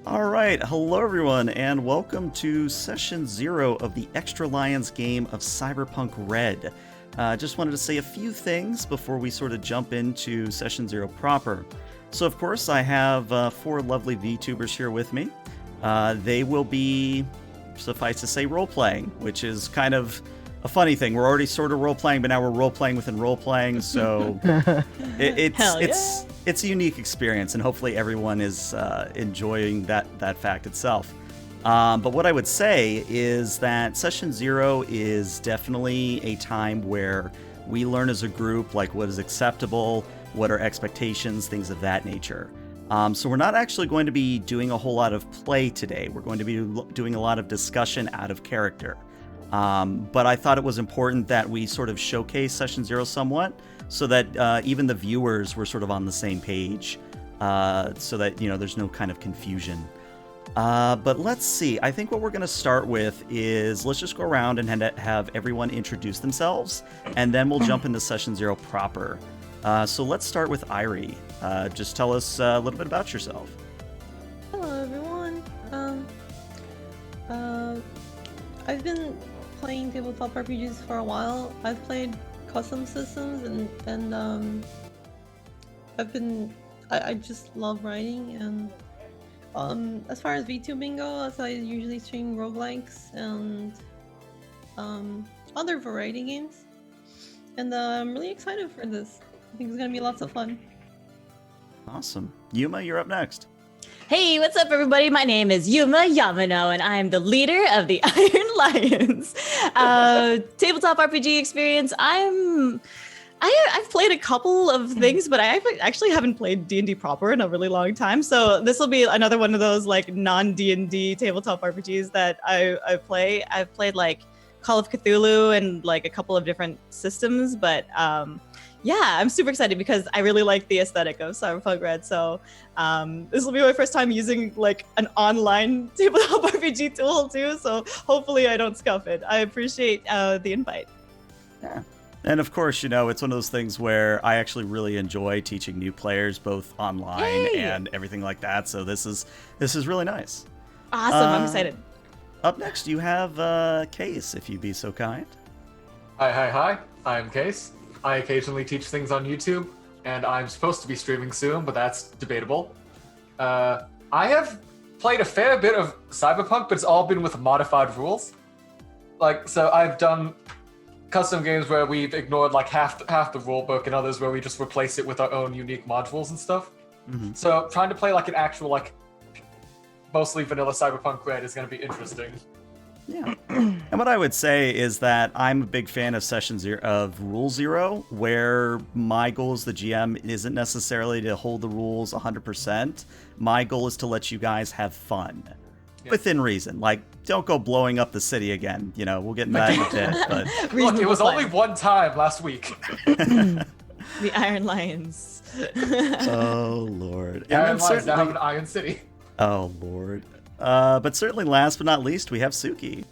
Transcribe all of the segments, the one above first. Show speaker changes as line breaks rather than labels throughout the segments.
All right, hello everyone, and welcome to Session 0 of the Extra Lions game of Cyberpunk Red. Just wanted to say a few things before we sort of jump into Session 0 proper. So of course I have 4 lovely VTubers here with me. They will be, suffice to say, role-playing, which is kind of a funny thing. We're already sort of role-playing, but now we're role-playing within role-playing, so it's a unique experience, and hopefully everyone is enjoying that fact itself. But what I would say is that Session 0 is definitely a time where we learn as a group, like what is acceptable, what are expectations, things of that nature. So we're not actually going to be doing a whole lot of play today. We're going to be doing a lot of discussion out of character. But I thought it was important that we sort of showcase Session 0 somewhat, so that even the viewers were sort of on the same page, so that, there's no kind of confusion. But let's see. I think what we're going to start with is let's just go around and have everyone introduce themselves, and then we'll jump into Session 0 proper. So let's start with Irie. Just tell us a little bit about yourself.
Hello, everyone. I've been playing tabletop RPGs for a while. I've played custom systems and I just love writing, and as far as VTubing goes, I usually stream roguelikes and other variety games, and I'm really excited for this. I think it's gonna be lots of fun.
Awesome. Yuma, you're up next.
Hey, what's up, everybody? My name is Yuma Yamano, and I am the leader of the Iron Lions tabletop RPG experience. I've played a couple of things, but I actually haven't played D&D proper in a really long time. So this will be another one of those like non-D&D tabletop RPGs that I play. I've played like Call of Cthulhu and like a couple of different systems, but yeah, I'm super excited because I really like the aesthetic of Cyberpunk Red. So this will be my first time using like an online tabletop RPG tool too. So hopefully I don't scuff it. I appreciate the invite.
Yeah. And of course, it's one of those things where I actually really enjoy teaching new players, both online and everything like that. So this is really nice.
Awesome. I'm excited.
Up next, you have Case, if you'd be so kind.
Hi. I'm Case. I occasionally teach things on YouTube, and I'm supposed to be streaming soon, but that's debatable. I have played a fair bit of Cyberpunk, but it's all been with modified rules. So I've done custom games where we've ignored like half the rulebook, and others where we just replace it with our own unique modules and stuff. Mm-hmm. So trying to play like an actual mostly vanilla Cyberpunk Red is going to be interesting.
Yeah. And what I would say is that I'm a big fan of Session 0 of Rule 0, where my goal as the GM isn't necessarily to hold the rules 100%. My goal is to let you guys have fun. Yeah. Within reason. Like, don't go blowing up the city again. We'll get in that in a bit. But
look, it was only one time last week.
The Iron Lions.
Oh, Lord.
The Iron Lions now have an Iron City.
Oh, Lord. But certainly last but not least, we have Suki.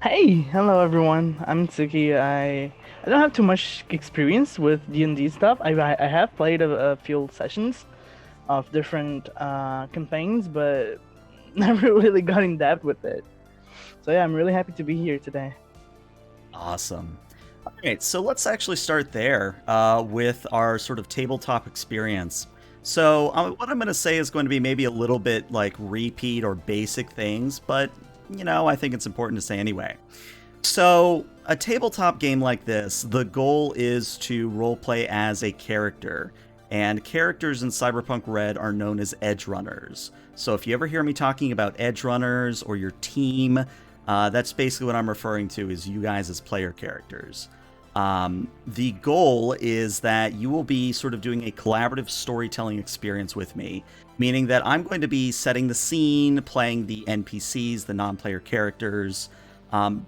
Hey, hello everyone. I'm Suki. I don't have too much experience with D&D stuff. I have played a few sessions of different campaigns, but never really got in depth with it. So yeah, I'm really happy to be here today.
Awesome. All right, so let's actually start there with our sort of tabletop experience. So what I'm going to say is going to be maybe a little bit like repeat or basic things, but, I think it's important to say anyway. So a tabletop game like this, the goal is to roleplay as a character. And characters in Cyberpunk Red are known as edge runners. So if you ever hear me talking about edge runners or your team, that's basically what I'm referring to is you guys as player characters. The goal is that you will be sort of doing a collaborative storytelling experience with me, meaning that I'm going to be setting the scene, playing the NPCs, the non-player characters,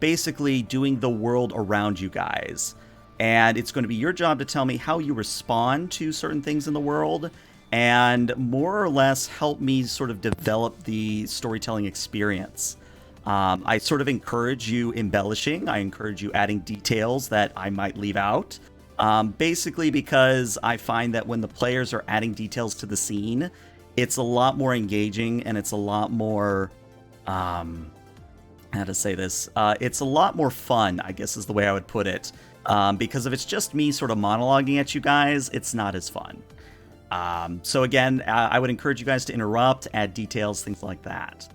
basically doing the world around you guys. And it's going to be your job to tell me how you respond to certain things in the world and more or less help me sort of develop the storytelling experience. I sort of encourage you embellishing. I encourage you adding details that I might leave out. Basically because I find that when the players are adding details to the scene, it's a lot more engaging and it's a lot more, how to say this? It's a lot more fun, I guess is the way I would put it. Because if it's just me sort of monologuing at you guys, it's not as fun. So again, I would encourage you guys to interrupt, add details, things like that.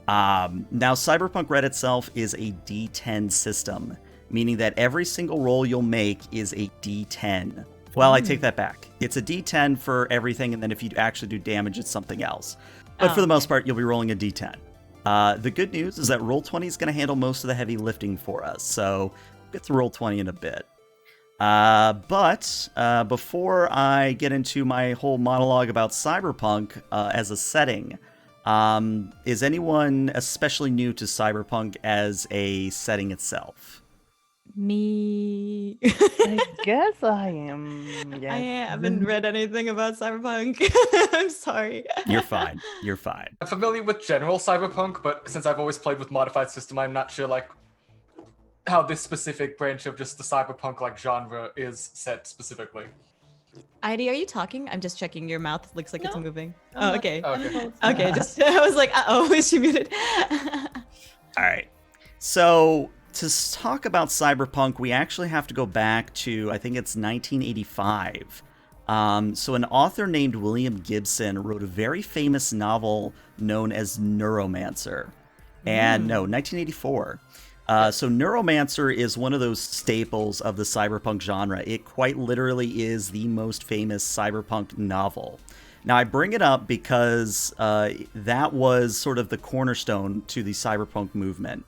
Now, Cyberpunk Red itself is a D10 system, meaning that every single roll you'll make is a D10. Well, I take that back. It's a D10 for everything, and then if you actually do damage, it's something else. But for the most part, you'll be rolling a D10. The good news is that Roll20 is going to handle most of the heavy lifting for us, so we'll get to Roll20 in a bit. But before I get into my whole monologue about Cyberpunk as a setting, is anyone especially new to Cyberpunk as a setting itself?
Me.
I guess I am. Yes.
I haven't read anything about Cyberpunk. I'm sorry.
You're fine. You're fine.
I'm familiar with general Cyberpunk, but since I've always played with modified system, I'm not sure like how this specific branch of just the Cyberpunk like genre is set specifically.
Heidi, are you talking? I'm just checking your mouth. Looks like it's
No.
moving.
I'm
Oh,
not-
okay.
Okay.
Okay, just I was like, oh, is she muted?
All right. So to talk about Cyberpunk, we actually have to go back to, I think it's 1985. So an author named William Gibson wrote a very famous novel known as Neuromancer. And no, 1984. So Neuromancer is one of those staples of the cyberpunk genre. It quite literally is the most famous cyberpunk novel. Now, I bring it up because that was sort of the cornerstone to the cyberpunk movement.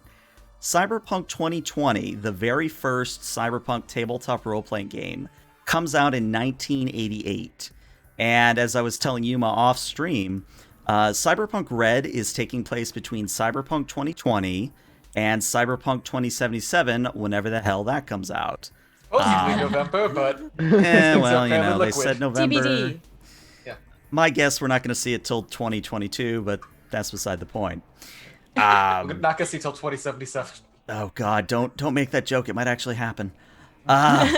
Cyberpunk 2020, the very first cyberpunk tabletop role-playing game, comes out in 1988. And as I was telling Yuma off stream, Cyberpunk Red is taking place between Cyberpunk 2020 and Cyberpunk 2077, whenever the hell that comes out.
Supposedly November, but
Well, you
fairly
know, they
liquid.
said November.
TBD.
My guess, we're not going to see it till 2022, but that's beside the point.
We're not gonna see till 2077.
Oh God, don't make that joke. It might actually happen. But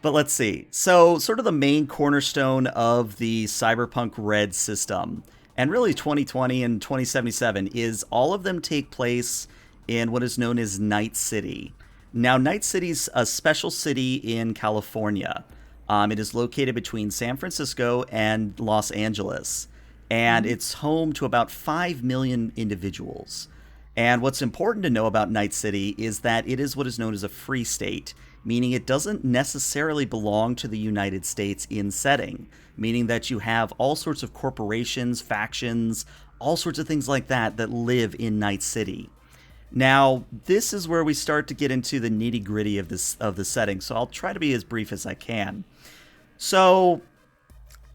let's see. So, sort of the main cornerstone of the Cyberpunk Red system, and really 2020 and 2077, is all of them take place in what is known as Night City. Now, Night City's a special city in California. It is located between San Francisco and Los Angeles, and it's home to about 5 million individuals. And what's important to know about Night City is that it is what is known as a free state, meaning it doesn't necessarily belong to the United States in setting, meaning that you have all sorts of corporations, factions, all sorts of things like that that live in Night City. Now, this is where we start to get into the nitty-gritty of the setting, so I'll try to be as brief as I can. So,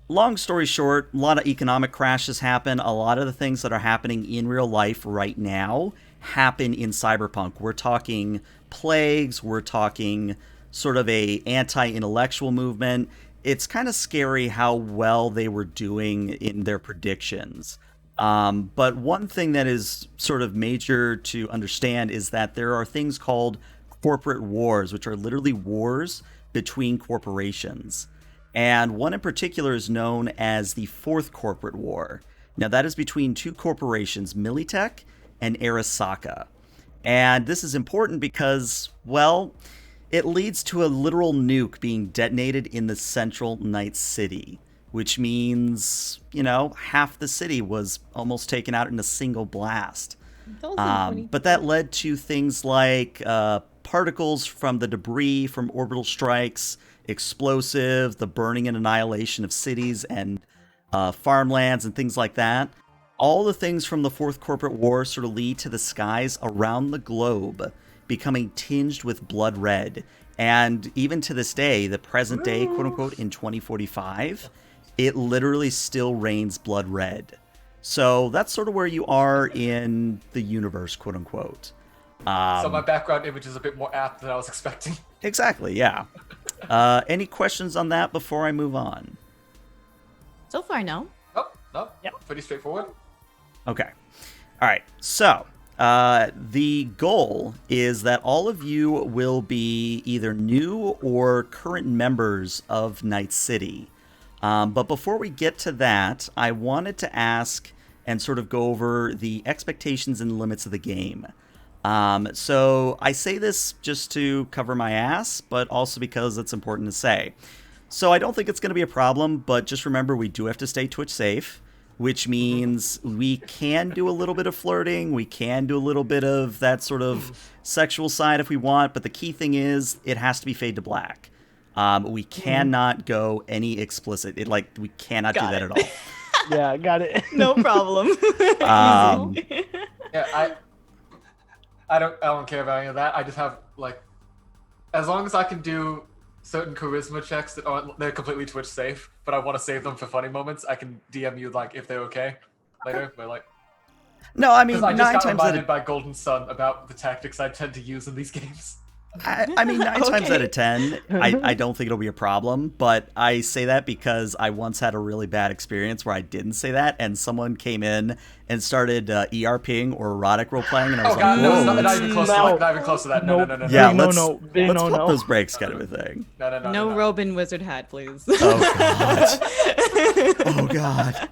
long story short, a lot of economic crashes happen. A lot of the things that are happening in real life right now happen in Cyberpunk. We're talking plagues, we're talking sort of a anti-intellectual movement. It's kind of scary how well they were doing in their predictions. But one thing that is sort of major to understand is that there are things called corporate wars, which are literally wars between corporations. And one in particular is known as the Fourth Corporate War. Now, that is between two corporations, Militech and Arasaka. And this is important because, well, it leads to a literal nuke being detonated in the central Night City, which means, you know, half the city was almost taken out in a single blast. But that led to things like particles from the debris from orbital strikes, explosive, the burning and annihilation of cities and farmlands and things like that. All the things from the Fourth Corporate War sort of lead to the skies around the globe becoming tinged with blood red. And even to this day, the present day, quote unquote, in 2045, it literally still rains blood red. So that's sort of where you are in the universe, quote unquote.
So my background image is a bit more apt than I was expecting.
Exactly, yeah. Any questions on that before I move on?
So far, no.
Oh, no? Yep. Pretty straightforward.
Okay. All right. So the goal is that all of you will be either new or current members of Night City. But before we get to that, I wanted to ask and sort of go over the expectations and limits of the game. So I say this just to cover my ass, but also because it's important to say. So I don't think it's going to be a problem, but just remember we do have to stay Twitch safe, which means we can do a little bit of flirting, we can do a little bit of that sort of sexual side if we want, but the key thing is it has to be fade to black. We cannot go any explicit. We cannot do that at all.
Yeah, got it.
No problem.
Yeah, I don't care about any of that. I just have like, as long as I can do certain charisma checks that aren't, they're completely Twitch safe, but I want to save them for funny moments, I can DM you like if they're okay later. But like,
No, I mean,
because I just
9
got
times out
reminded
of
by Golden Sun about the tactics I tend to use in these games.
I mean, 9 times
Okay.
out of 10, I don't think it'll be a problem, but I say that because I once had a really bad experience where I didn't say that, and someone came in and started ERPing or erotic role-playing, and I was
Oh god,
like,
no,
whoa,
it's not
let's-
even close to
No.
that. Not even close to that. No, no, no, no.
yeah,
no,
let's,
no,
let's
no,
pump
no.
those brakes kind of a thing.
No,
No Robin Wizard hat, please.
Oh, God. Oh, God.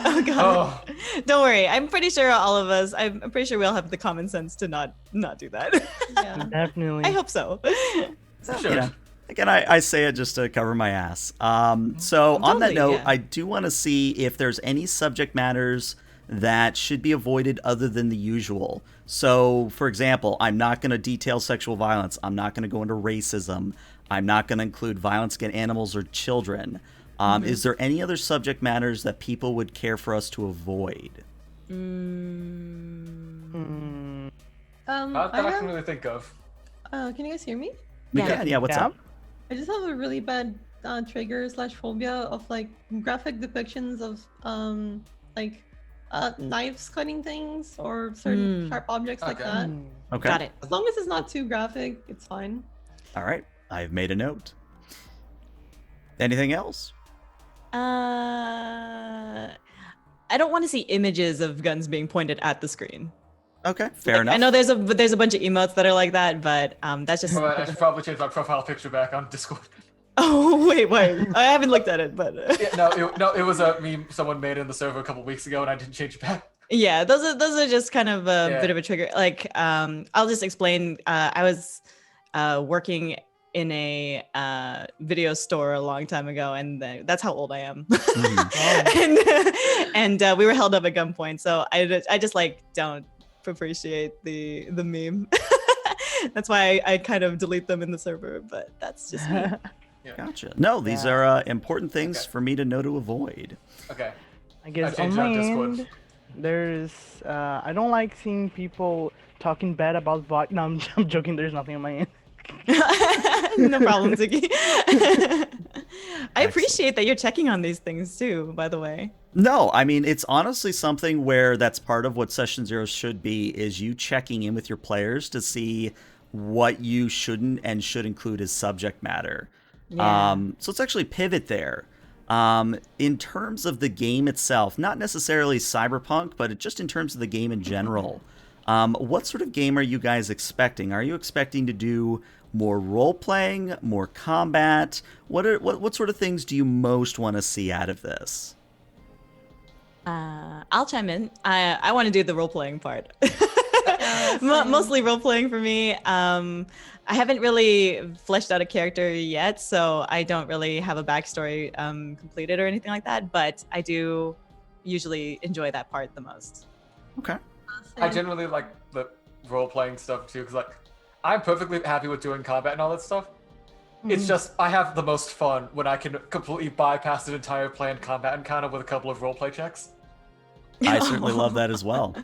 Oh god.
Oh,
Don't worry. I'm pretty sure all of us. I'm pretty sure we all have the common sense to not do that.
Yeah.
Definitely.
I hope so.
sure.
You know, again, I say it just to cover my ass. So on that
Totally,
note,
yeah.
I do want to see if there's any subject matters that should be avoided other than the usual. So, for example, I'm not going to detail sexual violence. I'm not going to go into racism. I'm not going to include violence against animals or children. Is there any other subject matters that people would care for us to avoid?
Mm,
Not
I
that I
have,
can really think of.
can you guys hear me?
Yeah, what's
yeah.
up?
I just have a really bad trigger/phobia of like graphic depictions of like knives cutting things or certain sharp objects like
Okay.
that.
Okay.
Got it.
As long as it's not too graphic, it's fine.
All right. I've made a note. Anything else?
I don't want to see images of guns being pointed at the screen.
Okay, fair enough.
I know there's a bunch of emotes that are like that, but that's just.
Well, I should probably change my profile picture back on Discord.
Oh wait, I haven't looked at it, but
Yeah, it was a meme someone made in the server a couple weeks ago, and I didn't change it back.
yeah, those are just kind of a
Yeah.
bit of a trigger. Like, I'll just explain. I was working in a video store a long time ago, and that's how old I am. and we were held up at gunpoint, so I just like don't appreciate the meme. That's why I kind of delete them in the server, but that's just me.
Gotcha. No, these
Yeah.
are important things
Okay.
for me to know to avoid.
Okay.
I guess
I
on
changed
my
it on Discord.
end, there's I don't like seeing people talking bad about vodka. No, I'm joking. There's nothing on my end.
No problem, Ziggy. I appreciate that you're checking on these things too, by the way.
No, I mean, it's honestly something where that's part of what Session Zero should be, is you checking in with your players to see what you shouldn't and should include as subject matter.
Yeah.
So let's actually pivot there. In terms of the game itself, not necessarily Cyberpunk, but just in terms of the game in general, what sort of game are you guys expecting? Are you expecting to do more role-playing, more combat? What sort of things do you most want to see out of this?
I'll chime in. I want to do the role playing part. Mostly role playing for me. I haven't really fleshed out a character yet, so I don't really have a backstory completed or anything like that. But I do usually enjoy that part the most.
Okay.
I generally like the role-playing stuff too, because like I'm perfectly happy with doing combat and all that stuff. It's just I have the most fun when I can completely bypass an entire planned combat encounter with a couple of roleplay checks.
I certainly love that as well.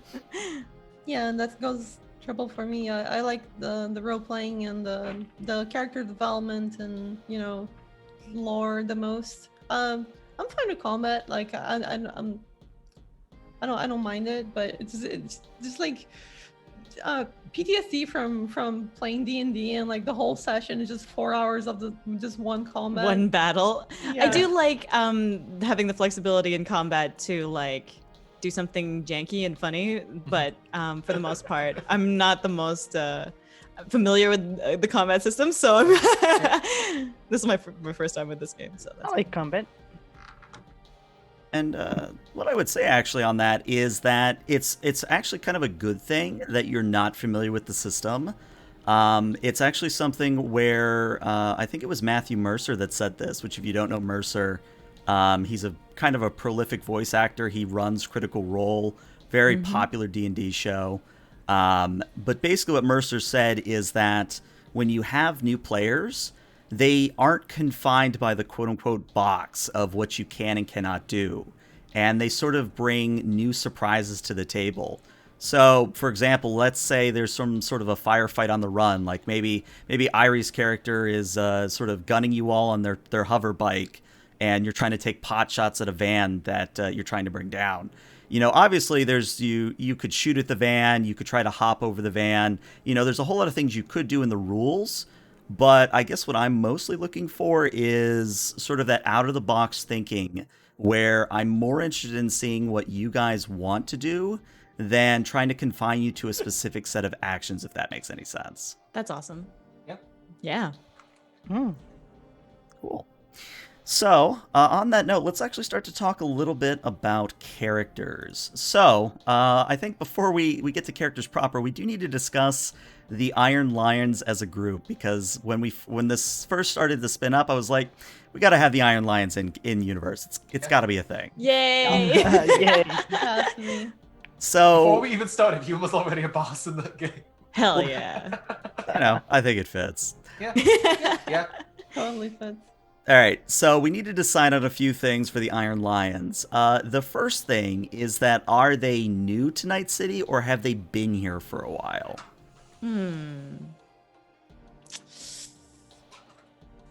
Yeah, and that goes triple for me. I like the role playing and the character development and lore the most. I'm fine with combat. Like I don't mind it, but it's just like PTSD from playing D&D, and like the whole session is just 4 hours of just one combat.
One battle.
Yeah.
I do like having the flexibility in combat to like do something janky and funny, but for the most part, I'm not the most familiar with the combat system, so this is my first time with this game. So
I
that's
like combat.
And what I would say actually on that is that it's actually kind of a good thing that you're not familiar with the system. It's actually something where I think it was Matthew Mercer that said this, which if you don't know Mercer, he's a kind of a prolific voice actor. He runs Critical Role, very popular D&D show. But basically what Mercer said is that when you have new players, they aren't confined by the quote-unquote box of what you can and cannot do. And they sort of bring new surprises to the table. So, for example, let's say there's some sort of a firefight on the run. Like maybe Irie's character is sort of gunning you all on their hover bike, and you're trying to take pot shots at a van that you're trying to bring down. You know, obviously there's you could shoot at the van, you could try to hop over the van. You know, there's a whole lot of things you could do in the rules. But I guess what I'm mostly looking for is sort of that out-of-the-box thinking where I'm more interested in seeing what you guys want to do than trying to confine you to a specific set of actions, if that makes any sense.
That's awesome.
Yep.
Yeah.
Cool. So, on that note, let's actually start to talk a little bit about characters. So, I think before we get to characters proper, we do need to discuss the Iron Lions as a group, because when this first started to spin up, I was like, we got to have the Iron Lions in universe. It's got to be a thing.
Yay!
Yay.
That's me.
So,
Before we even started, he was already a boss in the game.
Hell yeah.
you know, I think it fits.
Yeah. Yeah.
Totally fits.
All right, so we need to decide on a few things for the Iron Lions. The first thing is that are they new to Night City or have they been here for a while?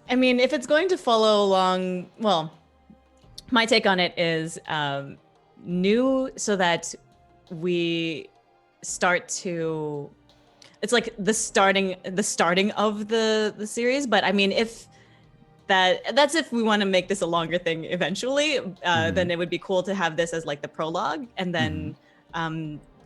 I mean, if it's going to follow along, well, my take on it is new so that we start to, it's like the starting of the series. But I mean, if that's if we want to make this a longer thing eventually, then it would be cool to have this as like the prologue and then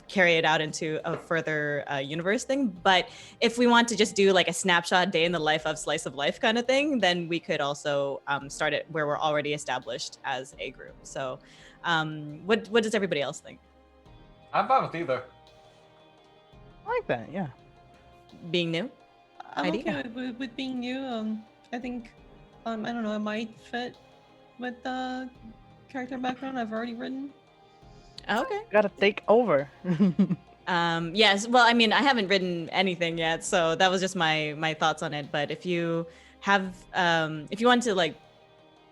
carry it out into a further universe thing. But if we want to just do like a snapshot day in the life of slice of life kind of thing, then we could also start it where we're already established as a group. So what does everybody else think?
I'm fine with either.
I like that, yeah.
Being new?
I'm
Idea.
okay with being new. I think, I don't know, it might fit with the character background I've already written.
Okay.
Gotta take over.
Yes. Well, I mean, I haven't written anything yet, so that was just my thoughts on it. But if you have, if you want to like,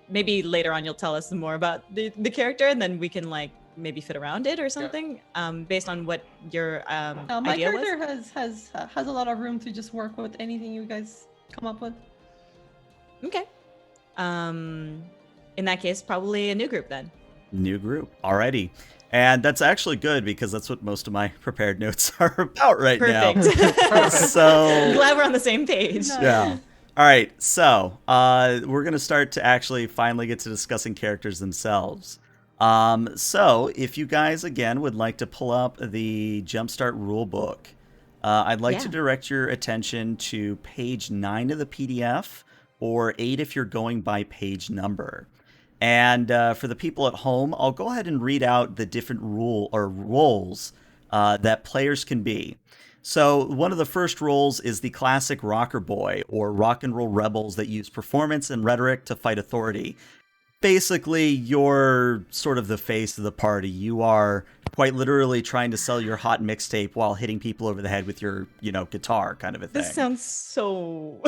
maybe later on you'll tell us some more about the character, and then we can like maybe fit around it or something, based on what your
My
idea was.
character has a lot of room to just work with anything you guys come up with.
Okay. In that case, probably a new group then.
New group. Alrighty. And that's actually good because that's what most of my prepared notes are about right now.
Perfect.
So,
Glad we're on the same page.
No.
yeah. All right. So, we're going to start to actually finally get to discussing characters themselves. So, if you guys, again, would like to pull up the Jumpstart rulebook, I'd like to direct your attention to page 9 of the PDF, or 8 if you're going by page number. And for the people at home, I'll go ahead and read out the different roles that players can be. So one of the first roles is the classic rocker boy, or rock and roll rebels that use performance and rhetoric to fight authority. Basically, you're sort of the face of the party. You are quite literally trying to sell your hot mixtape while hitting people over the head with your, guitar kind of a thing.
This sounds so...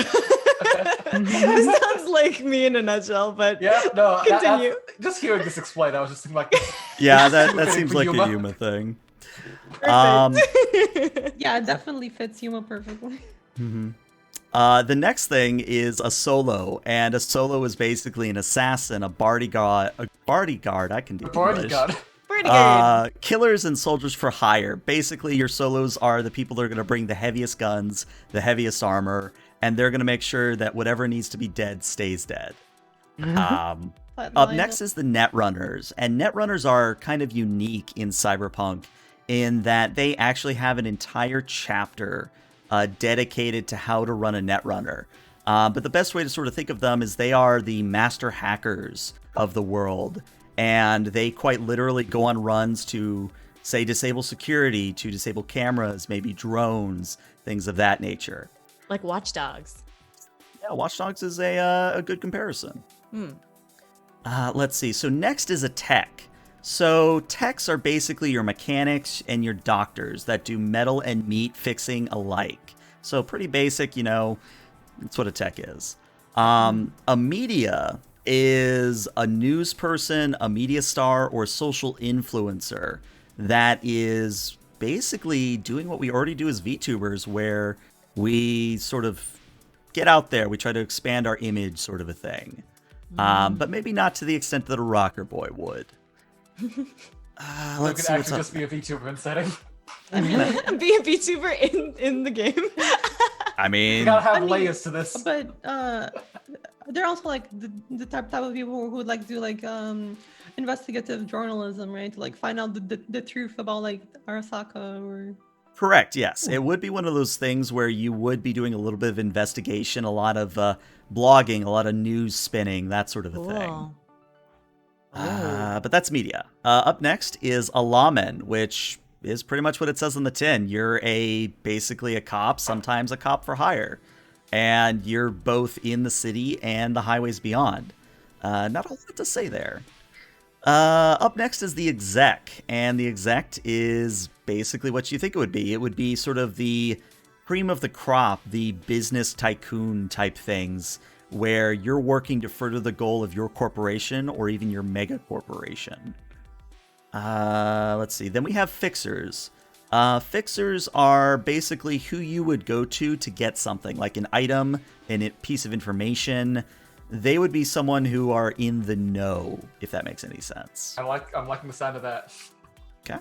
This sounds like me in a nutshell, but
Yeah, no.
continue.
Just hearing this explained, I was just thinking like,
Yeah, that
Fitting
seems
for
like a
Yuma.
Yuma thing.
Yeah, it definitely fits Yuma perfectly.
The next thing is a solo, and a solo is basically an assassin, a bodyguard. I can do
already
English.
got it.
Pretty good.
Killers and soldiers for hire. Basically, your solos are the people that are going to bring the heaviest guns, the heaviest armor, and they're going to make sure that whatever needs to be dead stays dead. Up next is the Netrunners, and Netrunners are kind of unique in Cyberpunk in that they actually have an entire chapter dedicated to how to run a Netrunner. But the best way to sort of think of them is they are the master hackers of the world. and they quite literally go on runs to, say, disable security, to disable cameras, maybe drones, things of that nature.
Like Watch Dogs.
Yeah, Watch Dogs is a good comparison. Let's see. So next is a tech. So techs are basically your mechanics and your doctors that do metal and meat fixing alike. So pretty basic, that's what a tech is. A media is a news person, a media star, or social influencer that is basically doing what we already do as VTubers, where we sort of get out there, we try to expand our image, sort of a thing. But maybe not to the extent that a rocker boy would. Let's see what's up.
Just be a VTuber in setting.
Be a VTuber in the game.
I mean,
You gotta have layers to this.
But they're also like the type of people who would like do like investigative journalism, right? To like find out the truth about like Arasaka or.
correct, yes. It would be one of those things where you would be doing a little bit of investigation, a lot of blogging, a lot of news spinning, that sort of a thing.
Cool.
But that's media. Up next is a lawman, which is pretty much what it says on the tin. You're basically a cop, sometimes a cop for hire. And you're both in the city and the highways beyond. Not a lot to say there. Up next is the exec, and the exec is basically what you think it would be. It would be sort of the cream of the crop, the business tycoon type things, where you're working to further the goal of your corporation or even your mega corporation. Let's see. Then we have fixers. Fixers are basically who you would go to get something, like an item, a piece of information. They would be someone who are in the know, if that makes any sense.
I'm liking the sound of that.
Okay.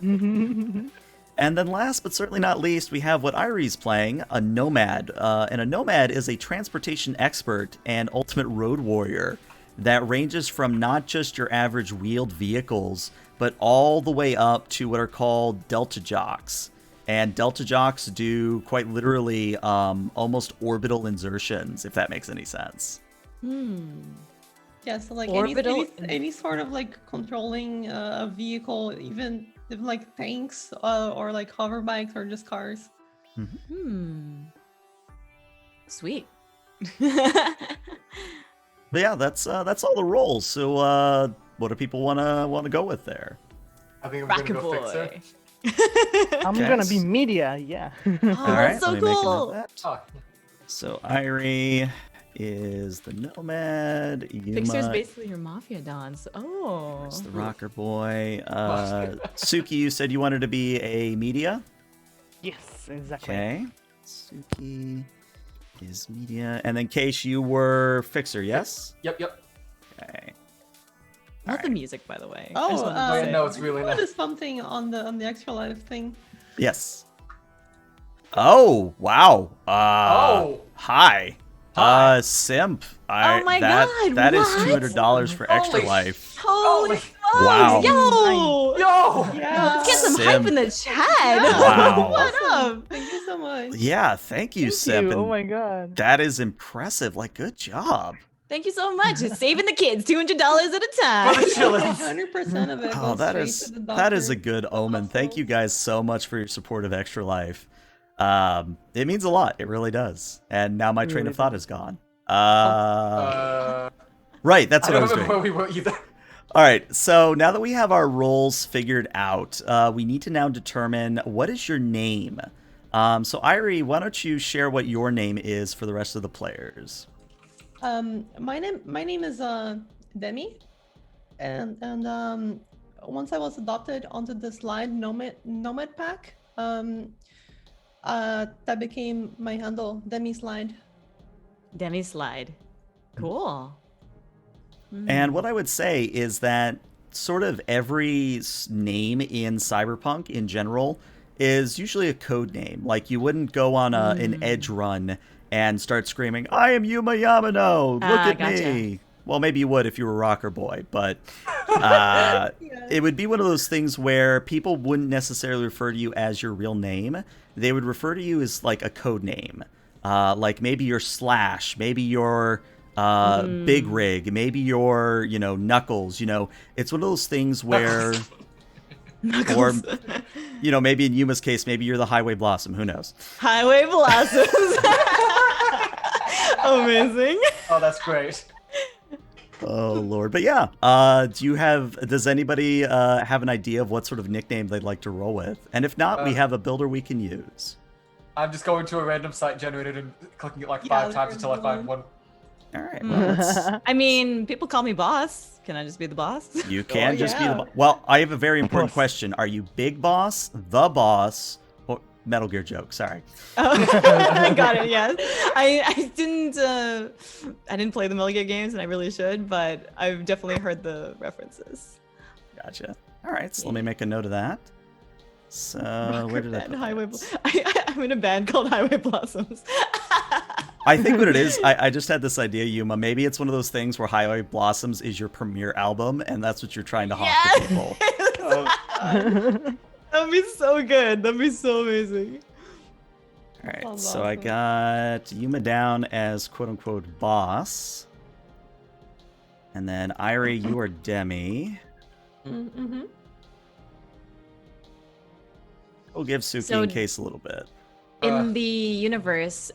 And then last but certainly not least, we have what Irie's playing, a nomad. And a nomad is a transportation expert and ultimate road warrior that ranges from not just your average wheeled vehicles, but all the way up to what are called delta jocks. And delta jocks do quite literally almost orbital insertions, if that makes any sense.
Yeah, so like
Orbital-
any sort of like controlling a vehicle, even like tanks or like hover bikes or just cars.
Sweet.
But yeah, that's all the roles. So what do people want to go with there?
I think I'm
Rocket
gonna go fixer.
boy.
I'm
Okay.
gonna be media, yeah.
Oh,
All
that's
right,
so
let me make a note of
cool.
that.
Oh,
So Irie is the nomad.
Fixer's
Yuma
basically your mafia dons. Oh.
is the rocker boy. Suki, you said you wanted to be a media.
Yes, exactly.
Okay. Suki is media, and then Case, you were fixer. Yes.
Yep.
Okay.
Love the music, by the way. I
Oh,
just wanted to
yeah,
say.
no, it's really nice.
Notice something on the extra life thing.
Yes. Oh wow.
Oh.
Hi.
Hi.
Simp.
Oh my God,
That is
what?
$200 for extra
Holy
life.
Holy
Holy-
Wow.
Yo!
Yo!
Yeah.
Let's get some
Simp.
hype in the chat.
Wow.
What up?
Thank you so much.
Yeah, thank you,
Thank
Simp.
you.
and
Oh my god.
That is impressive. Like, good job.
Thank you so much. It's saving the kids $200 at a time.
For the chillins.
100% of it.
Oh,
goes
that
straight
is
to the
that is a
doctor.
good omen. Thank you guys so much for your support of Extra Life. It means a lot. It really does. And now my train of thought is gone. Right, that's
I
what I
don't
was
remember
doing.
where we were either.
All right, so now that we have our roles figured out, we need to now determine what is your name. So Irie, why don't you share what your name is for the rest of the players?
My name is Demi, and once I was adopted onto the slide nomad pack, that became my handle, Demi Slide.
Demi slide. Cool.
And what I would say is that sort of every name in Cyberpunk in general is usually a code name. Like you wouldn't go on an edge run and start screaming, "I am Yuma Yamano! Look at
gotcha.
me!" Well, maybe you would if you were Rocker Boy, but it would be one of those things where people wouldn't necessarily refer to you as your real name. They would refer to you as like a code name. Like maybe your Slash, maybe your Big Rig, maybe you're, Knuckles, it's one of those things where, or, maybe in Yuma's case, maybe you're the Highway Blossom, who knows?
Highway Blossoms. Amazing.
Oh, that's great.
Oh, Lord. But yeah, does anybody have an idea of what sort of nickname they'd like to roll with? And if not, we have a builder we can use.
I'm just going to a random site generated and clicking it like 5 times until I find one.
All right. Well,
I mean, people call me boss. Can I just be the boss?
you can just be the boss. Well, I have a very important question. Are you Big Boss, the boss, or Metal Gear joke? Sorry.
Oh, got it. Yes, I didn't play the Metal Gear games, and I really should, but I've definitely heard the references.
Gotcha. All right. So let me make a note of that. So where did I put
Highway
that?
I'm in a band called Highway Blossoms.
I think what it is, I just had this idea, Yuma. Maybe it's one of those things where Highway Blossoms is your premiere album, and that's what you're trying to hawk to people.
That'd be so good. That'd be so amazing.
All right,
Sounds
so I
awesome.
got Yuma down as quote-unquote boss. And then Irie, you are Demi.
Mm-hmm.
We'll give Suki
So-
and Case a little bit.
In the universe,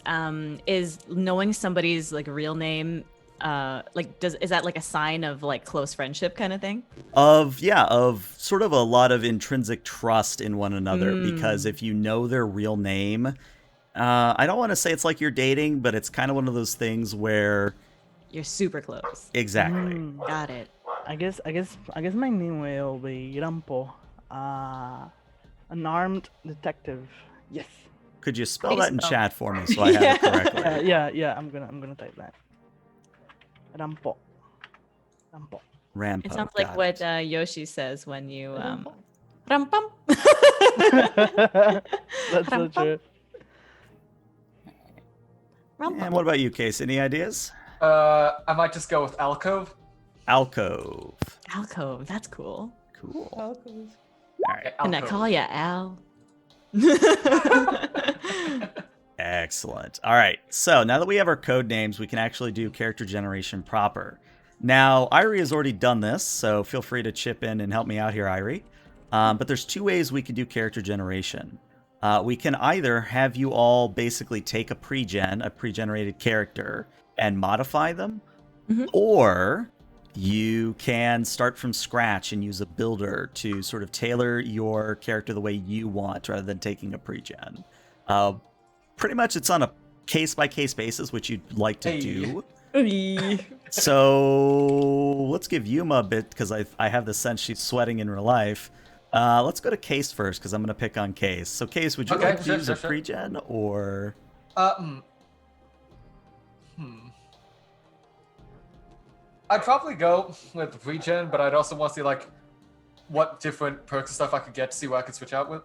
is knowing somebody's like real name, is that like a sign of like close friendship kind of thing?
Of sort of a lot of intrinsic trust in one another, because if you know their real name, I don't want to say it's like you're dating, but it's kind of one of those things where
You're super close.
exactly.
Got it.
I guess my name will be Rampo, an armed detective. Yes.
Could you spell
Please
that in
spell.
chat for me so I have it correctly?
Yeah. I'm gonna type that. Rampo.
Rampo.
It sounds like
got
what
it.
Yoshi says when you rum pum.
That's so true.
And what about you, Case? Any ideas?
I might just go with alcove.
Alcove.
Alcove. That's cool.
Cool.
Oh, cool.
All right.
Can I
Alcove.
call you Al?
Excellent. All right. So now that we have our code names, we can actually do character generation proper. Now, Irie has already done this, so feel free to chip in and help me out here, Irie. But there's two ways we can do character generation. We can either have you all basically take a pre-generated character, and modify them, or you can start from scratch and use a builder to sort of tailor your character the way you want rather than taking a pre-gen. Pretty much it's on a case-by-case basis, which you'd like to do. So let's give Yuma a bit, because I have the sense she's sweating in real life. Let's go to Case first, because I'm going to pick on Case. So Case, would you like to use a pre-gen, or...
I'd probably go with the pre-gen, but I'd also want to see like what different perks and stuff I could get to see what I could switch out with.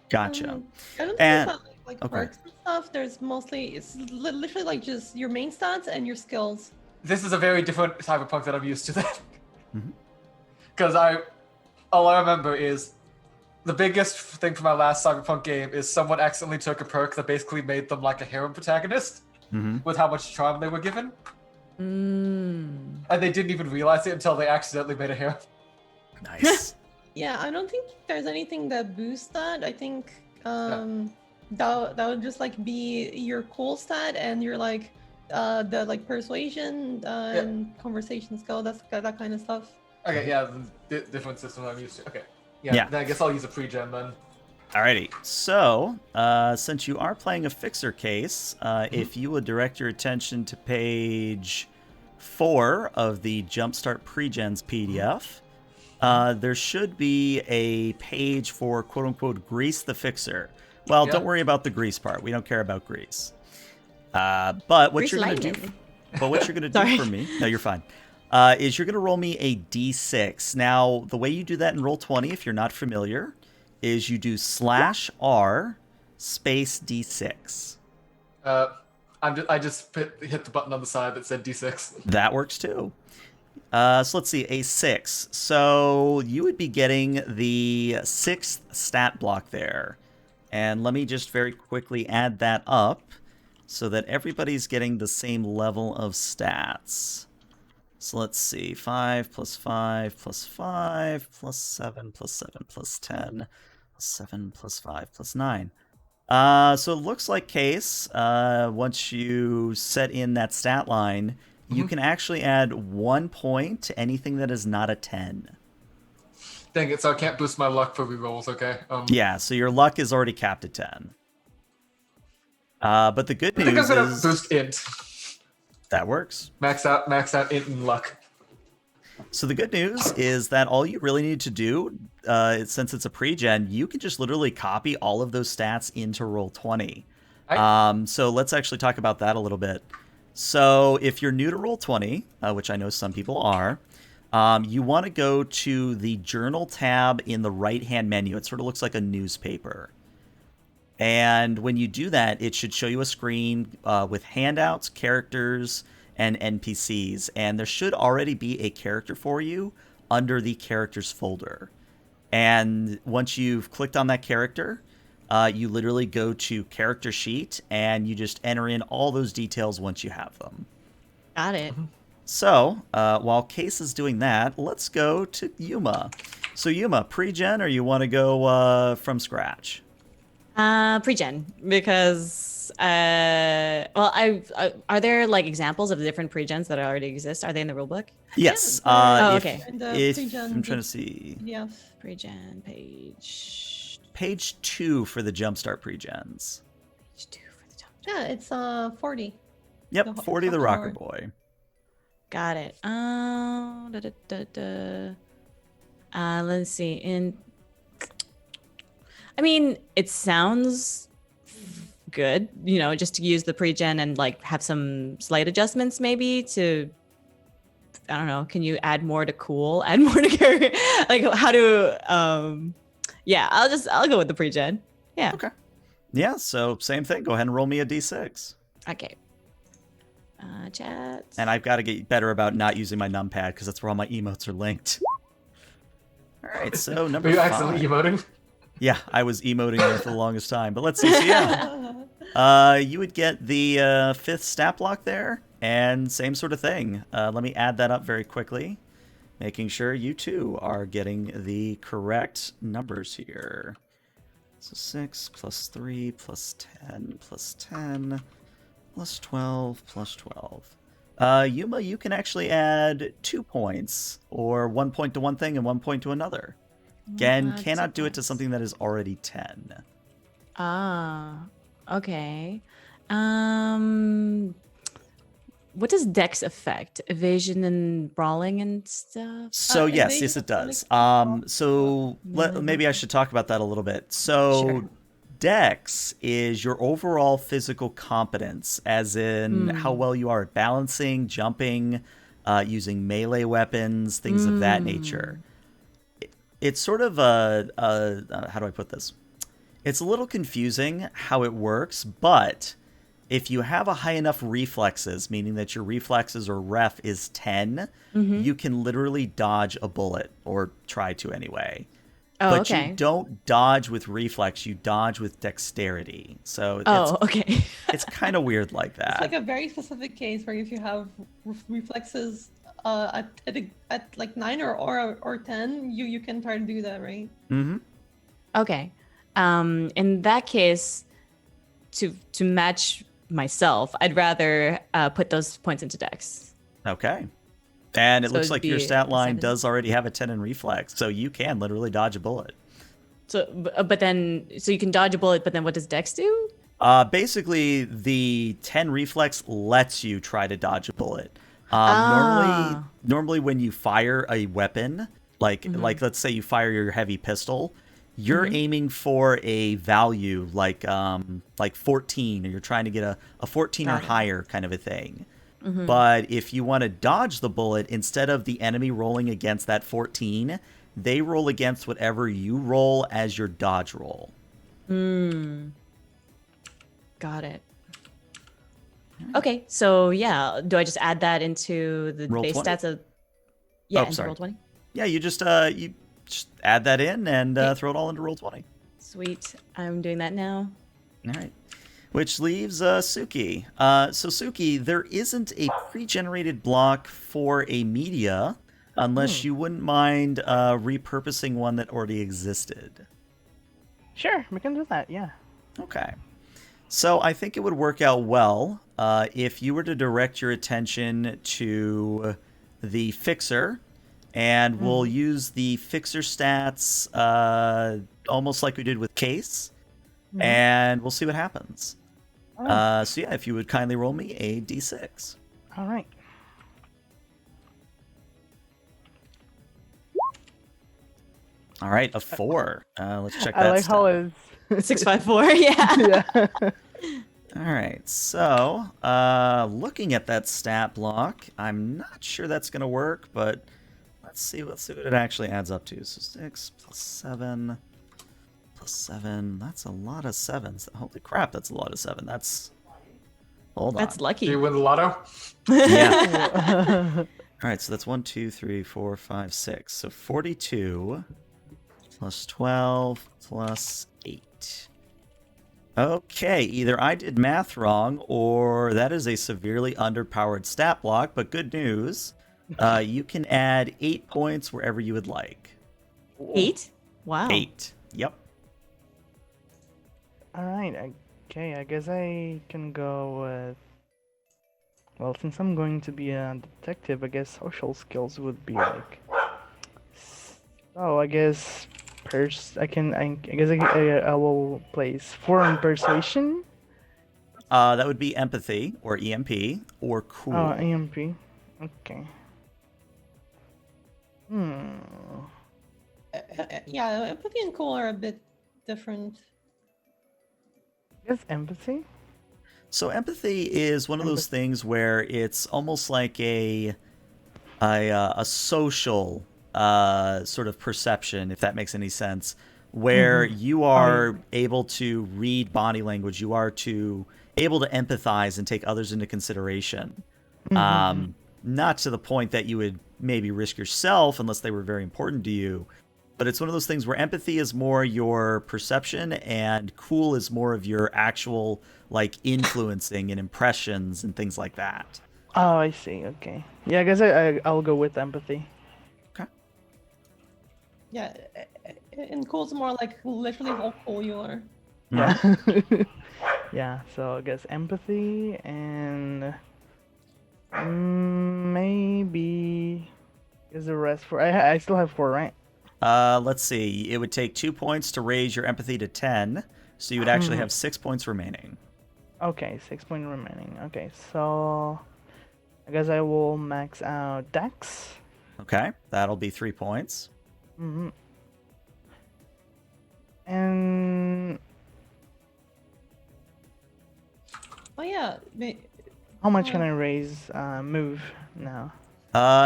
Gotcha.
I don't think
And-
it's like
okay.
perks and stuff. There's mostly literally like just your main stats and your skills.
This is a very different Cyberpunk that I'm used to. That
Mhm.
because all I remember is the biggest thing from my last Cyberpunk game is someone accidentally took a perk that basically made them like a harem protagonist with how much charm they were given, and they didn't even realize it until they accidentally made a harem.
Nice.
Yeah, I don't think there's anything that boosts that. I think that would just like be your cool stat and your like the like persuasion and conversation skill. That's that kind of stuff.
Okay, yeah, the different system I'm used to. Okay, yeah. Then I guess I'll use a pre-gen then.
Alrighty, so since you are playing a fixer case, if you would direct your attention to page 4 of the Jumpstart Pregens PDF, there should be a page for quote-unquote Grease the Fixer. Well, don't worry about the grease part. We don't care about grease. But what
Grease
you're going to do...
lightning.
But what you're going to do
Sorry.
for me... No, you're fine. Is you're going to roll me a d6. Now, the way you do that in Roll20, if you're not familiar, is you do /R space d6.
I just hit the button on the side that said D6.
That works too. So let's see, a 6. So you would be getting the 6th stat block there. And let me just very quickly add that up. so that everybody's getting the same level of stats. So let's see, 5 plus 5 plus 5 plus 7 plus 7 plus 10 plus 7 plus 5 plus 9. So it looks like, Case, once you set in that stat line, you can actually add 1 point to anything that is not a 10.
Dang it, so I can't boost my luck for rerolls, okay?
Yeah, so your luck is already capped at 10. But the good
I think I'm
news
gonna
is
boost int.
that works.
Max out int and luck.
So the good news is that all you really need to do, since it's a pre-gen, you can just literally copy all of those stats into Roll20. So let's actually talk about that a little bit. So if you're new to Roll20, which I know some people are, you want to go to the Journal tab in the right-hand menu. It sort of looks like a newspaper. And when you do that, it should show you a screen with handouts, characters, and NPCs. And there should already be a character for you under the characters folder. And once you've clicked on that character, you literally go to character sheet and you just enter in all those details once you have them.
Got it.
So while Case is doing that, let's go to Yuma. So Yuma, pre-gen, or you want to go from scratch?
Pre-gen, because are there like examples of the different pre-gens that already exist? Are they in the rulebook?
Yes.
Oh, okay.
And the
If
pre-gen
I'm trying to see,
Yes.
Pre-gen page.
page 2 for the Jumpstart pre-gens.
Page 2 for the top.
Yeah, it's 40.
Yep,
The
40 the
Fucking
Rocker
Lord.
Boy.
Got it. Let's see. I mean, it sounds good, you know, just to use the pre-gen and like have some slight adjustments maybe to, I don't know, can you add more to cool, add more to carry, like how to, yeah, I'll go with the pre-gen. Yeah.
Okay. Yeah, so same thing. Go ahead and roll me a d6.
Okay. Chat.
And I've got to get better about not using my numpad because that's where all my emotes are linked. All right, so number
Were you
5.
accidentally emoting?
Yeah, I was emoting there for the longest time. But let's see. So yeah, you would get the 5th stat block there, and same sort of thing. Let me add that up very quickly, making sure you too are getting the correct numbers here. So 6 plus 3 plus 10 plus 10 plus 12 plus 12. Yuma, you can actually add 2 points, or 1 point to one thing and 1 point to another. Again, cannot do it to something that is already 10.
Ah, okay. What does Dex affect? Evasion and brawling and stuff?
So yes,
evasion
yes it does.
mechanics.
So maybe I should talk about that a little bit. So
Sure.
Dex is your overall physical competence, as in how well you are at balancing, jumping, using melee weapons, things of that nature. It's sort of how do I put this? It's a little confusing how it works, but if you have a high enough reflexes, meaning that your reflexes or ref is 10, you can literally dodge a bullet, or try to anyway.
Oh,
But
okay.
you don't dodge with reflex, you dodge with dexterity. So
Oh, okay.
it's kind of weird like that.
It's like a very specific case where if you have reflexes at like 9 or 10, you can try to do that, right?
Mm-hmm.
Okay. In that case, to match myself, I'd rather put those points into Dex.
Okay. And it
So
looks
it'd
like
be
your stat line
7.
does already have a 10 in reflex, so you can literally dodge a bullet.
So, but then, so you can dodge a bullet, but then what does Dex do?
Basically, the 10 reflex lets you try to dodge a bullet. Normally when you fire a weapon, like let's say you fire your heavy pistol, you're aiming for a value like 14, or you're trying to get a 14 or higher kind of a thing. But if you want to dodge the bullet, instead of the enemy rolling against that 14, they roll against whatever you roll as your dodge roll.
Got it. Okay, so yeah, do I just add that into the
Roll
base
20?
stats of? Yeah,
Oh,
into
sorry.
roll 20.
Yeah, you just add that in and throw it all into Roll20.
Sweet, I'm doing that now.
All right. Which leaves Suki. So Suki, there isn't a pre-generated block for a media unless you wouldn't mind repurposing one that already existed.
Sure, we can do that. Yeah.
Okay. So I think it would work out well if you were to direct your attention to the fixer, and we'll use the fixer stats almost like we did with Case, and we'll see what happens. So yeah, if you would kindly roll me a d6.
All right.
All right, a 4. Let's check
I
that
like
stat.
how it's
654. Yeah.
yeah.
All right, so looking at that stat block, I'm not sure that's going to work, but let's see what it actually adds up to. So 6 plus 7 plus 7. That's a lot of 7s. Holy crap, that's a lot of 7. Hold on.
That's lucky.
Do you win the lotto?
Yeah. All right, so that's 1, 2, 3, 4, 5, 6. So 42 plus 12 plus 8. Okay, either I did math wrong or that is a severely underpowered stat block, but good news. You can add 8 points wherever you would like.
8? Wow.
8. Yep.
All right. Okay. I guess I can go with. Well, since I'm going to be a detective, I guess social skills would be like. So I guess I guess I will place 4 in persuasion.
That would be empathy or EMP or cool.
Oh, EMP. Okay.
Yeah, empathy and cool are a bit different.
I guess empathy.
So empathy is one of those things where it's almost like a social sort of perception, if that makes any sense, where you are able to read body language, you are able to empathize and take others into consideration. Not to the point that you would maybe risk yourself unless they were very important to you. But it's one of those things where empathy is more your perception and cool is more of your actual like influencing and impressions and things like that.
Oh, I see. Okay. Yeah, I guess I'll go with empathy.
Okay.
Yeah, and cool's more like literally how cool you are.
Yeah. Yeah. So I guess empathy and maybe is the rest for I still have 4, right?
Let's see. It would take 2 points to raise your empathy to 10, so you would actually have 6 points remaining.
Okay, 6 points remaining. Okay, so I guess I will max out Dex.
Okay, that'll be 3 points.
And
Oh yeah,
how much can I raise move now?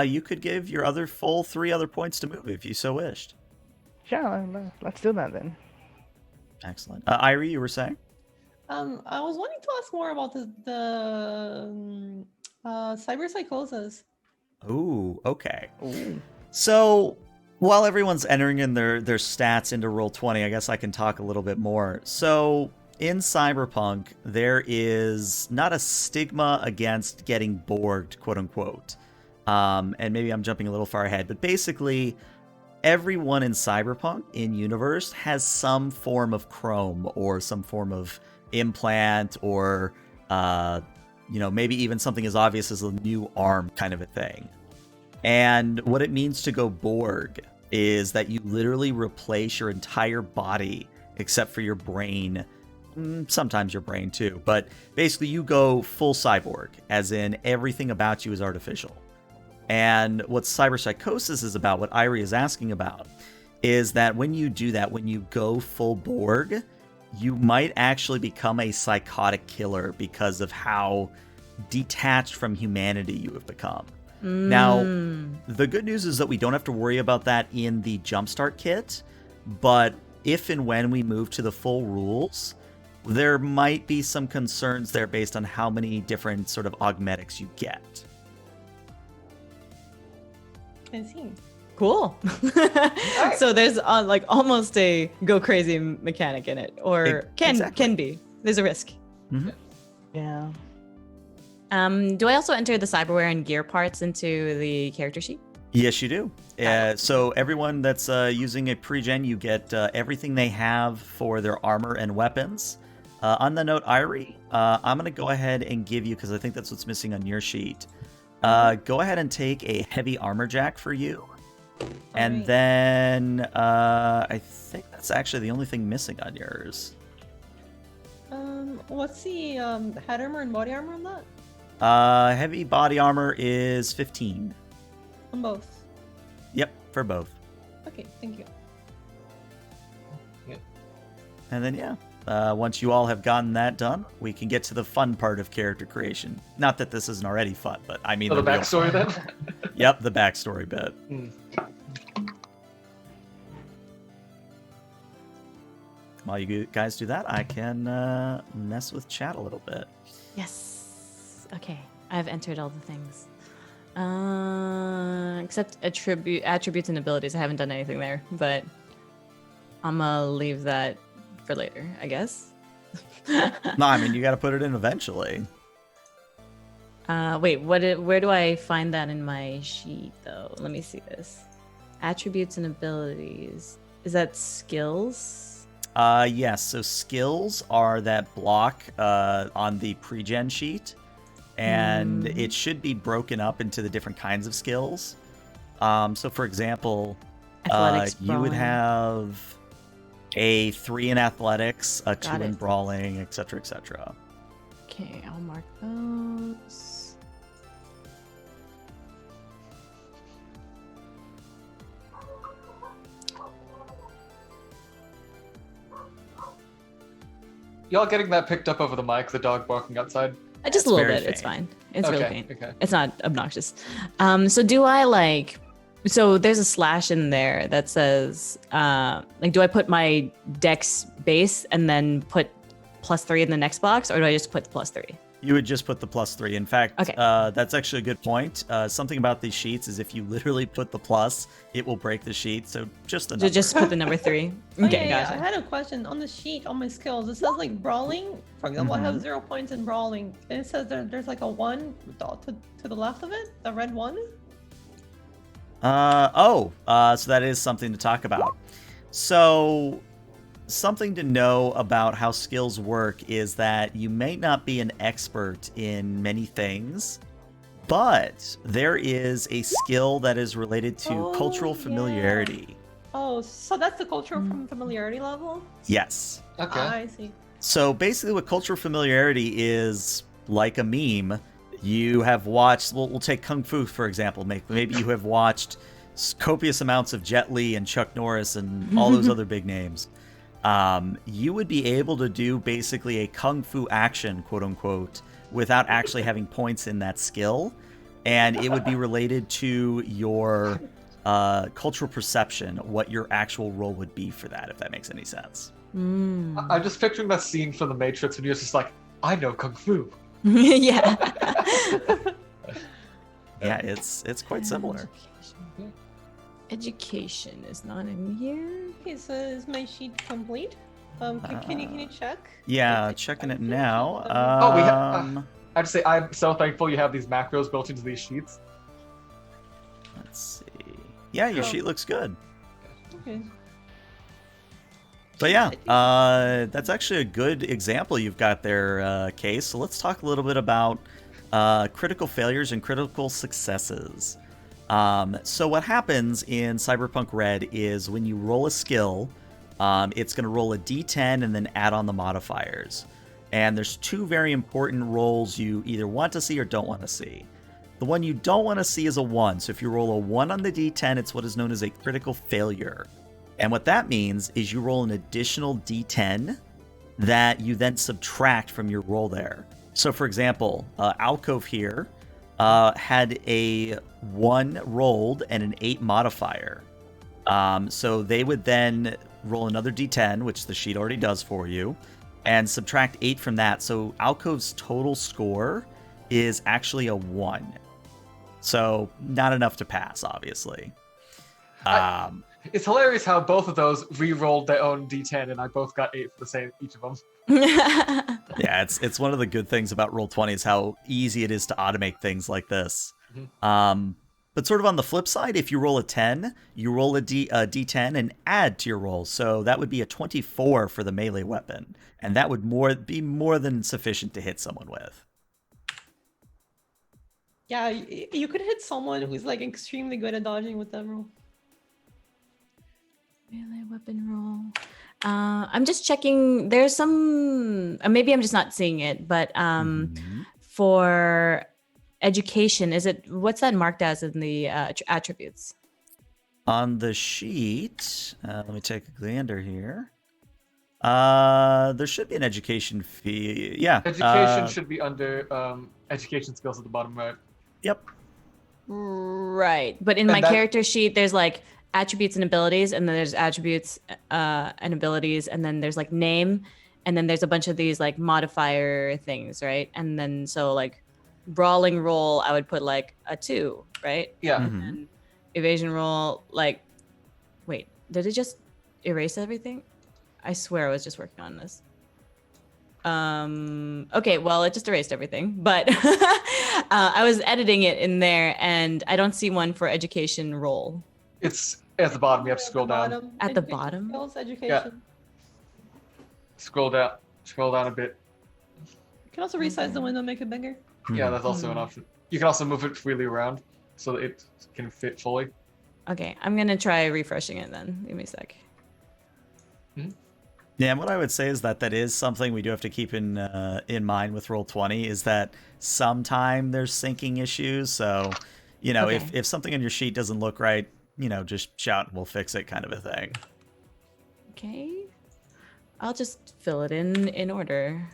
You could give your full 3 other points to move if you so wished.
Sure, let's do that then.
Excellent. Irie, you were saying?
I was wanting to ask more about the cyberpsychosis.
Ooh, okay.
Ooh.
So while everyone's entering in their stats into Roll20, I guess I can talk a little bit more. So in Cyberpunk, there is not a stigma against getting borged, quote unquote. And maybe I'm jumping a little far ahead, but basically everyone in Cyberpunk in universe has some form of chrome or some form of implant or, maybe even something as obvious as a new arm kind of a thing. And what it means to go Borg is that you literally replace your entire body except for your brain, sometimes your brain too, but basically you go full cyborg, as in everything about you is artificial. And what cyberpsychosis is about, what Irie is asking about, is that when you do that, when you go full Borg, you might actually become a psychotic killer because of how detached from humanity you have become. Now, the good news is that we don't have to worry about that in the Jumpstart kit, but if and when we move to the full rules, there might be some concerns there based on how many different sort of augmetics you get.
I see.
Cool. So there's like almost a go crazy mechanic in it, or can be. There's a risk.
Mhm.
Yeah.
Do I also enter the cyberware and gear parts into the character sheet?
Yes, you do. So everyone that's using a pre-gen, you get everything they have for their armor and weapons. On the note, Irie, I'm going to go ahead and give you, because I think that's what's missing on your sheet. Go ahead and take a heavy armor jack for you. And
Alright.
then I think that's actually the only thing missing on yours.
What's the head armor and body armor on that?
Heavy body armor is 15.
On both.
Yep, for both.
Okay, thank you.
And then, yeah, once you all have gotten that done, we can get to the fun part of character creation. Not that this isn't already fun, but I mean
So the
real
backstory
fun.
then?
Yep, the backstory bit. While you guys do that, I can mess with chat a little bit.
Yes. Okay. I've entered all the things. Except attributes and abilities. I haven't done anything there, but I'm gonna leave that for later, I guess.
No, I mean, you got to put it in eventually.
Wait, where do I find that in my sheet, though? Let me see this. Attributes and abilities. Is that skills?
Yes, so skills are that block on the pre-gen sheet, and it should be broken up into the different kinds of skills. So, for example,
Athletics,
you would
brawling.
have a 3 in athletics, a 2
Got
in
it.
brawling, etc., etc.
Okay, I'll mark those.
Y'all getting that picked up over the mic, the dog barking outside?
Just
It's
a little
very
bit. It's
faint.
fine. It's really
Okay,
faint.
okay.
It's not obnoxious. So do I like? So there's a slash in there that says, like, do I put my dex base and then put +3 in the next box, or do I just put +3?
You would just put the +3. In fact,
Okay.
that's actually a good point. Something about these sheets is if you literally put the plus, it will break the sheet. So just the number.
Just put the number 3.
Oh,
Okay,
yeah,
gotcha.
I had a question on the sheet on my skills. It says like brawling. For example, I
Mm-hmm.
have 0 points in brawling, and it says there's like a 1 to the left of it, the red 1.
So that is something to talk about. So something to know about how skills work is that you may not be an expert in many things, but there is a skill that is related to
Oh,
cultural
yeah.
familiarity.
Oh, so that's the cultural familiarity level.
Yes.
Okay.
I see.
So basically, what cultural familiarity is, like a meme, you have watched. We'll take Kung Fu for example. Maybe you have watched copious amounts of Jet Li and Chuck Norris and all those other big names. You would be able to do basically a Kung Fu action, quote unquote, without actually having points in that skill, and it would be related to your cultural perception, what your actual role would be for that, if that makes any sense.
I'm just picturing that scene from The Matrix when you're just like, I know Kung Fu.
Yeah.
Yeah, it's quite similar.
Education is not in here.
Okay, so is my sheet complete? Can you check?
Yeah, checking it now.
Oh, we have. I'd say I'm so thankful you have these macros built into these sheets.
Let's see. Yeah, your sheet looks good.
Okay.
But yeah, that's actually a good example you've got there, Case. So let's talk a little bit about critical failures and critical successes. So what happens in Cyberpunk Red is when you roll a skill, it's going to roll a d10 and then add on the modifiers. And there's 2 very important rolls you either want to see or don't want to see. The one you don't want to see is a 1. So if you roll a 1 on the d10, it's what is known as a critical failure. And what that means is you roll an additional d10 that you then subtract from your roll there. So for example, Alcove here had a 1 rolled and an 8 modifier. So they would then roll another d10, which the sheet already does for you, and subtract 8 from that. So Alcove's total score is actually a 1. So not enough to pass, obviously.
It's hilarious how both of those re-rolled their own D10, and I both got 8 for the same each of them.
Yeah, it's one of the good things about Roll20 is how easy it is to automate things like this. But sort of on the flip side, if you roll a 10, you roll a D10 and add to your roll. So that would be a 24 for the melee weapon, and that would be more than sufficient to hit someone with.
Yeah, you could hit someone who's like extremely good at dodging with that roll.
Melee weapon roll. I'm just checking. There's some. Maybe I'm just not seeing it, but for education, what's that marked as in the attributes?
On the sheet, let me take a gander here. There should be an education fee. Yeah.
Education should be under education skills at the bottom right.
Yep.
Right. But in my character sheet, there's like attributes and abilities, and then there's attributes and abilities, and then there's like name, and then there's a bunch of these like modifier things, right? And then so like brawling roll, I would put like a 2, right?
Yeah.
And evasion roll, like, wait, did it just erase everything? I swear I was just working on this. Okay, well, it just erased everything, but I was editing it in there, and I don't see one for education roll.
It's at the bottom. You have to scroll down.
At the bottom?
Skills, education.
Yeah. Scroll down a bit.
You can also resize the window, make it bigger.
Yeah, that's also an option. You can also move it freely around so that it can fit fully.
Okay, I'm gonna try refreshing it then. Give me a sec.
Yeah, and what I would say is that is something we do have to keep in mind with Roll20 is that sometime there's syncing issues. So, you know,
Okay.
if something on your sheet doesn't look right, you know, just shout and we'll fix it, kind of a thing.
Okay, I'll just fill it in order.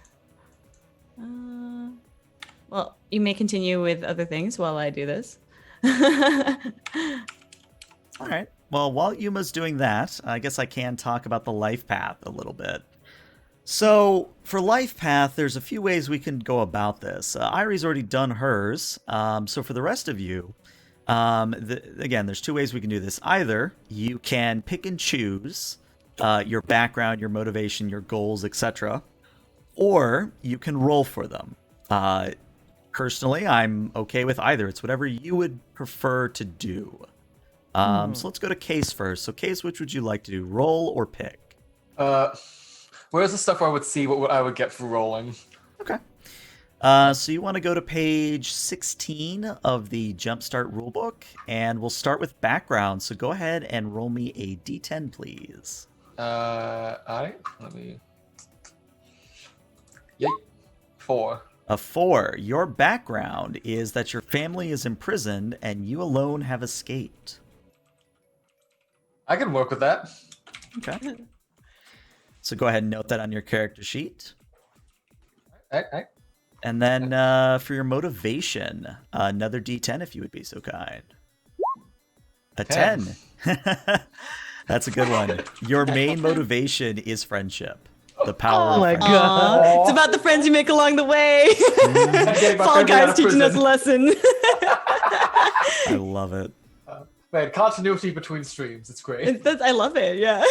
Well, you may continue with other things while I do this.
All right. Well, while Yuma's doing that, I guess I can talk about the life path a little bit. So, for life path, there's a few ways we can go about this. Irie's already done hers. So for the rest of you, again, there's 2 ways we can do this. Either you can pick and choose your background, your motivation, your goals, etc., or you can roll for them. Personally, I'm okay with either. It's whatever you would prefer to do. So let's go to Case first. So Case, which would you like to do, roll or pick?
Where's the stuff where I would see what I would get for rolling?
Okay. So you want to go to page 16 of the Jumpstart rulebook, and we'll start with background. So go ahead and roll me a d10, please.
Let me... Yay. 4.
A 4. Your background is that your family is imprisoned and you alone have escaped.
I can work with that.
Okay. So go ahead and note that on your character sheet.
Alright.
And then for your motivation, another d10 if you would be so kind. A 10. That's a good one. Your main motivation is friendship. The power of
my
friendship.
God.
It's about the friends you make along the way.
Getting my
Fall
family out
Guys
of
teaching us a
prison.
lesson.
I love it.
Man, continuity between streams. It's great.
I love it. Yeah.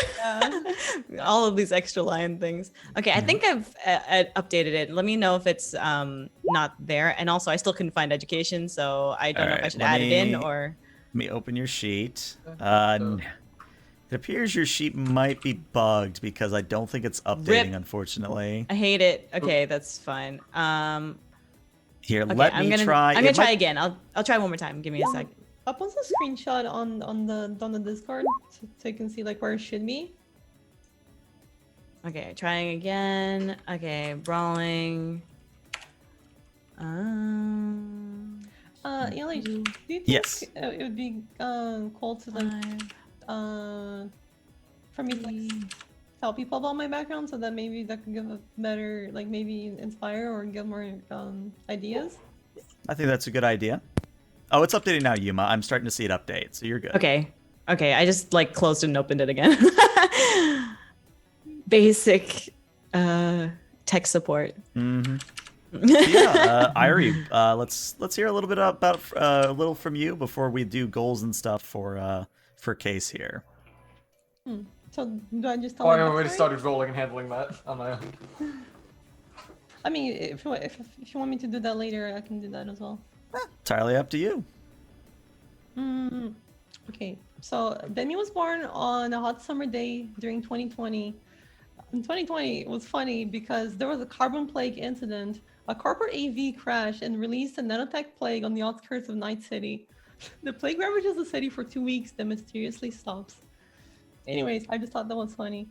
All of these extra line things. Okay, I think I've updated it. Let me know if it's not there. And also, I still couldn't find education, so I don't know if I
Alright,
should
let
add it in
me-
or.
Let me open your sheet. It appears your sheet might be bugged because I don't think it's updating,
Rip.
unfortunately.
I hate it. Okay, that's fine.
Here,
Okay,
let
I'm
me
gonna
try.
I'm gonna
It
try
might-
again. I'll try one more time. Give me a sec.
I'll post a screenshot on the Discord so you can see like where it should be.
Okay, trying again. Okay, brawling.
Eli, do you think
Yes.
it would be cool to like for me to like, tell people about my background so that maybe that could give a better like maybe inspire or give more ideas?
I think that's a good idea. Oh, it's updating now, Yuma. I'm starting to see it update, so you're good.
Okay. I just like closed and opened it again. Basic tech support.
Mm-hmm. Yeah, Irie, let's hear a little bit about a little from you before we do goals and stuff for Case here.
So do I just tell
Oh, I
my
already
backstory?
started rolling and handling that on my own.
I mean, if you want me to do that later, I can do that as well.
Entirely up to you.
Okay, so Demi was born on a hot summer day during 2020. In 2020, it was funny because there was a carbon plague incident. A corporate AV crashed and released a nanotech plague on the outskirts of Night City. The plague ravages the city for 2 weeks, then mysteriously stops. Anyways, I just thought that was funny.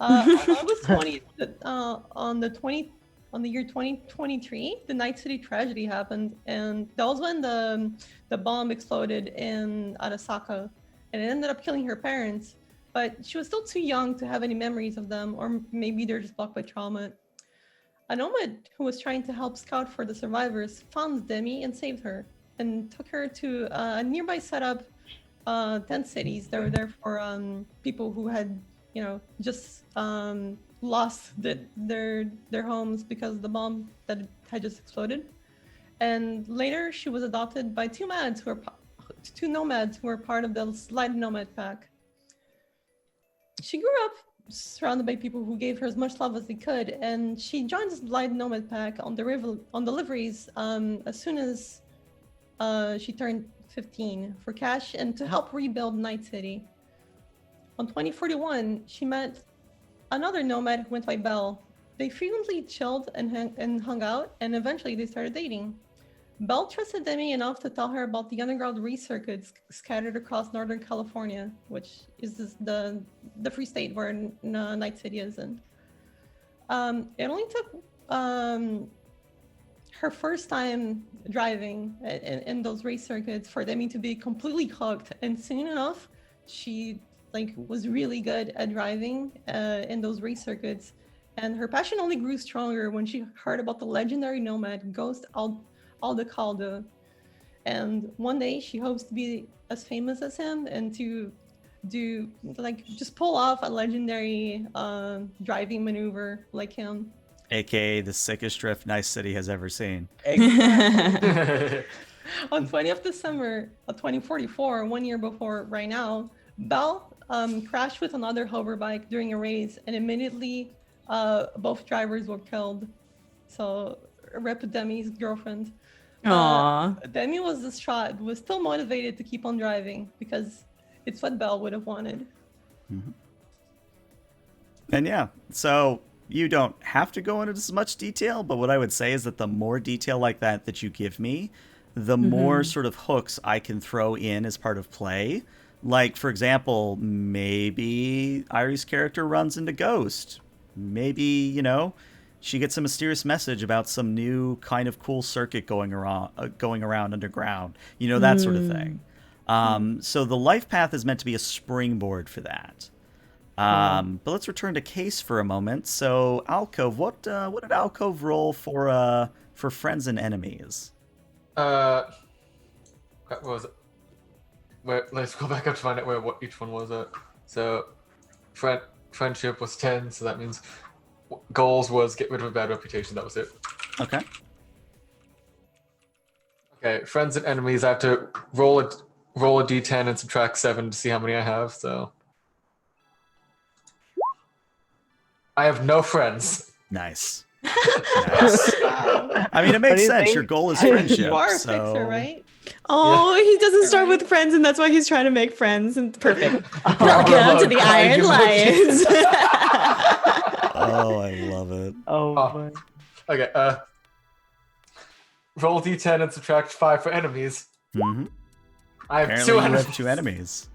On August 20th, on the year 2023, the Night City tragedy happened, and that was when the bomb exploded in Arasaka, and it ended up killing her parents. But she was still too young to have any memories of them, or maybe they're just blocked by trauma. A nomad who was trying to help scout for the survivors found Demi and saved her, and took her to a nearby setup tent cities that were there for people who had, just lost their homes because of the bomb that had just exploded. And later, she was adopted by two nomads who were part of the Slide Nomad pack. She grew up surrounded by people who gave her as much love as they could, and she joined the Slide Nomad pack on deliveries as soon as she turned 15 for cash and to help rebuild Night City. On 2041, she met another nomad who went by Belle. They frequently chilled and hung out, and eventually they started dating. Belle trusted Demi enough to tell her about the underground race circuits scattered across Northern California, which is the free state where Night City is in. It only took her first time driving in those race circuits for Demi to be completely hooked, and soon enough, she was really good at driving in those race circuits, and her passion only grew stronger when she heard about the legendary nomad Ghost Aldecaldo. And one day she hopes to be as famous as him and to just pull off a legendary driving maneuver like him.
AKA the sickest drift Nice City has ever seen.
Exactly. On 20th December of 2044, 1 year before right now, Belle crashed with another hoverbike during a race, and immediately both drivers were killed. So rip Demi's girlfriend.
Aww.
Demi was distraught, but was still motivated to keep on driving because it's what Belle would have wanted.
Mm-hmm. And yeah, so you don't have to go into as much detail, but what I would say is that the more detail like that you give me, the more sort of hooks I can throw in as part of play. Like, for example, maybe Irie's character runs into Ghost. Maybe, she gets a mysterious message about some new kind of cool circuit going around underground. That sort of thing. So the life path is meant to be a springboard for that. But let's return to Case for a moment. So Alcove, what did Alcove roll for friends and enemies?
What was it? Let's go back up to find out what each one was at. So, friendship was 10, so that means goals was get rid of a bad reputation. That was it.
Okay.
Okay, friends and enemies. I have to roll a d10 and subtract 7 to see how many I have. So, I have no friends.
Nice. Nice. I mean, it makes sense. Your goal is friendship.
You are a
so...
fixer, right?
Oh, he doesn't start with friends, and that's why he's trying to make friends. And perfect. Welcome to the Iron Lions.
Oh, I love it.
Oh.
Okay. Roll d10 and subtract 5 for enemies.
Mm-hmm.
I have
Apparently
two
you
enemies.
have 2 enemies.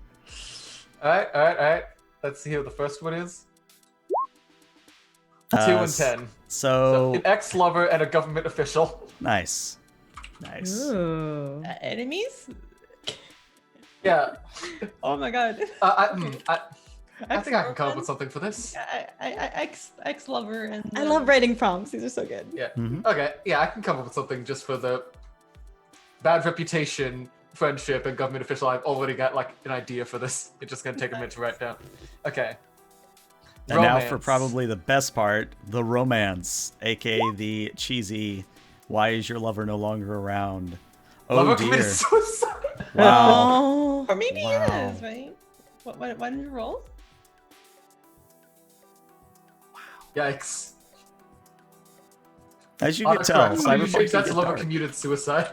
All right. Let's see who the first one is. 2 and 10.
So
an ex-lover and a government official.
Nice.
Ooh.
Enemies?
Yeah.
Oh my god.
I think I can come up with something for this.
Ex-lover and...
I love writing prompts. These are so good.
Yeah.
Mhm.
Okay. Yeah, I can come up with something just for the bad reputation, friendship, and government official. I've already got an idea for this. It's just gonna take a minute to write down. Okay.
And now for probably the best part, the romance, aka the cheesy, why is your lover no longer around? Oh
Lover
dear.
committed suicide.
Wow.
Oh.
Or maybe
Wow.
it is, right? Why didn't you roll?
Yikes.
As you can tell, Cyberpunk
Shapes,
can
that's
get
level
dark.
commuted suicide.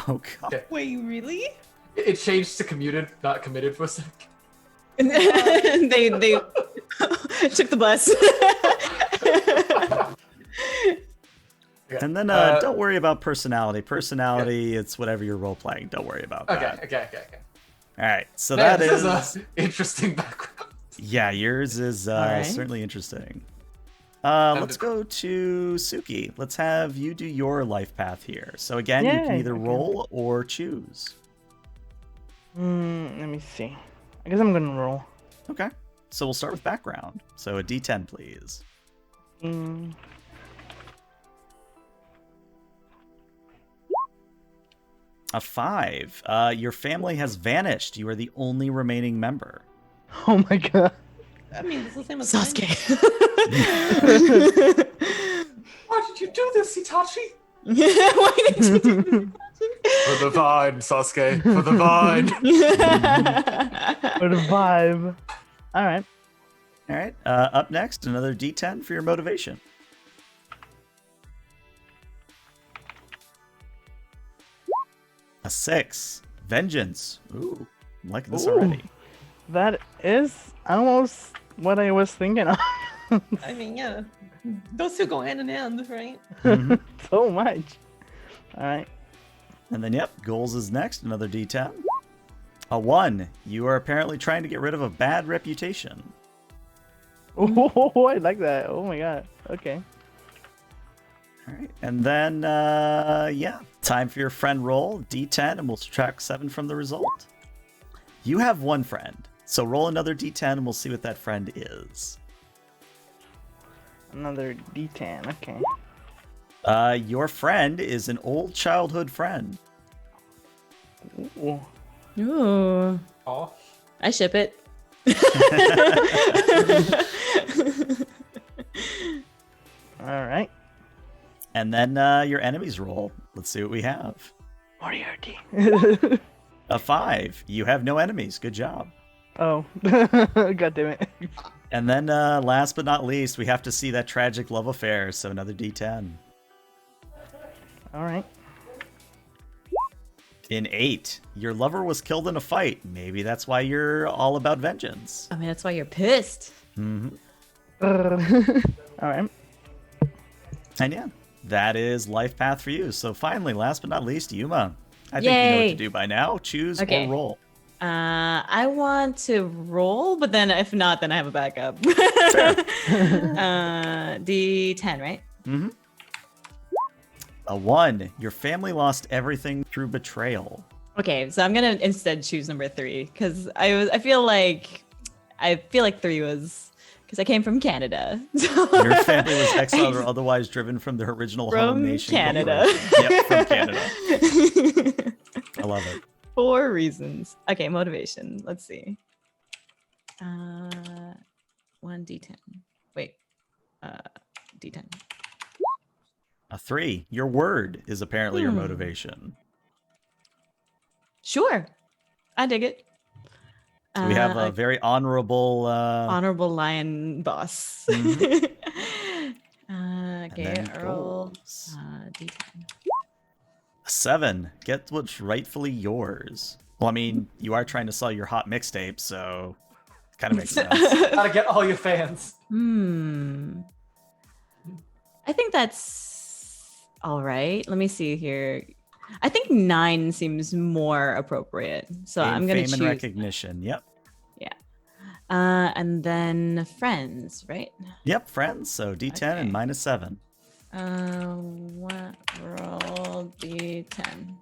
Oh god.
Okay.
Wait, really?
It changed to commuted, not committed for a sec.
they took the bus.
Okay.
And then don't worry about personality. Personality, it's whatever you're role playing. Don't worry about that.
Okay.
All right, so
Man,
that
this
is
an interesting background.
yeah, yours is
right.
certainly interesting. Let's go to Suki. Let's have you do your life path here. So again, you can
Yay,
either
okay.
roll or choose.
Let me see. I guess I'm gonna roll.
Okay. So we'll start with background. So a D10, please.
Mm.
A 5. Your family has vanished. You are the only remaining member.
Oh my god.
I mean, it's the same as mine.
Sasuke.
Why did you do this, Itachi?
Why did you do
For the vine, Sasuke. For the vine.
For the vibe. All right.
All right. Up next, another D10 for your motivation. A 6. Vengeance. Ooh, I'm liking this
Ooh.
already.
That is almost what I was thinking of.
I mean, yeah. Those two go hand in hand, right?
Mhm.
So much. All right.
And then, yep, goals is next. Another D10. A 1. You are apparently trying to get rid of a bad reputation.
Oh, I like that. Oh my god. Okay.
All right. And then, yeah, time for your friend roll. D10, and we'll subtract 7 from the result. You have one friend. So roll another D10, and we'll see what that friend is.
Another D10. Okay.
Your friend is an old childhood friend.
Ooh.
Ooh,
Oh.
I ship it.
All right.
And then your enemies roll. Let's see what we have.
Moriarty.
A 5. You have no enemies. Good job.
Oh. God damn it.
And then last but not least, we have to see that tragic love affair. So another D10.
All right.
In 8, your lover was killed in a fight. Maybe that's why you're all about vengeance.
I mean, that's why you're pissed.
Hmm.
All right.
And yeah, that is life path for you. So finally, last but not least, Yuma. I think you know what
Yay.
to do by now. Choose
Okay.
or roll.
I want to roll, but then if not, then I have a backup. D10, right?
Mm-hmm. A 1. Your family lost everything through betrayal.
Okay, so I'm gonna instead choose number 3 because I feel like 3 was because I came from Canada.
Your family was exiled or otherwise driven from their original home
from
nation.
Canada.
Yep, from Canada. I love it.
4 reasons. Okay, motivation. Let's see. 1 D10. Wait. D10.
A 3. Your word is apparently your motivation.
Sure. I dig it.
So we have a very honorable.
Honorable lion boss.
Mhm.
Okay,
then
roll
goals.
D10.
A 7. Get what's rightfully yours. Well, I mean, you are trying to sell your hot mixtape, so it kind of makes sense.
Gotta get all your fans.
I think that's all right. Let me see here. I think 9 seems more appropriate. So I'm gonna
Fame
choose.
and recognition. Yep.
And then friends, right?
Yep, friends. So D10
Okay.
and minus 7.
Roll D10.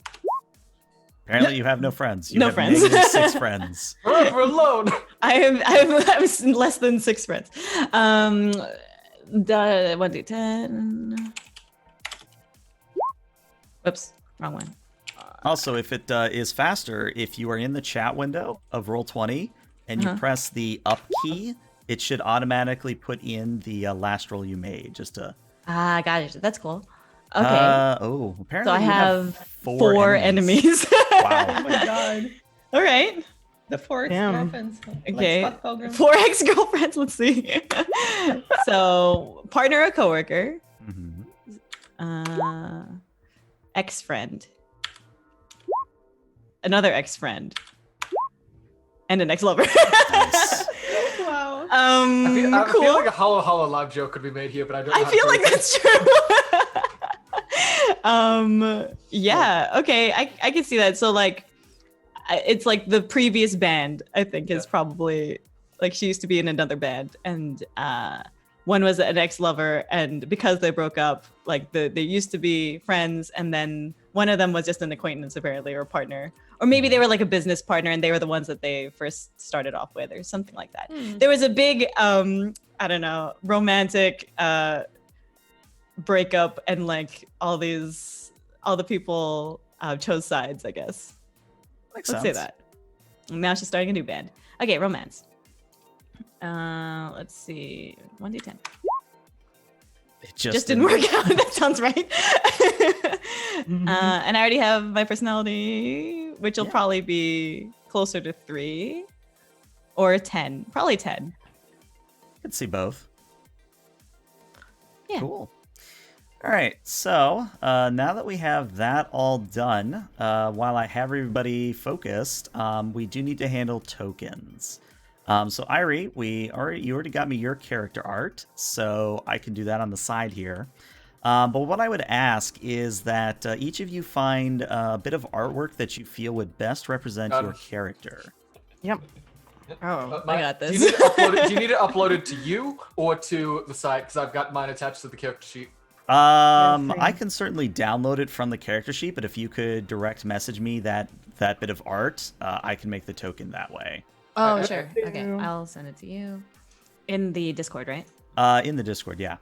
Apparently, you have no friends. You
No
have
friends.
negative 6 friends.
Forever alone.
I have less than 6 friends. The 1d10. Whoops, wrong one.
Also, if it is faster, if you are in the chat window of Roll20 and you press the up key, it should automatically put in the last roll you made. Just to.
Got it. That's cool. Okay.
Apparently
so I
you
have
four
enemies.
Oh
Wow.
my god.
All right.
The four
Damn.
ex-girlfriends.
Okay.
Like Scott Pilgrim.
4 ex-girlfriends. Let's see. So, partner or coworker, ex-friend, another ex-friend, and an ex-lover.
Nice.
Wow.
I
Cool.
feel like a hollow hollow live joke could be made here, but I don't. Know
I
how
feel
to
like
phrase it.
that's true. Yeah, okay, I can see that. So like, it's like the previous band, I think, is probably like she used to be in another band, and one was an ex-lover, and because they broke up, like they used to be friends, and then one of them was just an acquaintance apparently, or a partner, or maybe they were like a business partner, and they were the ones that they first started off with, or something like that. There was a big I don't know, romantic breakup, and like all the people chose sides, I guess.
Makes
Let's
sense.
say that. Now she's starting a new band. Okay, romance. Let's see. 1d10.
It
Just didn't work out. That sounds right. And I already have my personality, which will probably be closer to 3 or 10. Probably 10.
I can see both.
Yeah.
Cool. All right, so now that we have that all done, while I have everybody focused, we do need to handle tokens. So Irie, you already got me your character art, so I can do that on the side here. But what I would ask is that each of you find a bit of artwork that you feel would best represent your character.
Yep.
Oh, I got this.
Do you need it uploaded to you or to the site? Because I've got mine attached to the character sheet.
I can certainly download it from the character sheet, but if you could direct message me that bit of art, I can make the token that way.
Oh, sure. Okay, I'll send it to you. In the Discord, right?
In the Discord, yeah.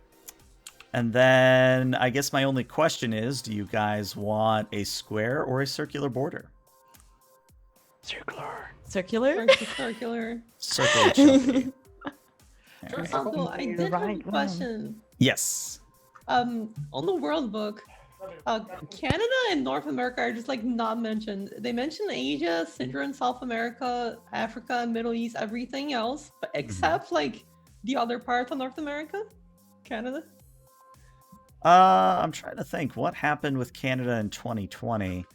And then I guess my only question is, do you guys want a square or a circular border?
Circular.
Circular?
Circular.
Circular chunky.
Although I
You're
did have a
right,
question.
Yes.
On the World Book, Canada and North America are just like not mentioned. They mention Asia, Central and South America, Africa, Middle East, everything else, but except like the other part of North America, Canada.
I'm trying to think what happened with Canada in 2020.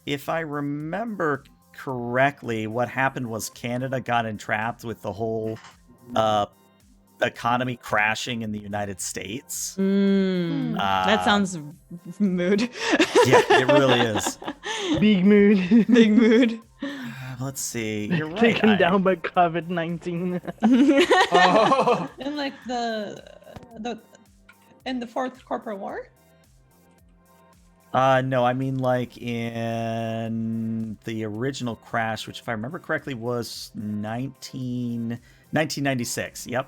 If I remember correctly, what happened was Canada got entrapped with the whole economy crashing in the United States.
That sounds mood.
Yeah, it really is.
Big mood.
Big mood.
Let's see. You're right.
Taken down by COVID-19.
Oh.
And like in the Fourth Corporate War.
No, I mean like in the original crash, which if I remember correctly was 1996. Yep.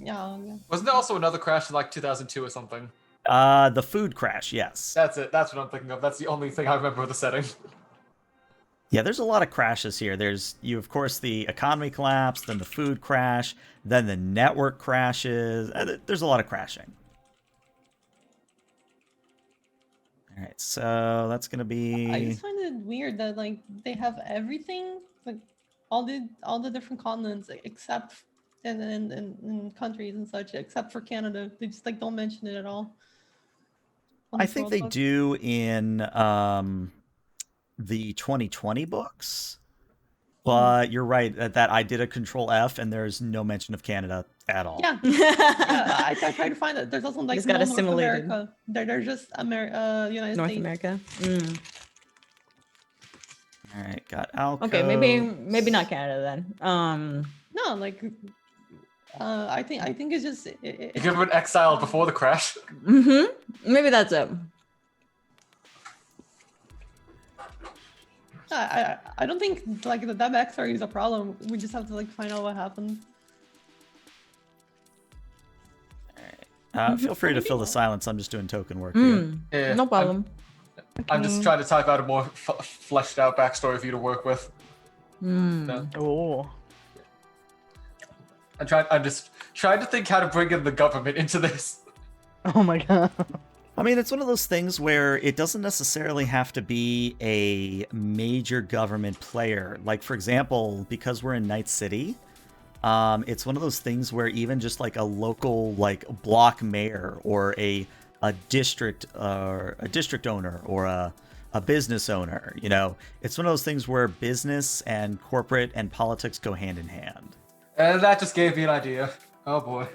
Yeah.
Wasn't there also another crash in like 2002 or something?
The food crash, yes.
That's it. That's what I'm thinking of. That's the only thing I remember of the setting.
Yeah, there's a lot of crashes here. Of course, the economy collapsed, then the food crash, then the network crashes. There's a lot of crashing. All right, so that's gonna be.
I just find it weird that like they have everything, like all the different continents except in countries and such, except for Canada. They just like don't mention it at all.
I think they do in the 2020 books, but you're right that I did a Control F and there's no mention of Canada at all.
Yeah, yeah. I tried to find it. There's also like
Just got
no North
assimilated.
America. They're just United
North
States.
America.
All right, got alcoves.
Okay, maybe not Canada then.
No, like I think it's just
You could have been exiled before the crash.
Maybe that's it.
I don't think like the backstory is a problem. We just have to like find out what happened.
Feel free to fill the silence. I'm just doing token work here.
Yeah,
No problem.
I'm just trying to type out a more fleshed out backstory for you to work with. No.
Oh.
I'm just trying to think how to bring in the government into this.
Oh my god.
I mean, it's one of those things where it doesn't necessarily have to be a major government player. Like, for example, because we're in Night City, it's one of those things where even just like a local like block mayor or a district owner or a business owner, you know, it's one of those things where business and corporate and politics go hand in hand.
And that just gave me an idea. Oh boy.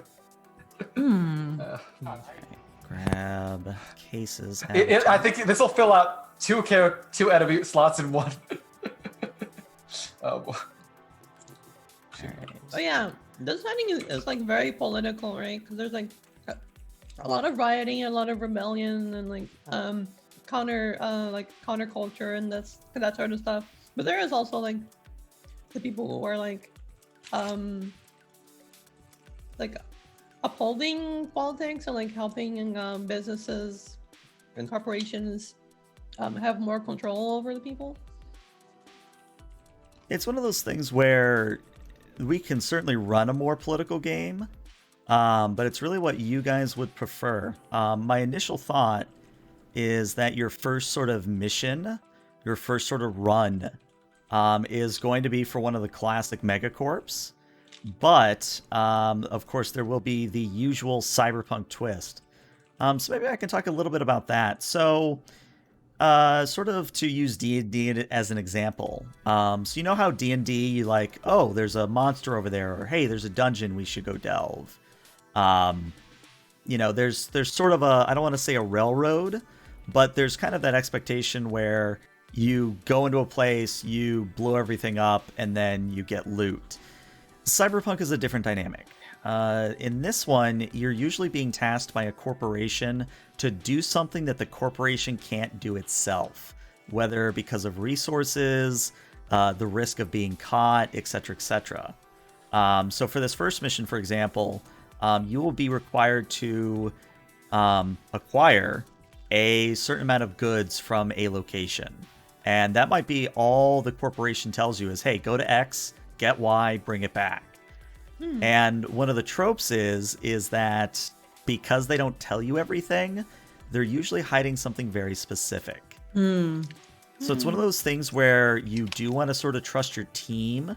Grab cases.
I think this will fill out two attribute slots in one. Oh boy.
Oh yeah, this setting is like very political, right? Because there's like a lot of rioting, a lot of rebellion, and like counterculture and that sort of stuff. But there is also like the people who are like upholding politics and like helping businesses and corporations have more control over the people.
It's one of those things where we can certainly run a more political game, but it's really what you guys would prefer. My initial thought is that your first sort of mission, your first sort of run, is going to be for one of the classic megacorps. But, of course, there will be the usual cyberpunk twist. So maybe I can talk a little bit about that. So, sort of to use D&D as an example. So you know how D&D, you like, oh, there's a monster over there, or hey, there's a dungeon we should go delve. You know, there's sort of I don't want to say a railroad, but there's kind of that expectation where you go into a place, you blow everything up, and then you get loot. Cyberpunk is a different dynamic. In this one, you're usually being tasked by a corporation to do something that the corporation can't do itself, whether because of resources, the risk of being caught, etc., etc. So for this first mission, for example, you will be required to acquire a certain amount of goods from a location. And that might be all the corporation tells you is, hey, go to X, get Y, bring it back. And one of the tropes is that because they don't tell you everything, they're usually hiding something very specific. So it's one of those things where you do want to sort of trust your team,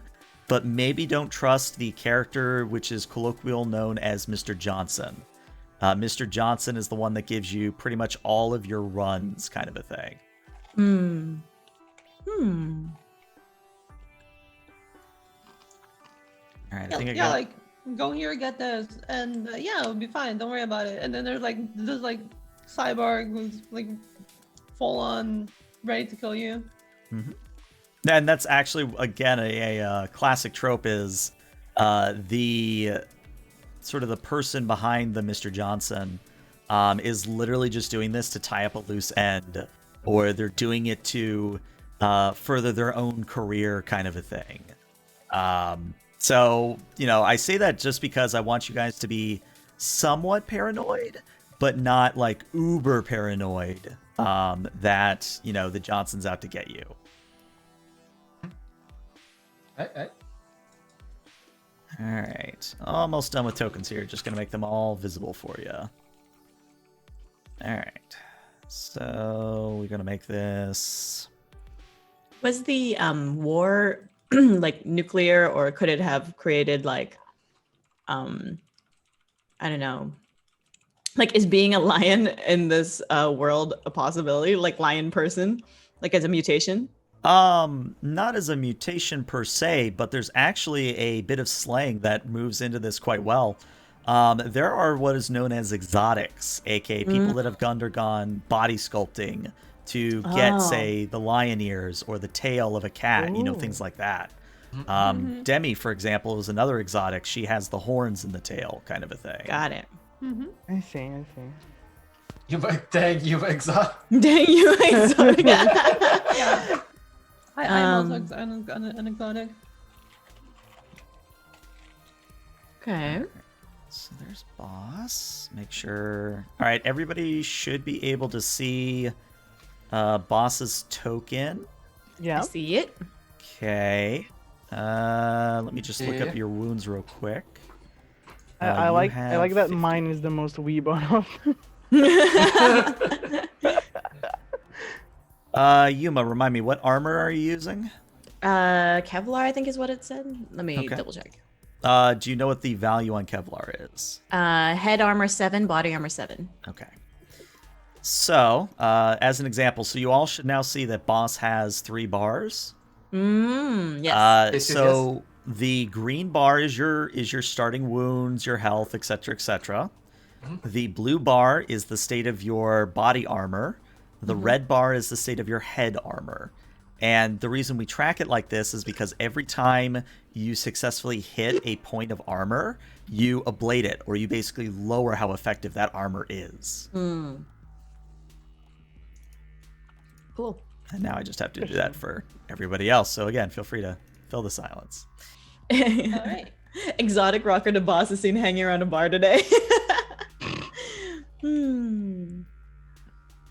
but maybe don't trust the character which is colloquial known as Mr. Johnson. Mr. Johnson is the one that gives you pretty much all of your runs, kind of a thing. All right, I think I got...
like go here, get this, and yeah, it'll be fine. Don't worry about it. And then there's like cyborg who's like full on ready to kill you.
And that's actually again a classic trope is the sort of the person behind the Mr. Johnson is literally just doing this to tie up a loose end, or they're doing it to further their own career, kind of a thing. So, you know, I say that just because I want you guys to be somewhat paranoid, but not like uber paranoid that, you know, the Johnson's out to get you.
Hey.
All right. Almost done with tokens here. Just going to make them all visible for you. All right. So we're going to make this...
Was the war like nuclear, or could it have created like, I don't know, like is being a lion in this world a possibility, like lion person, like as a mutation?
Not as a mutation per se, but there's actually a bit of slang that moves into this quite well. There are what is known as exotics, aka people that have undergone body sculpting to get, say, the lion ears or the tail of a cat, you know, things like that. Demi, for example, is another exotic. She has the horns in the tail, kind of a thing.
Got it.
I see.
Dang you, exotic.
Dang you, exotic.
Yeah. I'm also an exotic.
Okay.
So there's boss. Make sure. All right, everybody should be able to see boss's token.
Yeah.
I see it.
Okay. Let me just look up your wounds real quick.
I like that mine is the most weeb out of.
Yuma, remind me, what armor are you using?
Kevlar, I think is what it said. Let me
Okay.
double check.
Do you know what the value on Kevlar is?
Head armor 7, body armor 7.
Okay. So, as an example, so you all should now see that boss has 3 bars.
Yes.
Yes,
So the green bar is your starting wounds, your health, etc., etc. The blue bar is the state of your body armor. The red bar is the state of your head armor. And the reason we track it like this is because every time you successfully hit a point of armor, you ablate it, or you basically lower how effective that armor is.
Cool.
And now I just have to do that for everybody else. So again, feel free to fill the silence.
All right.
Exotic rocker to boss is seen hanging around a bar today.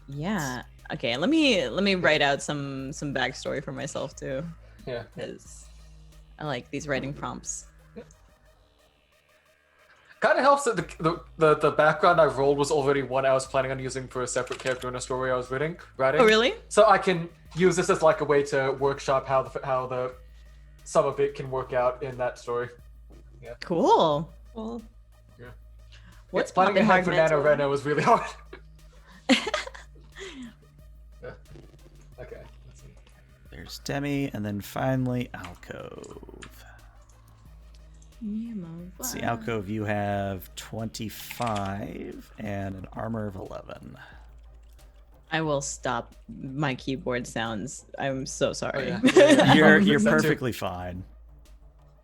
Yeah. Okay, let me write out some backstory for myself too,
Yeah.
because I like these writing prompts.
Kind of helps that the background I rolled was already one I was planning on using for a separate character in a story I was writing.
Oh, really?
So I can use this as like a way to workshop how the some of it can work out in that story.
Cool.
Well,
What's
planning
popping
ahead
hard
for
mental?
Nano Reno was really hard. Yeah. Okay. Let's see.
There's Demi, and then finally Alcove. Let's see, Alcove, you have 25 and an armor of 11.
I will stop my keyboard sounds. I'm so sorry.
Oh, yeah.
You're
Fix that too.
perfectly fine.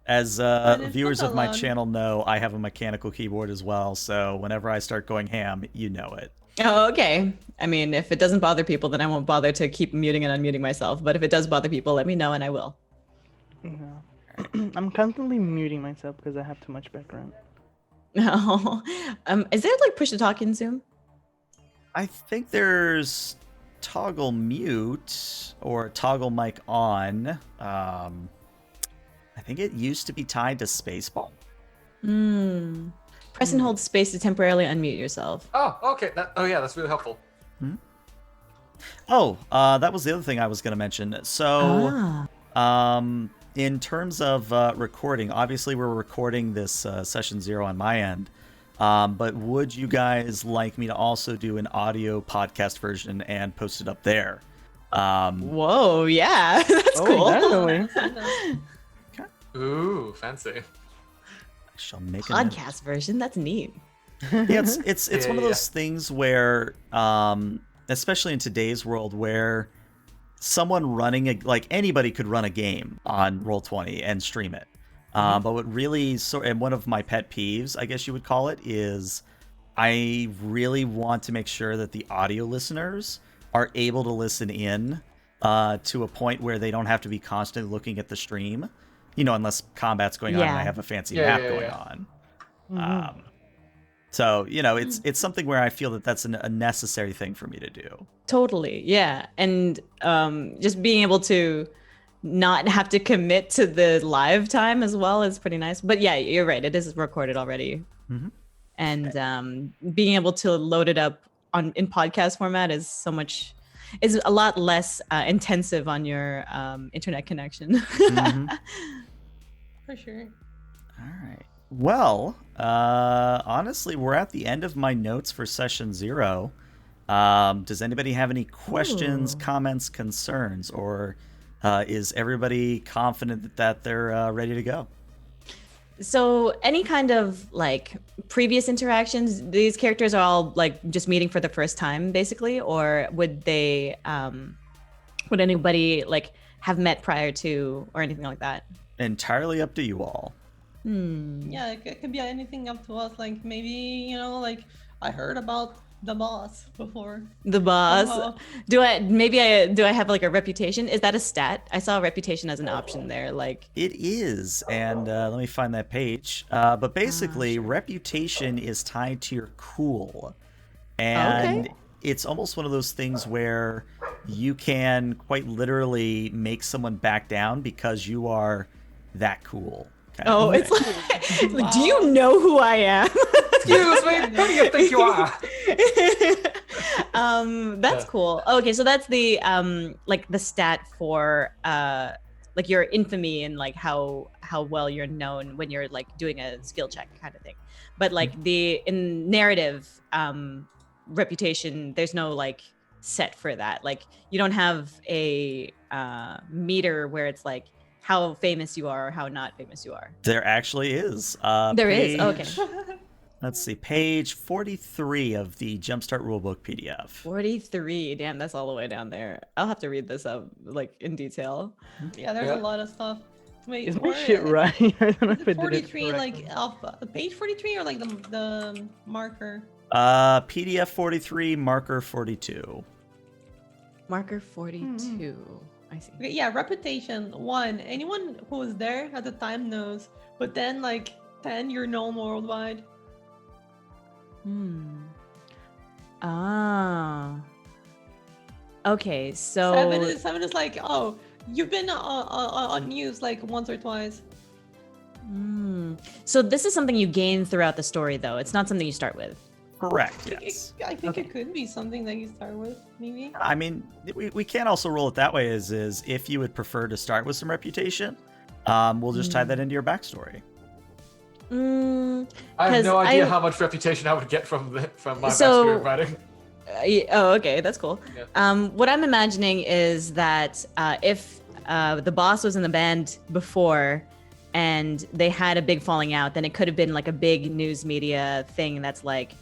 As
it's
viewers
not
of my
allowed.
channel know, I have a mechanical keyboard as well, so whenever I start going ham, you know it.
Oh, okay. I mean, if it doesn't bother people, then I won't bother to keep muting and unmuting myself. But if it does bother people, let me know and I will.
Yeah. I'm constantly muting myself because I have too much background.
No. Is there like push to talk in Zoom?
I think there's toggle mute or toggle mic on. I think it used to be tied to spacebar.
Press and hold space to temporarily unmute yourself.
Oh, okay. Yeah, that's really helpful.
Oh, that was the other thing I was going to mention. So, in terms of recording, obviously we're recording this session 0 on my end. But would you guys like me to also do an audio podcast version and post it up there?
Whoa, yeah. That's cool.
Definitely.
Ooh, fancy.
I shall make a note.
Podcast version. That's neat.
Yeah, it's
Yeah,
one of
yeah.
those things where, especially in today's world, where someone running like anybody could run a game on Roll20 and stream it. But what really and one of my pet peeves, I guess you would call it, is I really want to make sure that the audio listeners are able to listen in to a point where they don't have to be constantly looking at the stream. Unless combat's going on and I have a fancy map going on. So, it's something where I feel that that's a necessary thing for me to do.
Totally. Yeah. And just being able to not have to commit to the live time as well is pretty nice. But yeah, you're right. It is recorded already. And being able to load it up in podcast format is a lot less intensive on your internet connection.
for sure.
All right. Well, honestly, we're at the end of my notes for session 0. Does anybody have any questions, comments, concerns, or is everybody confident that they're ready to go?
So any kind of like previous interactions, these characters are all like just meeting for the first time basically, or would they would anybody like have met prior to or anything like that?
Entirely up to you all.
Yeah, it could be anything up to us. Like maybe, like I heard about the boss before.
The boss.
Somehow.
Do I have like a reputation? Is that a stat? I saw reputation as an option there. Like
It is, and let me find that page. But basically, reputation is tied to your cool. And it's almost one of those things where you can quite literally make someone back down because you are that cool. kind of thing.
it's like do you know who I am?
Excuse me, who do you think you are?
That's cool. Okay, so that's the like the stat for like your infamy and like how well you're known when you're like doing a skill check kind of thing. But like the in narrative reputation, there's no like set for that. Like you don't have a meter where it's like how famous you are or how not famous you are.
There actually is.
There is. Okay.
Let's see, page 43 of the Jumpstart Rulebook PDF.
43. Damn, that's all the way down there. I'll have to read this up like in detail.
Yeah, there's a lot of stuff. Wait,
Is my shit right? I don't know if I did it
43 like
correctly.
alpha page 43 or like the marker?
PDF 43, marker 42.
Marker 42. I see.
Okay, yeah, reputation 1. Anyone who was there at the time knows, but then like 10, you're known worldwide.
Ah. Okay, so
7 is like, oh, you've been on news like once or twice.
So this is something you gain throughout the story, though. It's not something you start with.
Correct, yes.
I think
Okay.
it could be something that you start with, maybe.
I mean, we can also roll it that way, is if you would prefer to start with some reputation, we'll just tie that into your backstory.
I have no
'Cause
idea how much reputation I would get from my
So-
backstory writing.
Oh, okay, that's cool. What I'm imagining is that if the boss was in the band before and they had a big falling out, then it could have been like a big news media thing that's like,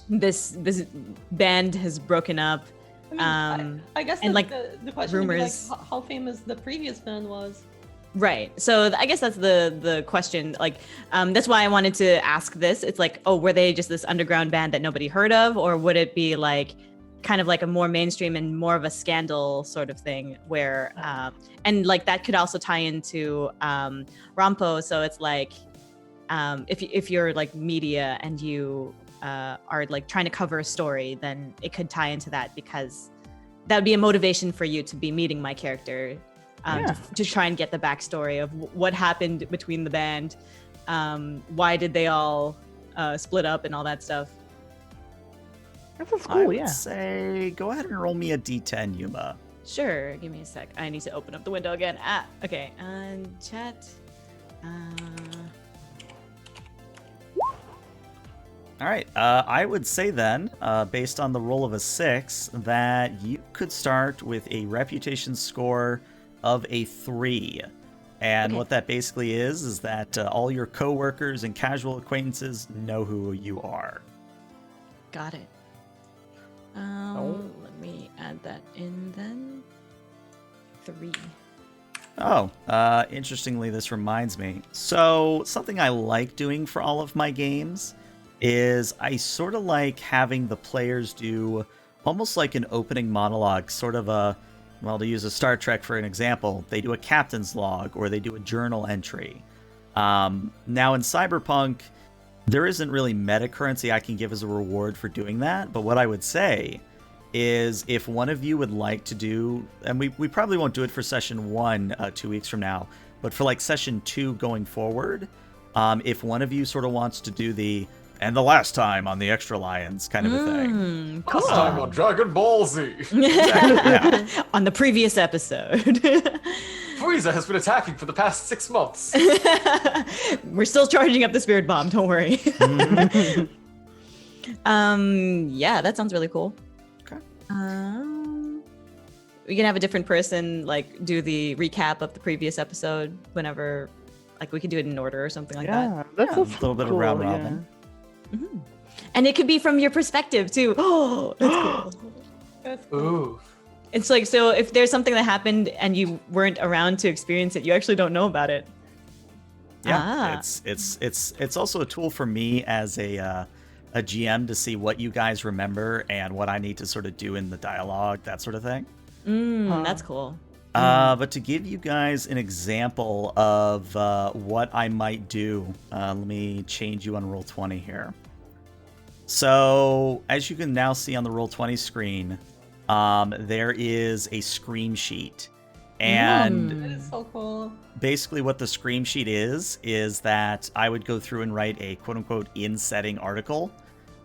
this band has broken up.
I mean, I guess
and, like,
the question would be
rumors.
like how famous the previous band was.
Right. So I guess that's the question. Like, that's why I wanted to ask this. It's like, oh, were they just this underground band that nobody heard of, or would it be like kind of like a more mainstream and more of a scandal sort of thing where, and like that could also tie into Rampo. So it's like, if you're like media and you are like trying to cover a story, then it could tie into that because that would be a motivation for you to be meeting my character. To try and get the backstory of what happened between the band, why did they all split up and all that stuff.
That sounds
I
cool,
would
yeah.
say go ahead and roll me a d10, Yuma.
Sure, give me a sec. I need to open up the window again. Okay, chat.
All right, I would say then, based on the roll of a 6, that you could start with a reputation score of a 3. And
Okay.
what that basically is that all your coworkers and casual acquaintances know who you are.
Got it. Let me add that in then. 3.
Oh, interestingly, this reminds me. So, something I like doing for all of my games is I sort of like having the players do almost like an opening monologue, sort of a, well, to use a Star Trek for an example, they do a captain's log or they do a journal entry. Now in Cyberpunk, there isn't really meta currency I can give as a reward for doing that, but what I would say is if one of you would like to do, and we probably won't do it for session 1 2 weeks from now, but for like session 2 going forward, if one of you sort of wants to do the and the last time on the Extra Lions kind of a thing.
Cool.
Last time on Dragon Ball Z,
Yeah.
On the previous episode.
Frieza has been attacking for the past 6 months.
We're still charging up the spirit bomb, don't worry. Yeah, that sounds really cool.
Okay.
We can have a different person like do the recap of the previous episode whenever, like we could do it in order or something like that.
Yeah, that's
A little bit of round robin.
And it could be from your perspective too. Oh, that's cool.
That's cool.
Ooh.
It's like, so if there's something that happened and you weren't around to experience it, you actually don't know about it.
Yeah, it's also a tool for me as a GM to see what you guys remember and what I need to sort of do in the dialogue, that sort of thing.
That's cool.
But to give you guys an example of what I might do, let me change you on Roll20 here. So, as you can now see on the Roll20 screen, there is a screen sheet. And
That is so cool.
basically what the scream sheet is that I would go through and write a quote-unquote in-setting article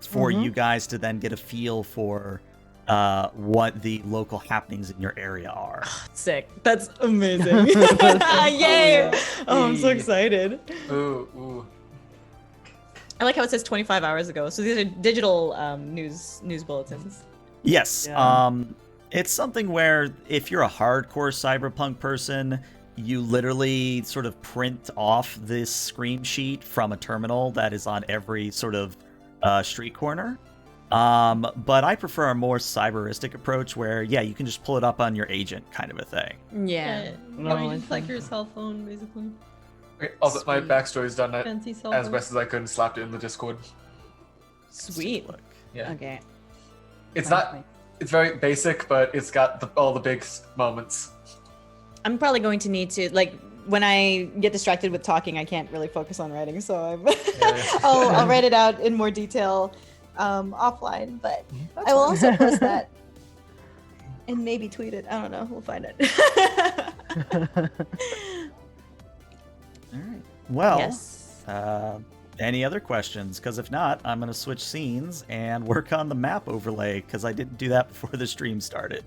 for you guys to then get a feel for what the local happenings in your area are.
Sick. That's amazing. Yay! Oh, I'm so excited.
Ooh.
I like how it says 25 hours ago. So these are digital news bulletins.
Yes.
Yeah.
It's something where if you're a hardcore cyberpunk person, you literally sort of print off this scream sheet from a terminal that is on every sort of street corner. But I prefer a more cyberistic approach where, yeah, you can just pull it up on your agent kind of a thing.
Yeah.
No,
No,
just
I
like your cell phone, basically.
Okay, also, my
Sweet.
backstory's done it
Fancy cell
as
phone.
best as I could and slapped it in the Discord.
Sweet.
Look.
Yeah.
Okay.
It's not. It's very basic, but it's got all the big moments.
I'm probably going to need to, like, when I get distracted with talking, I can't really focus on writing. So I'll write it out in more detail offline. But I will also post that and maybe tweet it. I don't know. We'll find it.
All right. Well,
Yes.
any other questions? Because if not, I'm going to switch scenes and work on the map overlay because I didn't do that before the stream started.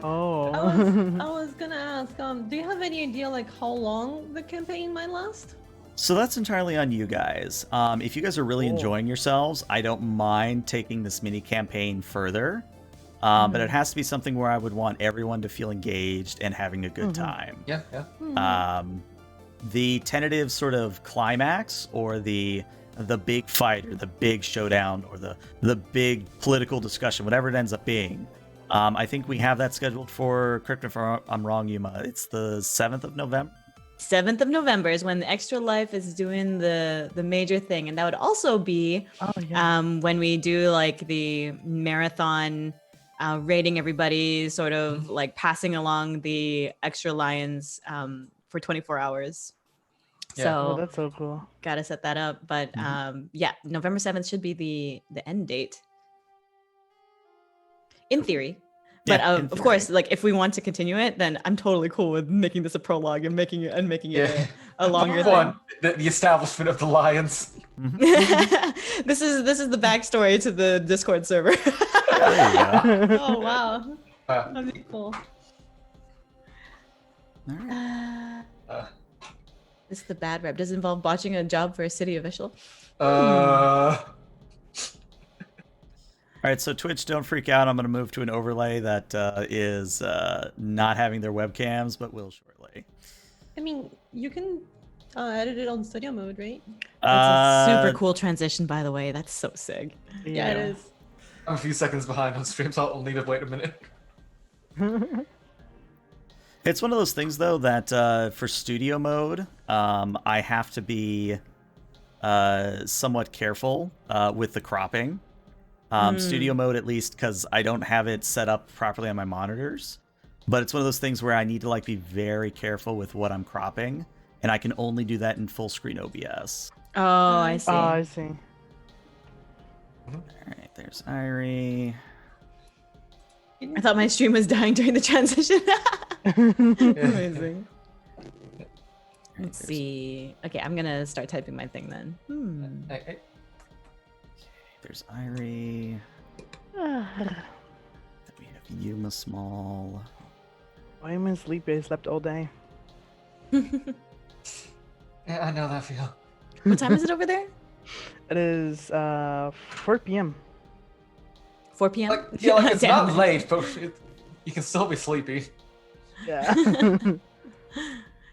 Oh.
I was gonna ask, do you have any idea like how long the campaign might last?
So that's entirely on you guys. If you guys are really
Cool.
enjoying yourselves, I don't mind taking this mini campaign further. But it has to be something where I would want everyone to feel engaged and having a good time.
Yeah.
The tentative sort of climax or the big fight or the big showdown or the big political discussion, whatever it ends up being, I think we have that scheduled for, correct me if I'm wrong, Yuma, it's the 7th of November?
7th of November is when the Extra Life is doing the major thing. And that would also be when we do like the marathon rating everybody, sort of like passing along the extra lions for 24 hours.
Yeah.
So
Oh, that's so cool.
gotta set that up. But yeah, November 7th should be the end date. In theory. But
Yeah, in
of
theory.
course, like if we want to continue it, then I'm totally cool with making this a prologue and making it
Yeah.
a longer
Number
thing.
one, the establishment of the Lions.
This is the backstory to the Discord server.
There you go.
Oh wow,
Uh,
that'd be cool.
All right.
This is the bad rep. Does it involve botching a job for a city official?
All right, so Twitch, don't freak out. I'm going to move to an overlay that is not having their webcams, but will shortly.
I mean, you can edit it on studio mode, right?
That's a super cool transition, by the way. That's so sick.
Yeah, it is.
I'm a few seconds behind on stream, so I'll need to wait a minute.
It's one of those things, though, that for studio mode, I have to be somewhat careful with the cropping. Studio mode, at least, because I don't have it set up properly on my monitors. But it's one of those things where I need to like be very careful with what I'm cropping, and I can only do that in full screen OBS.
Oh, I see.
Oh, I see.
All right, there's Irie.
I thought my stream was dying during the transition. Amazing. Let's see. Okay, I'm gonna start typing my thing then.
Hey.
There's Irie. Then we have Yuma Small.
Why am I sleepy? I slept all day.
Yeah, I know that feel.
What time is it over there?
It is 4 p.m.
4 p.m.
Like, yeah, like it's
Damn.
not late, but you can still be sleepy.
Yeah.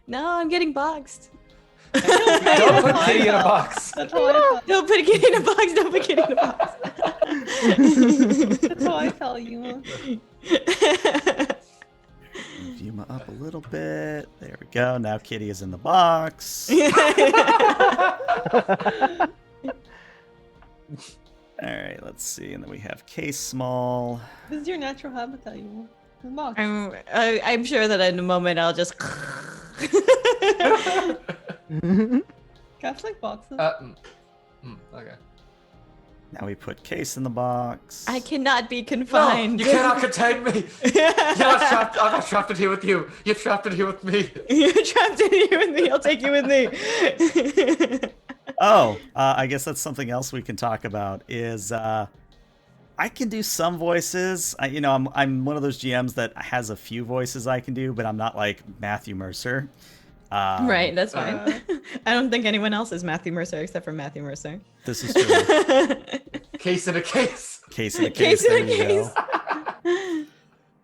No, I'm getting boxed.
Don't put Kitty in a box.
That's how I felt.
Don't put a kid in a box. Don't put a kid in a box.
That's how I felt, Yuma.
Move Yuma up a little bit. There we go. Now Kitty is in the box. All right, let's see. And then we have Case Small.
This is your natural habitat, Yuma. The box.
I'm sure that in a moment I'll just.
Cats like boxes.
Okay.
Now we put Case in the box.
I cannot be
No,
confined.
you cannot contain me. I'm not trapped in here with you. You're trapped in here with me.
You're trapped in here with me. I'll take you with me.
Oh, I guess that's something else we can talk about. Is I can do some voices. I'm one of those GMs that has a few voices I can do, but I'm not like Matthew Mercer.
Right, that's fine. I don't think anyone else is Matthew Mercer except for Matthew Mercer.
This is true.
Case in a case.
Case in a case.
Case in a
there you
case.
go.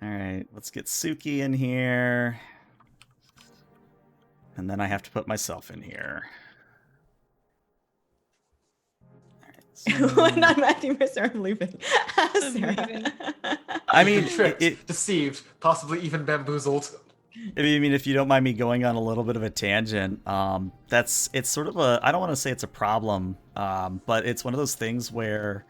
All right, let's get Suki in here. And then I have to put myself in here.
Not Matthew Mercer, I'm leaving. Sarah.
I mean,
Tricked, deceived, possibly even bamboozled.
I mean, if you don't mind me going on a little bit of a tangent, it's sort of I don't want to say it's a problem, but it's one of those things where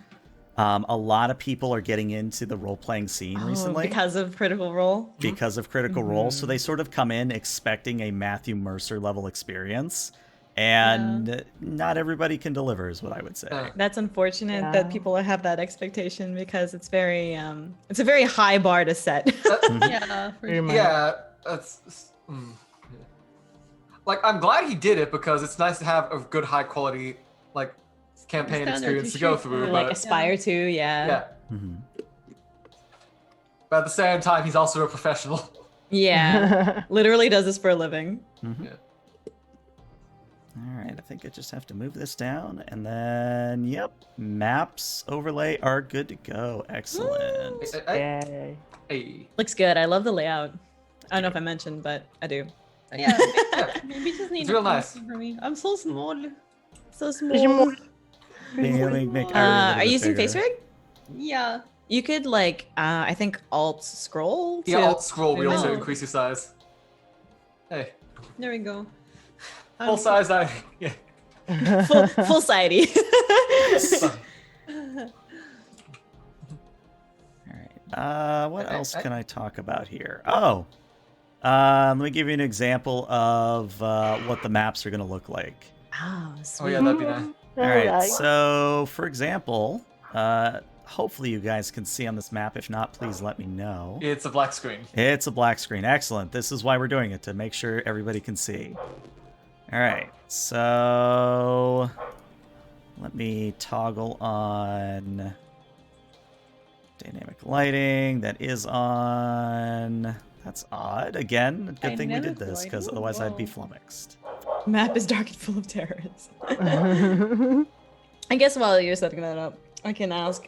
a lot of people are getting into the role-playing scene recently.
Because of Critical Role?
Because of Critical Role. So they sort of come in expecting a Matthew Mercer level experience, and not everybody can deliver, is what I would say.
That's unfortunate that people have that expectation because it's a very high bar to set.
Yeah, for sure.
Yeah, that's. Like, I'm glad he did it because it's nice to have a good, high quality campaign
Standard
experience to
to
go
shoot
through.
for.
Like
But
aspire to,
yeah,
Mhm.
but at the same time, he's also a professional.
Yeah. Literally does this for a living.
Mhm.
Yeah.
All right, I think I just have to move this down, and then, yep, maps overlay are good to go. Excellent.
Yay.
Hey.
Looks good. I love the layout. I don't know if I mentioned, but I do.
Yeah, maybe just need
It's real
a
nice.
coffee for me. I'm so small.
So
Did
small.
you
Maybe let me make Kyrie a little
Are
bit
you using
bigger.
FaceRig?
Yeah.
You could I think Alt scroll.
Yeah,
to-
alt scroll wheel to
Oh.
increase your size. Hey,
There we go.
full size. Yeah.
full sidey.
All right. What
I-
else
I-
can I talk about here? Oh, let me give you an example of what the maps are going to look like.
Oh,
Oh
sweet.
yeah, that'd be nice.
All right.
Alright.
So, for example, hopefully you guys can see on this map. If not, please let me know.
It's a black screen.
It's a black screen. Excellent. This is why we're doing it, to make sure everybody can see. All right. So, let me toggle on dynamic lighting. That is on. That's odd. Again, good thing we did
Dynamic
this, because
lighting?
otherwise I'd be
Whoa.
flummoxed.
Map is dark and full of terrorists. I guess while you're setting that up, I can ask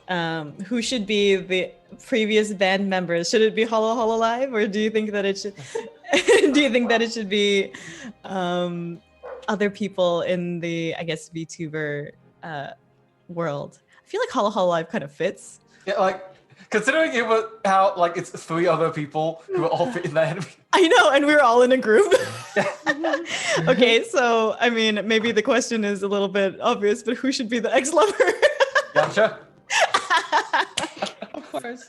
who should be the previous band members. Should it be Hollow Hollow Live, or do you think that it should? Do you think that it should be other people in the, I guess, VTuber world? I feel like Hollow Hollow Live kind of fits.
Yeah, considering it was how it's 3 other people who are all fit in that enemy.
I know, and we were all in a group. Okay, so I mean, maybe the question is a little bit obvious, but who should be the ex-lover?
Gotcha.
Of course.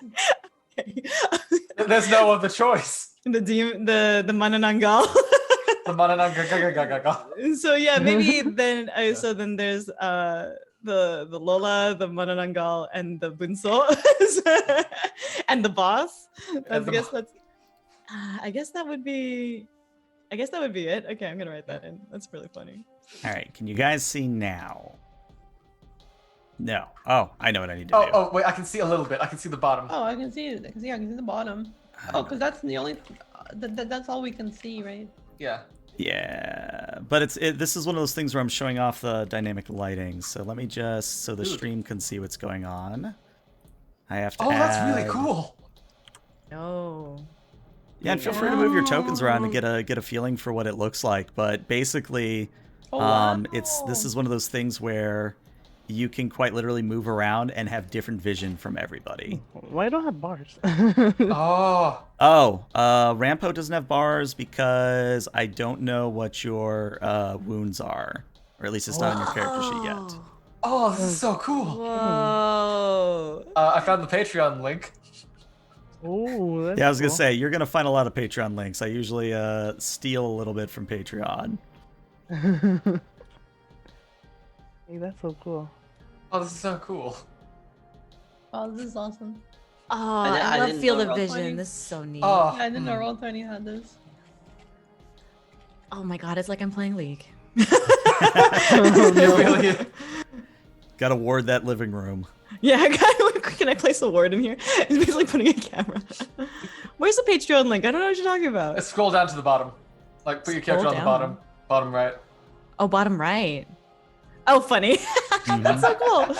There's no other choice.
the Mananangal.
The Manananga.
So yeah, maybe then so then there's the Lola, the Mananangal, and the Bunso, and the boss. I guess that would be it. Okay, I'm gonna write that in. That's really funny.
All right. Can you guys see now? No. Oh, I know what I need to do.
Oh, wait, I can see a little bit. I can see the bottom.
Oh, I can see it. I can see the bottom. Oh, because that's the only. That's all we can see, right?
Yeah.
Yeah, but this is one of those things where I'm showing off the dynamic lighting. So let me just, so the stream can see what's going on. I have to
Oh,
add...
that's really cool.
No.
Yeah, and feel free to move your tokens around and get a feeling for what it looks like. But basically,
Oh, wow.
this is one of those things where you can quite literally move around and have different vision from everybody.
Why don't I have bars?
Oh.
Oh, Rampo doesn't have bars because I don't know what your wounds are. Or at least it's not on your character sheet yet.
Oh, this is so cool.
Whoa.
I found the Patreon link.
Oh, that's
Yeah, I was going to
cool.
say, you're going to find a lot of Patreon links. I usually steal a little bit from Patreon.
Hey, that's so cool.
Oh, this is so cool.
Oh, this is awesome.
Oh,
I
I love
didn't
Field
know
of
Roll20.
Vision. This is so neat.
Oh,
Yeah, I didn't know Roll20 had this.
Oh my god, it's like I'm playing League.
Oh, no.
really?
Gotta ward that living room.
Yeah, can I place a ward in here? It's basically putting a camera. Where's the Patreon link? I don't know what you're talking about.
Scroll down to the bottom. Like, put your character on the
Scroll
bottom. Bottom right.
Oh, bottom right. Oh, funny. That's so cool.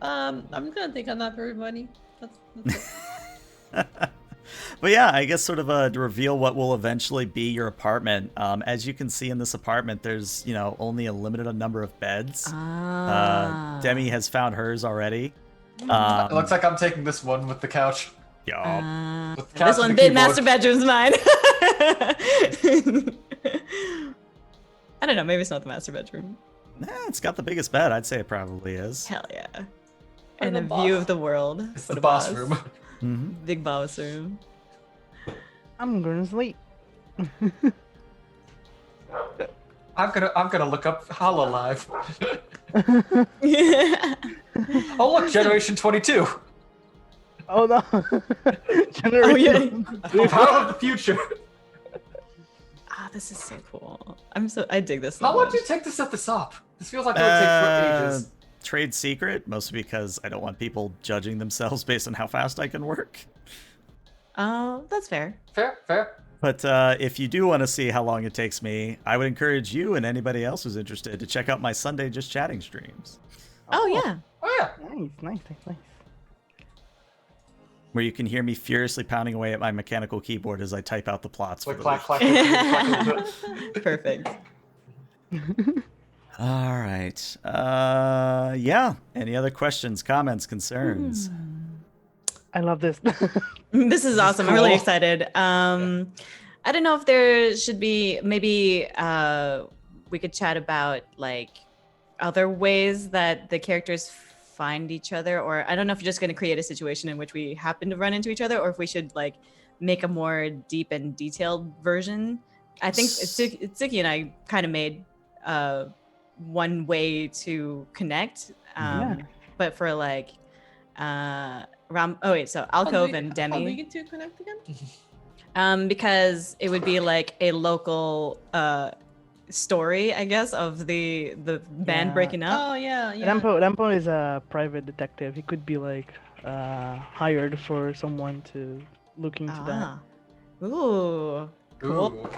I'm gonna take a nap, everybody. That's it.
But yeah, I guess sort of to reveal what will eventually be your apartment. As you can see in this apartment, there's, only a limited number of beds. Demi has found hers already.
It looks like I'm taking this one with the couch.
Yup.
With the couch
This
and
one,
the keyboard.
master bedroom's mine. I don't know, maybe it's not the master bedroom.
Nah, it's got the biggest bed. I'd say it probably is.
Hell yeah.
Or
And
the
a
boss.
view of the world.
It's
for
the boss
boss.
room.
Mm-hmm.
Big boss room.
I'm gonna sleep.
I'm gonna look up Hololive.
Yeah.
Oh look, Generation 22.
Oh no.
Oh
Generation.
yeah.
The power of the future.
Ah, this is so cool. I dig this.
How
so
would
much.
you take this at the shop? This feels like it would take for ages.
Trade secret, mostly because I don't want people judging themselves based on how fast I can work.
Oh, that's fair.
Fair.
But if you do want to see how long it takes me, I would encourage you and anybody else who's interested to check out my Sunday Just Chatting streams,
Oh yeah.
Oh yeah.
Nice.
where you can hear me furiously pounding away at my mechanical keyboard as I type out the plots for
Like
the
clack,
week.
clack, clack, clack, clack.
Perfect.
All right. Yeah. Any other questions, comments, concerns?
I love this.
This is awesome. I'm really
cool.
excited. I don't know if there should be maybe we could chat about like other ways that the characters find each other, or I don't know if you're just going to create a situation in which we happen to run into each other, or if we should like make a more deep and detailed version. I think Tsuki and I kind of made one way to connect,
Yeah.
but for like so Alcove and
How do
Demi,
you two connect again?
because it would be like a local story, I guess, of the band
Yeah.
breaking up.
Oh yeah.
Rampo is a private detective. He could be like hired for someone to look into that.
Ooh. Cool.
Ooh.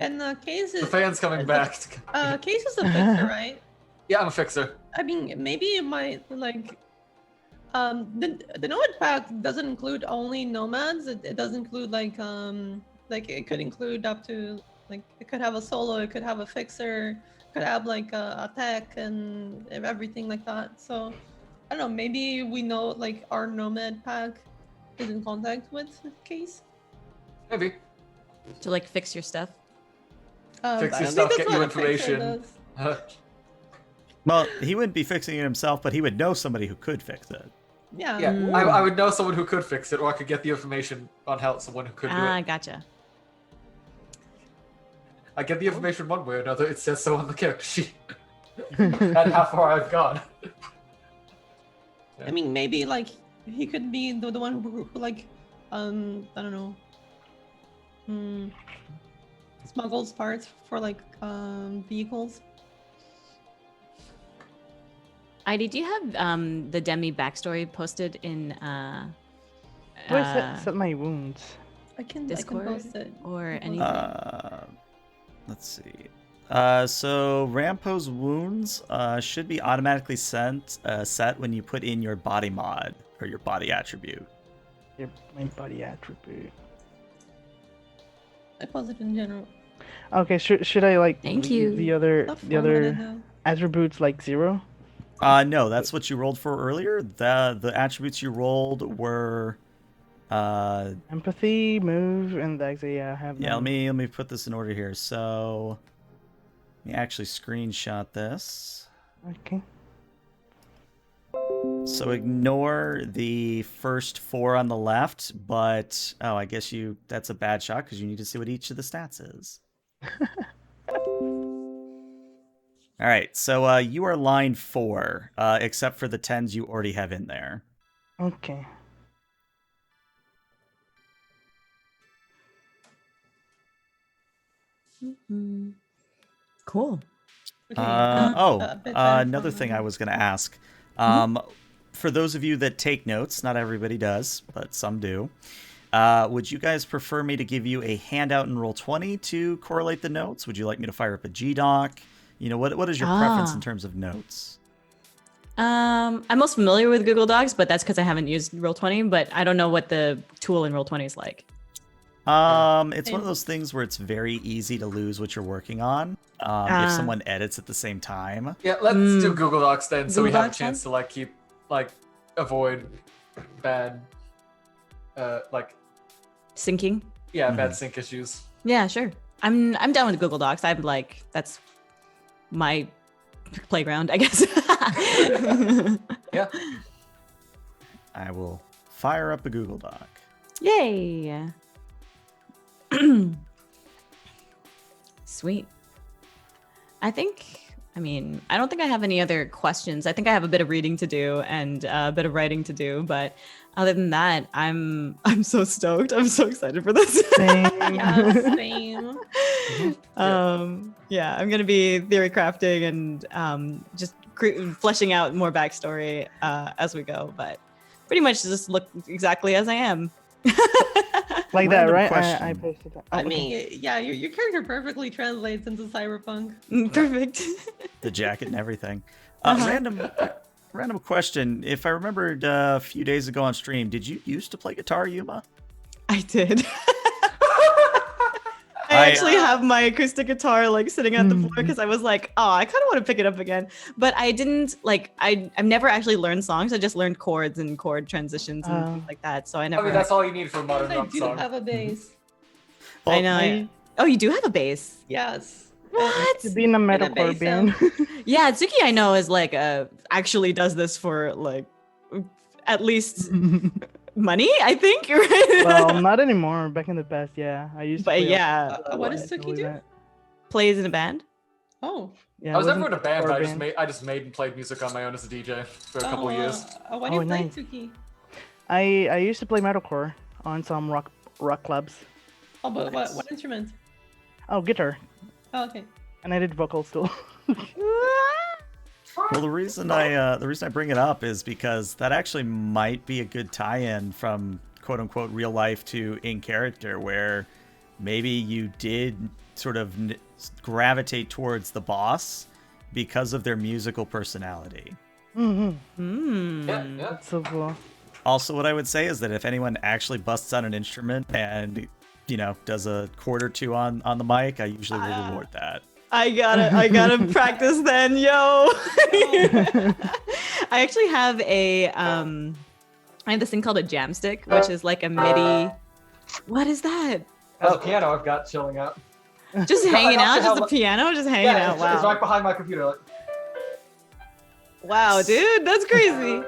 And Case
The
is
fan's coming back.
Case is a fixer, right?
Yeah, I'm a fixer.
I mean, maybe it might like the nomad pack doesn't include only nomads. It does include like it could include up to like it could have a solo, it could have a fixer, it could have like a tech and everything like that. So I don't know, maybe we know like our nomad pack is in contact with Case.
Maybe.
To like fix your stuff.
Fix
I
your
don't
stuff,
think
get
that's
you
what a fixer
information.
does.
Well, he wouldn't be fixing it himself, but he would know somebody who could fix it.
Yeah.
Yeah, I would know someone who could fix it, or I could get the information on how someone who could do it.
Gotcha.
I get the information one way or another. It says so on the character sheet. And how far I've gone.
I mean, maybe like he could be the one who like I don't know, smuggles parts for like vehicles.
ID, do you have the Demi backstory posted in
Where set my wounds?
I can
Discord
post it.
or anything?
Let's see. So Rampo's wounds should be automatically set when you put in your body mod or your body attribute.
My body attribute.
I posted in general.
Okay, should I like
Thank
leave
you.
the other
Not
the other
formatted,
attributes like 0?
No, that's what you rolled for earlier. The attributes you rolled were
Empathy, move, and dex. Yeah, I have
yeah,
them.
let me put this in order here. So let me actually screenshot this.
Okay.
So ignore the first 4 on the left, but I guess that's a bad shot because you need to see what each of the stats is. All right, so you are line 4, except for the 10s you already have in there.
Okay.
Cool.
Okay.
Another thing I was going to ask. For those of you that take notes, not everybody does, but some do. Would you guys prefer me to give you a handout in Roll20 to correlate the notes? Would you like me to fire up a G-Doc? What is your preference in terms of notes?
I'm most familiar with Google Docs, but that's because I haven't used Roll20, but I don't know what the tool in Roll20 is like.
It's one of those things where it's very easy to lose what you're working on if someone edits at the same time.
Yeah, let's do Google Docs then, so we
Google
have a
Docs
chance to keep avoid bad
Syncing.
bad sync issues.
Yeah, sure. I'm down with Google Docs. I'm like, that's my playground, I guess.
Yeah.
I will fire up a Google Doc.
Yay. Sweet. I don't think I have any other questions. I think I have a bit of reading to do and a bit of writing to do, but other than that, I'm so stoked. I'm so excited for this.
Same.
Yeah, same.
Yeah, I'm gonna be theory crafting and just fleshing out more backstory as we go, but pretty much just look exactly as I am.
Like that,
Random
right?
question.
I posted that.
I mean, yeah, your character perfectly translates into Cyberpunk.
Perfect.
The jacket and everything.
Uh-huh.
Random question. If I remembered a few days ago on stream, did you used to play guitar, Yuma?
I did. I actually have my acoustic guitar sitting on the floor because I was like, oh, I kind of want to pick it up again. But I didn't I've never actually learned songs. I just learned chords and chord transitions and things like that. So I never.
that's all you need for a modern
I
rock
do
song.
have a bass.
I know. Oh, you do have a bass.
Yes.
What?
To be in a metalcore
bass
band.
Yeah, Tsuki I know is actually does this for at least money, I think. Right?
Well, not anymore. Back in the past, yeah. I used to.
But
play
yeah,
What does Suki do?
plays in a band.
Oh.
Yeah,
I was never
wasn't
in a band,
metalcore
but I just made and played music on my own as a DJ for a couple years.
Why do you
Oh,
play
nice.
Suki?
I used to play metalcore on some rock clubs.
Oh, but what instrument?
Oh, guitar,
Oh, okay.
and I did vocals too.
Well, the reason I bring it up is because that actually might be a good tie-in from quote unquote real life to in character, where maybe you did sort of gravitate towards the boss because of their musical personality.
Yeah.
That's so cool.
Also, what I would say is that if anyone actually busts out an instrument and does a chord or two on the mic, I usually will reward that.
I gotta practice then, yo. I actually have I have this thing called a jamstick, which is like a MIDI. What is that?
That's a piano I've got chilling out.
Just hanging out, just a
have-
piano, just hanging out.
It's
Wow,
right behind my computer.
wow, dude, that's crazy.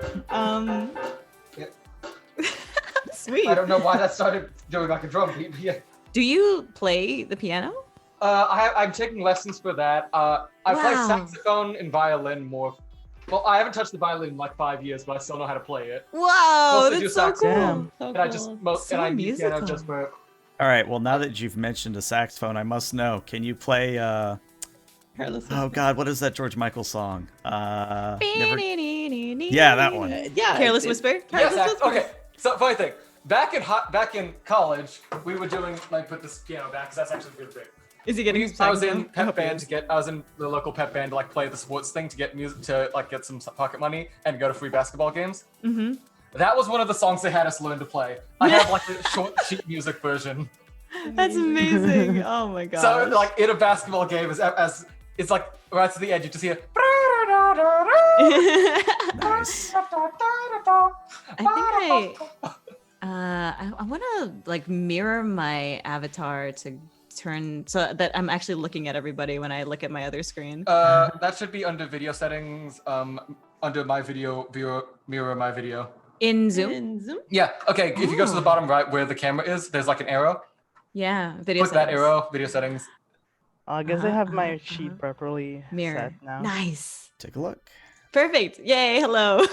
Yeah.
Sweet.
I don't know why that started doing like a drum beat, but yeah.
Do you play the piano?
I'm taking lessons for that. I play
Wow.
saxophone and violin more. Well, I haven't touched the violin in like 5 years, but I still know how to play it.
Wow,
Mostly do
that's so cool.
saxophone.
So
And I
cool.
just
So
and I use piano
musical.
just for.
All right, well, now that you've mentioned a saxophone, I must know, can you play
Careless
oh
Whisper.
god, what is that George Michael song? Yeah,
Yeah,
that one.
Yeah.
Careless
it's-
Whisper.
Yes,
Careless Whisper.
okay. So funny thing, back in college, we were doing put this piano back because that's actually really big.
Is he getting his
I was in
saxophone? I
pep
hope he
band
is.
I was in the local pep band to play the sports thing to get music to get some pocket money and go to free basketball games.
Mm-hmm.
That was one of the songs they had us learn to play. I have a short sheet music version.
That's amazing. Oh my god.
So in a basketball game, as it's right to the edge, you just hear.
Nice.
I think I want to mirror my avatar to turn so that I'm actually looking at everybody when I look at my other screen.
That should be under video settings. Under my video viewer, mirror my video.
In Zoom?
In Zoom?
Yeah. Okay. If you go to the bottom right where the camera is, there's an arrow.
Yeah, video
Click that
settings.
arrow. Video settings.
I guess I have my sheet properly
Mirror.
set now.
Nice.
Take a look.
Perfect. Yay. Hello.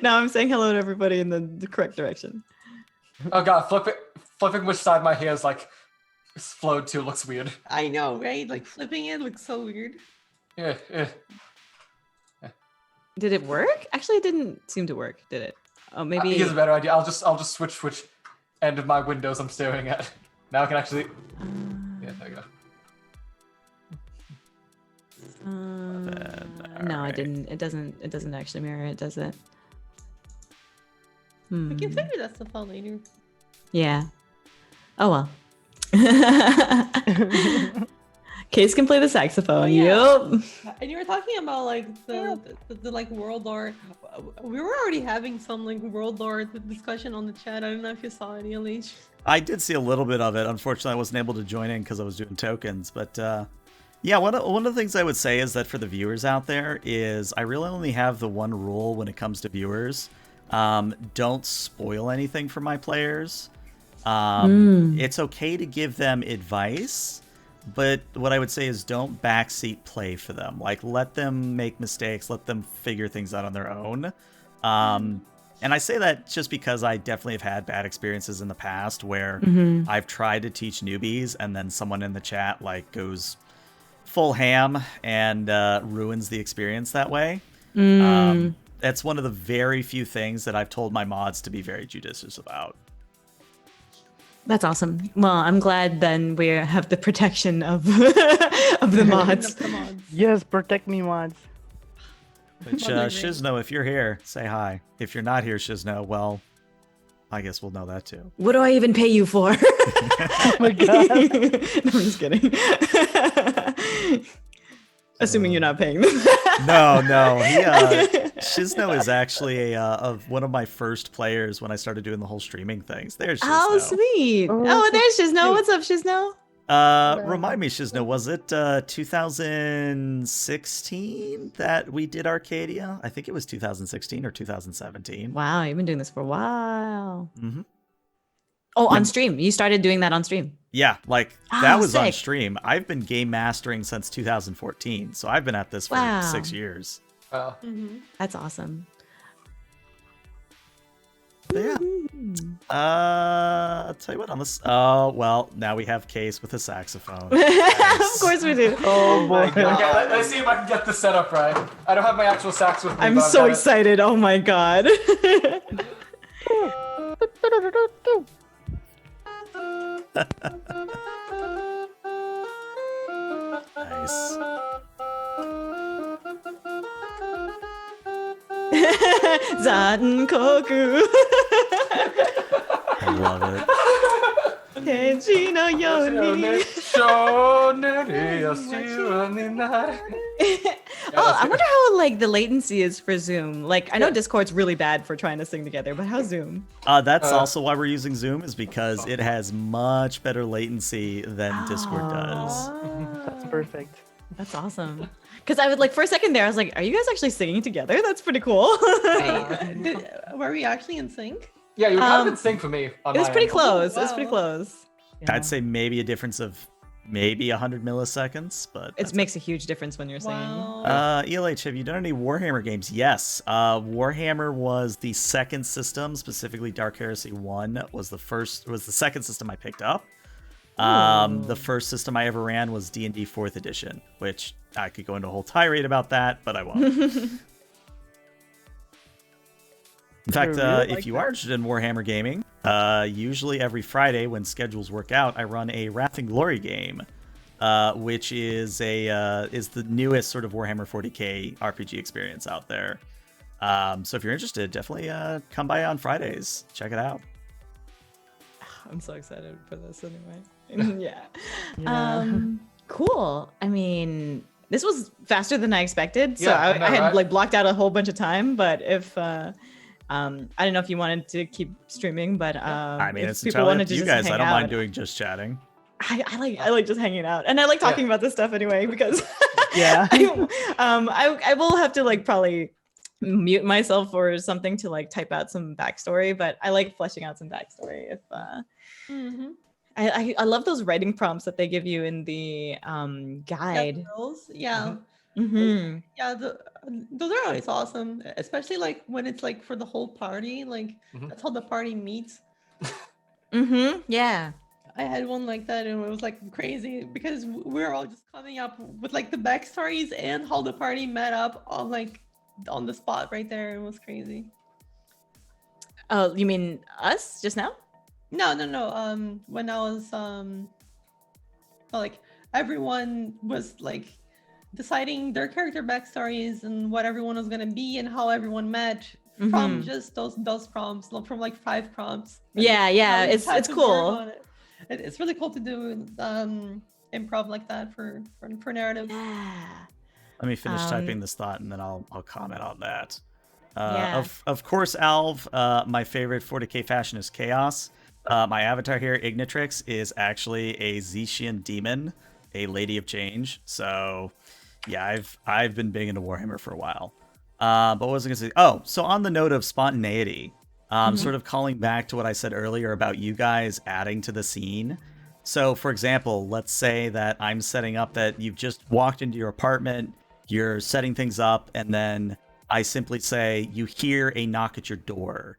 Now I'm saying hello to everybody in the correct direction.
Oh god, flipping which side my hair is like flowed to looks weird.
I know, right? Like flipping it looks so weird.
Yeah.
Did it work? Actually, it didn't seem to work, did it? Oh, maybe.
Here's a better idea. I'll just switch which end of my windows I'm staring at. Now I can actually. Yeah, there you go.
No, it didn't. It doesn't actually mirror it, does it?
We can figure that stuff out later.
Yeah. Oh well. Case can play the saxophone.
Oh, yeah.
Yep.
And you were talking about like the like world lore. We were already having some like world lore discussion on the chat. I don't know if you saw it, ELH.
I did see a little bit of it. Unfortunately, I wasn't able to join in because I was doing tokens. But yeah, one of the things I would say is that for the viewers out there is I really only have the one rule when it comes to viewers. Don't spoil anything for my players. It's okay to give them advice, but what I would say is don't backseat play for them. Like, let them make mistakes, let them figure things out on their own. And I say that just because I definitely have had bad experiences in the past where I've tried to teach newbies and then someone in the chat like goes full ham and ruins the experience that way. That's one of the very few things that I've told my mods to be very judicious about.
That's awesome. Well, I'm glad then we have the protection of of the mods.
Yes, protect me, mods.
Which, Shizno, if you're here, say hi. If you're not here, Shizno, well, I guess we'll know that too.
What do I even pay you for?
Oh my god.
No, I'm just kidding. Assuming you're not paying them.
No. Shizno is actually one of my first players when I started doing the whole streaming things. There's Shizno.
Oh, sweet. Oh, there's Shizno. What's up, Shizno?
Remind me, Shizno, was it 2016 that we did Arcadia? I think it was 2016 or 2017.
Wow, you've been doing this for a while. Oh, on stream. You started doing that on stream.
Yeah, like that was on
sick.
stream. I've been game mastering since 2014, so I've been at this for 6 years.
Wow.
That's awesome.
But yeah. I'll tell you what, on this. Oh, well, now we have Case with a saxophone.
Of course we do.
Oh boy.
Okay, let's see if I can get this set up right. I don't have my actual sax with me.
I'm
but I've
so
got it.
excited. Oh my god.
Nice.
Zankoku.
I love it.
Kenji no Yoni. Oh, I wonder how like the latency is for Zoom. Like, I know Discord's really bad for trying to sing together, but how's Zoom?
That's also why we're using Zoom, is because it has much better latency than Discord does.
That's perfect.
That's awesome. Because I was like, for a second there, I was like, are you guys actually singing together? That's pretty cool.
Were we actually in sync?
Yeah, you were kind of in sync for me. On
It was
my
pretty
end.
close. It was
Wow.
pretty close.
I'd say maybe a difference of maybe 100 milliseconds, but
It makes a huge difference when you're singing.
Wow.
ELH, have you done any Warhammer games? Yes. Warhammer was the second system, specifically Dark Heresy 1 was the second system I picked up. The first system I ever ran was D&D 4th edition, which I could go into a whole tirade about that, but I won't. In fact, if you are interested in Warhammer gaming, usually every Friday when schedules work out, I run a Wrath and Glory game, which is the newest sort of Warhammer 40k RPG experience out there. So if you're interested, definitely come by on Fridays. Check it out.
I'm so excited for this anyway. Yeah. Cool. I mean, this was faster than I expected. So
Yeah,
I
I know,
had
right?
like blocked out a whole bunch of time, but if I don't know if you wanted to keep streaming, but
I mean,
if
it's
people
entirely
wanted
up to
to
you
just
guys. I
hang
don't mind
out,
doing just chatting.
I like just hanging out, and I like talking about this stuff anyway because
Yeah.
I will have to like probably mute myself or something to like type out some backstory, but I like fleshing out some backstory if I love those writing prompts that they give you in the guide.
Rules. Yeah.
Mm-hmm.
Yeah, those are always awesome, especially like when it's like for the whole party. Like
Mhm.
that's how the party meets.
Mm-hmm. Yeah.
I had one like that, and it was like crazy because we were all just coming up with like the backstories and how the party met up on the spot right there. It was crazy.
Oh, you mean us just now?
No. When I was like everyone was like deciding their character backstories and what everyone was gonna be and how everyone met from just those prompts, from like 5 prompts.
Yeah, yeah. It's cool.
It's really cool to do improv like that for narrative.
Yeah.
Let me finish typing this thought, and then I'll comment on that.
Yeah.
Of course, Alv, my favorite 40k fashion is Chaos. My avatar here, Ignitrix, is actually a Zetian demon, a Lady of Change. So, yeah, I've been big into Warhammer for a while. But what was I going to say? Oh, so on the note of spontaneity, sort of calling back to what I said earlier about you guys adding to the scene. So, for example, let's say that I'm setting up that you've just walked into your apartment, you're setting things up, and then I simply say you hear a knock at your door.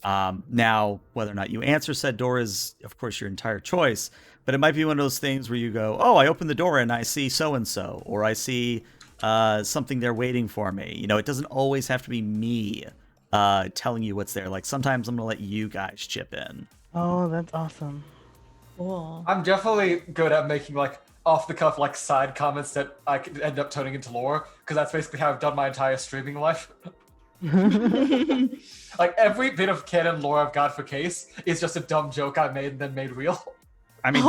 Now, whether or not you answer said door is, of course, your entire choice, but it might be one of those things where you go, oh, I open the door and I see so-and-so, or I see something there waiting for me. You know, it doesn't always have to be me telling you what's there. Like, sometimes I'm going to let you guys chip in.
Oh, that's awesome.
Cool.
I'm definitely good at making like off the cuff like side comments that I could end up turning into lore, because that's basically how I've done my entire streaming life. Like every bit of canon lore I've got for Case is just a dumb joke I made and then made real.
I mean,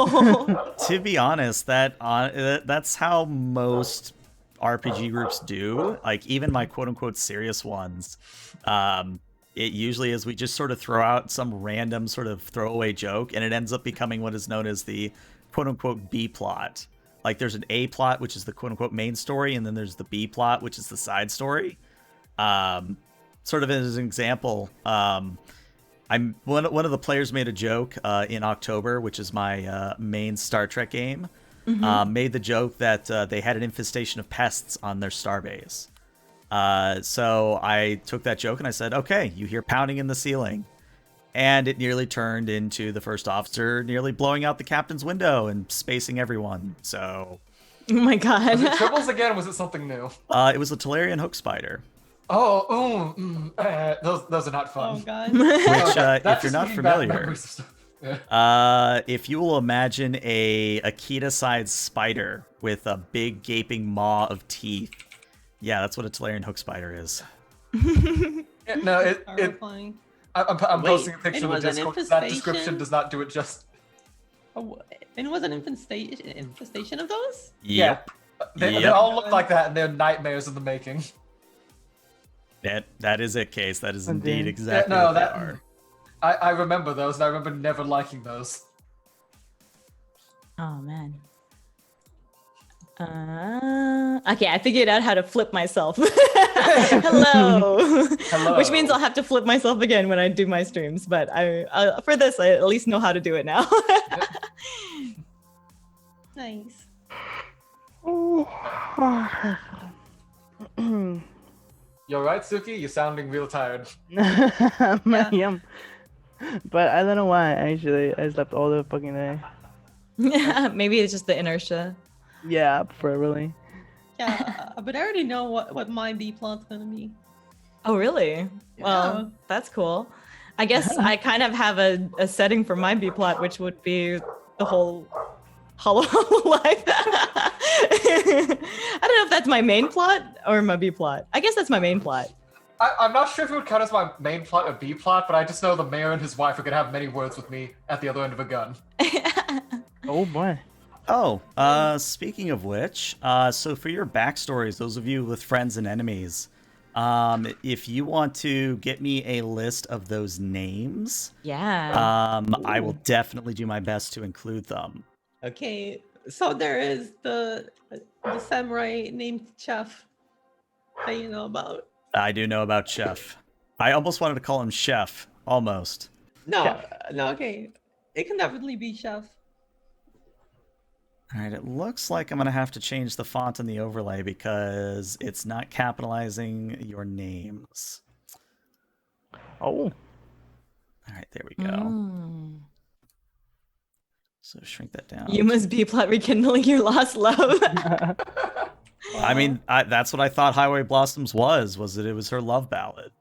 to be honest, that's how most RPG groups do. Like, even my quote-unquote serious ones, it usually is we just sort of throw out some random sort of throwaway joke, and it ends up becoming what is known as the quote-unquote B plot. Like, there's an A plot, which is the quote-unquote main story, and then there's the B plot, which is the side story. Sort of as an example, I'm one of the players made a joke in October, which is my main Star Trek game. Made the joke that they had an infestation of pests on their starbase. So I took that joke and I said, okay, you hear pounding in the ceiling. And it nearly turned into the first officer nearly blowing out the captain's window and spacing everyone. So,
Oh my god.
Was it triples again, or was it something new?
it was a Talarian hook spider.
Oh, those are not
Oh
fun.
god.
Which,
That's
if you're
just
not
bad
familiar,
memories of stuff. Yeah.
if you will imagine a Akita-sized spider with a big gaping maw of teeth, yeah, that's what a Talarian hook spider is.
Yeah, no,
Horrifying.
I'm
Wait,
posting a picture
it
in the
was an
Discord. That
infestation?
description does not do it justice.
Oh, and it was an infestation of those?
Yep.
They
Yep.
all look like that, and they're nightmares in the making.
That is it, Case. That is indeed
Indeed.
exactly
Yeah, no,
what they
that-
are.
I remember those, and I remember never liking those.
Oh man. Okay, I figured out how to flip myself. Hello.
Hello.
Which means I'll have to flip myself again when I do my streams. But I for this, I at least know how to do it now.
Nice.
You're right, Suki? You're sounding real tired.
I am. But I don't know why, actually. I slept all the fucking day.
Maybe it's just the inertia.
Yeah, probably.
Yeah, but I already know what my B plot's gonna be.
Oh, really? Well,
Yeah.
that's cool. I guess I kind of have a setting for my B plot, which would be the whole Hollow life. I don't know if that's my main plot or my B plot. I guess that's my main plot.
I'm not sure if it would count as my main plot or B plot, but I just know the mayor and his wife are gonna have many words with me at the other end of a gun.
Oh boy.
Oh, speaking of which, so for your backstories, those of you with friends and enemies, if you want to get me a list of those names,
Yeah.
I will definitely do my best to include them.
Okay, so there is the samurai named Chef that you know about.
I do know about Chef. I almost wanted to call him Chef, almost.
No,
Chef.
no, okay. It can definitely be Chef.
All right, it looks like I'm going to have to change the font in the overlay because it's not capitalizing your names.
Oh.
All right, there we go.
Mm.
So shrink that down.
You must be plot rekindling your lost love.
I mean, that's what I thought Highway Blossoms was that it was her love ballad.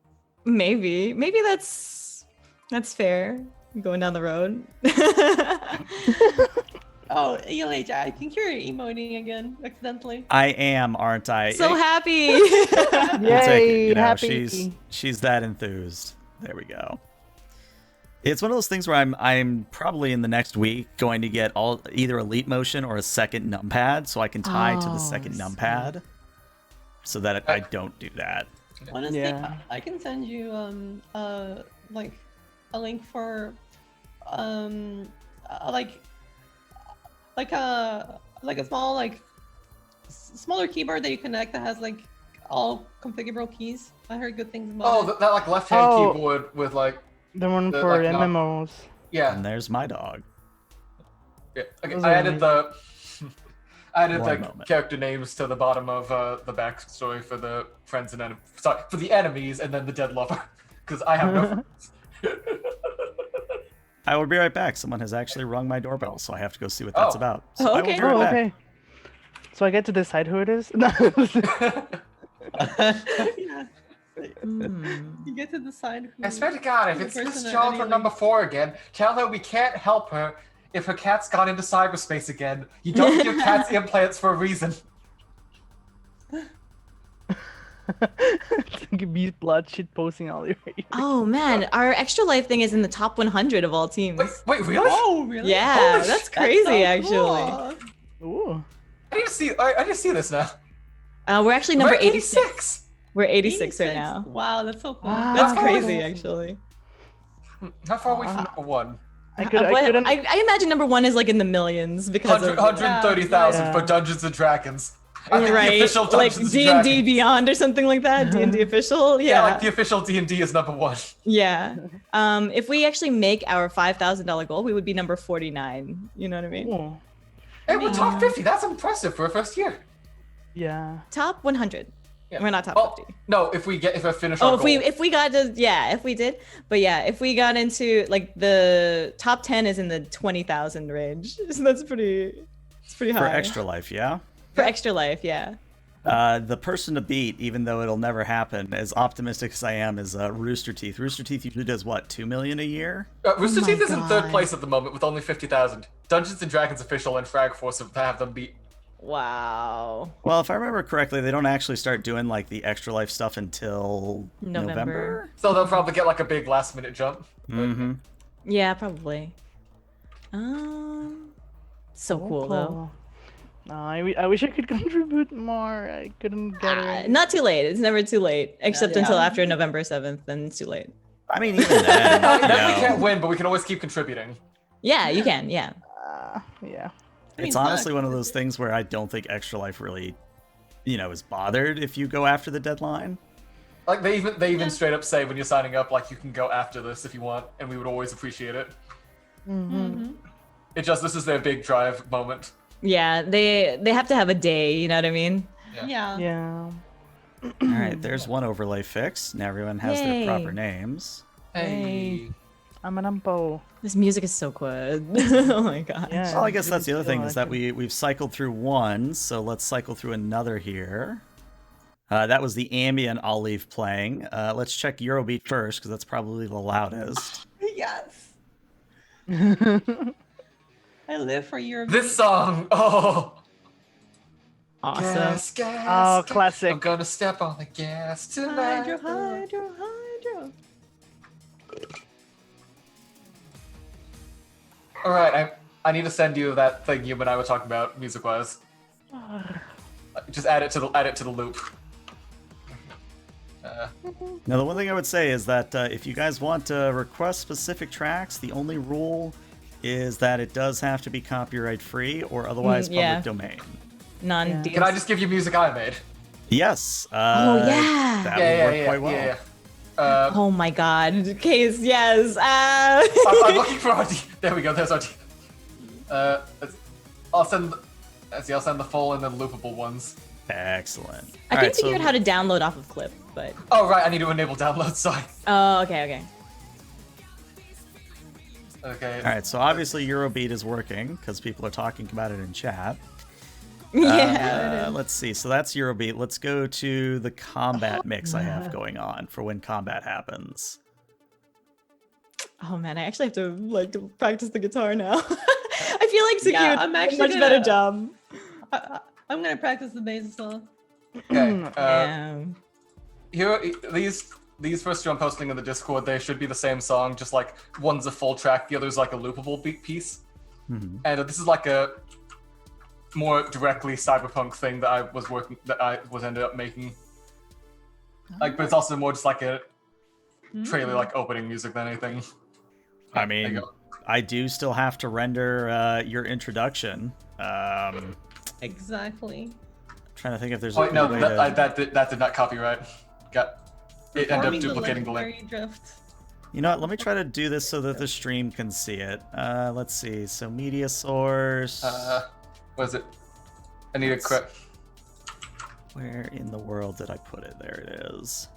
Maybe that's fair. Going down the road.
Oh, ELH, I think you're emoting again accidentally.
I am, aren't I?
So happy.
We'll take it,
Yay,
you know,
happy.
she's that enthused. There we go. It's one of those things where I'm probably in the next week going to get either Elite Motion or a second numpad, so I can tie to the second numpad, so that I don't do that.
Honestly,
Yeah.
I can send you like a link for like a small smaller keyboard that you connect that has like all configurable keys. I heard good things about
Oh,
it.
that like left-hand
Oh.
keyboard with like
The one
The,
for
like, not-
MMOs.
yeah.
And there's my dog.
Yeah. Okay,
Those
I
are
added the
One
the
moment.
character names to the bottom of the backstory for the friends and for the enemies, and then the dead lover, because I have no.
I will be right back. Someone has actually rung my doorbell, so I have to go see what that's
Oh.
about. So I will
Okay.
be right
Oh,
back.
okay. So I get to decide who it is?
Yeah,
Mm.
you get to decide who.
I swear to God, if
the
it's Miss
person
John
that
from
any
number 4 again, tell her we can't help her if her cat's gone into cyberspace again. You don't give cats implants for a reason.
Be blood shit posting all your.
Oh man, our extra life thing is in the top 100 of all teams.
Wait, really?
Oh, really?
Yeah,
Holy
that's
shit,
crazy
so
actually.
cool.
Ooh.
I need to see this now.
We're actually number
We're
86. We're 86 right
86.
now.
Wow, that's so cool.
Wow.
That's
Oh.
crazy actually.
How far away from number 1?
I couldn't.
I imagine number 1 is like in the millions because of
130,000 for
Yeah.
Dungeons and Dragons. I think
right,
the official
like
Dungeons
D&D
and Dragons.
Beyond or something like that. D&D official,
Yeah, like the official D&D is number 1.
Yeah. If we actually make our $5,000 goal, we would be number 49. You know what I mean?
Ooh.
Hey, we're top 50. That's impressive for a first year.
Yeah.
Top 100.
Yeah.
We're not top
Well,
50.
no, if we finish our
Oh,
goal.
if we got to, yeah, if we did, but yeah, if we got into like the top 10 is in the 20,000 range, so that's pretty high
For Extra Life, yeah?
For extra life, yeah.
The person to beat, even though it'll never happen, as optimistic as I am, is Rooster Teeth. Rooster Teeth usually does what, 2 million a year?
Rooster
my
Teeth is in third
God.
place at the moment with only 50,000. Dungeons and Dragons official and Frag Force have them beat.
Wow.
Well, if I remember correctly, they don't actually start doing like the Extra Life stuff until November.
So they'll probably get like a big last minute jump.
Mm-hmm.
Yeah, probably. So cool though.
No, I wish I could contribute more. I couldn't get it.
Not too late. It's never too late, except
Yeah.
until after November 7th. Then it's too late.
I mean, even then, you
Then we
know,
can't win, but we can always keep contributing.
Yeah, you can. Yeah.
Yeah.
it's honestly one of those things where I don't think Extra Life really, is bothered if you go after the deadline.
Like they even straight up say when you're signing up, like you can go after this if you want, and we would always appreciate it.
Mm-hmm.
This is their big drive moment.
Yeah, they have to have a day. You know what I mean?
Yeah.
Yeah.
All right, there's one overlay fixed. Now everyone has
Yay.
their proper names.
Hey.
I'm an umpo.
This music is so good. Oh my god.
Yeah.
Well, I guess that's the other
Really
thing
feel
is that
like it.
we've cycled through one, so let's cycle through another here. That was the ambient I'll leave playing. Let's check Eurobeat first because that's probably the loudest.
Yes. I live for your.
This song. Oh.
Awesome.
Gas, gas,
Oh,
gas.
classic.
I'm gonna step on the gas tonight.
Hydro.
All right, I need to send you that thing you and I were talking about music-wise. Just add it to the loop.
Now, the one thing I would say is that if you guys want to request specific tracks, the only rule is that it does have to be copyright free or otherwise
yeah.
public domain.
Non.
Can I just give you music I made?
Yes.
Oh, yeah.
That would work quite well.
Oh my god. Case, yes.
I'm looking for our. There we go. There's our. I'll send See, I'll send the full and then loopable ones.
Excellent.
I couldn't figure out how to download off of Clip, but.
Oh right, I need to enable download. Sorry.
Oh, okay.
Okay.
All right, so obviously Eurobeat is working because people are talking about it in chat.
Yeah.
Let's see. So that's Eurobeat. Let's go to the combat mix I have going on for when combat happens.
Oh man, I actually have to practice the guitar now. I feel like Suki
Yeah,
would
I'm
do a
actually
much
gonna-
better job.
I'm gonna practice the bass as well.
Okay. Here, these first two I'm posting in the Discord. They should be the same song, just like one's a full track, the other's like a loopable beat piece.
Mhm.
And this is like a more directly cyberpunk thing that I ended up making. Like, but it's also more just like a trailer, like opening music than anything.
I
There you
mean,
go.
I do still have to render your introduction.
Exactly.
Trying to think if there's
Oh
a
wait, no,
good way to...
that did not copyright. It ended up
Performing the
duplicating the link.
legendary drift.
You know what? Let me try to do this so that the stream can see it. Let's see. So media source.
What is it? I need a quick.
Where in the world did I put it? There it is.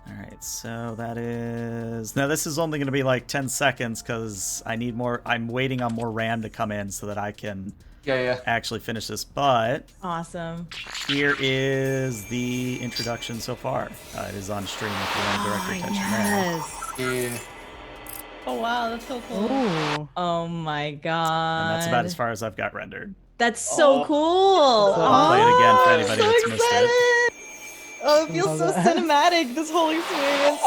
All right, so that is... Now this is only going to be like 10 seconds because I need more... I'm waiting on more RAM to come in so that I can
Yeah.
actually finish this. But
Awesome.
here is the introduction so far. It is on stream if you want direct your attention there.
Yes.
Yeah.
Oh wow, that's so cool.
Ooh.
Oh my god.
And that's about as far as I've got rendered.
That's so cool.
I'll play it again for anybody
so
that's missed it.
excited. Oh, it feels so cinematic, this whole experience.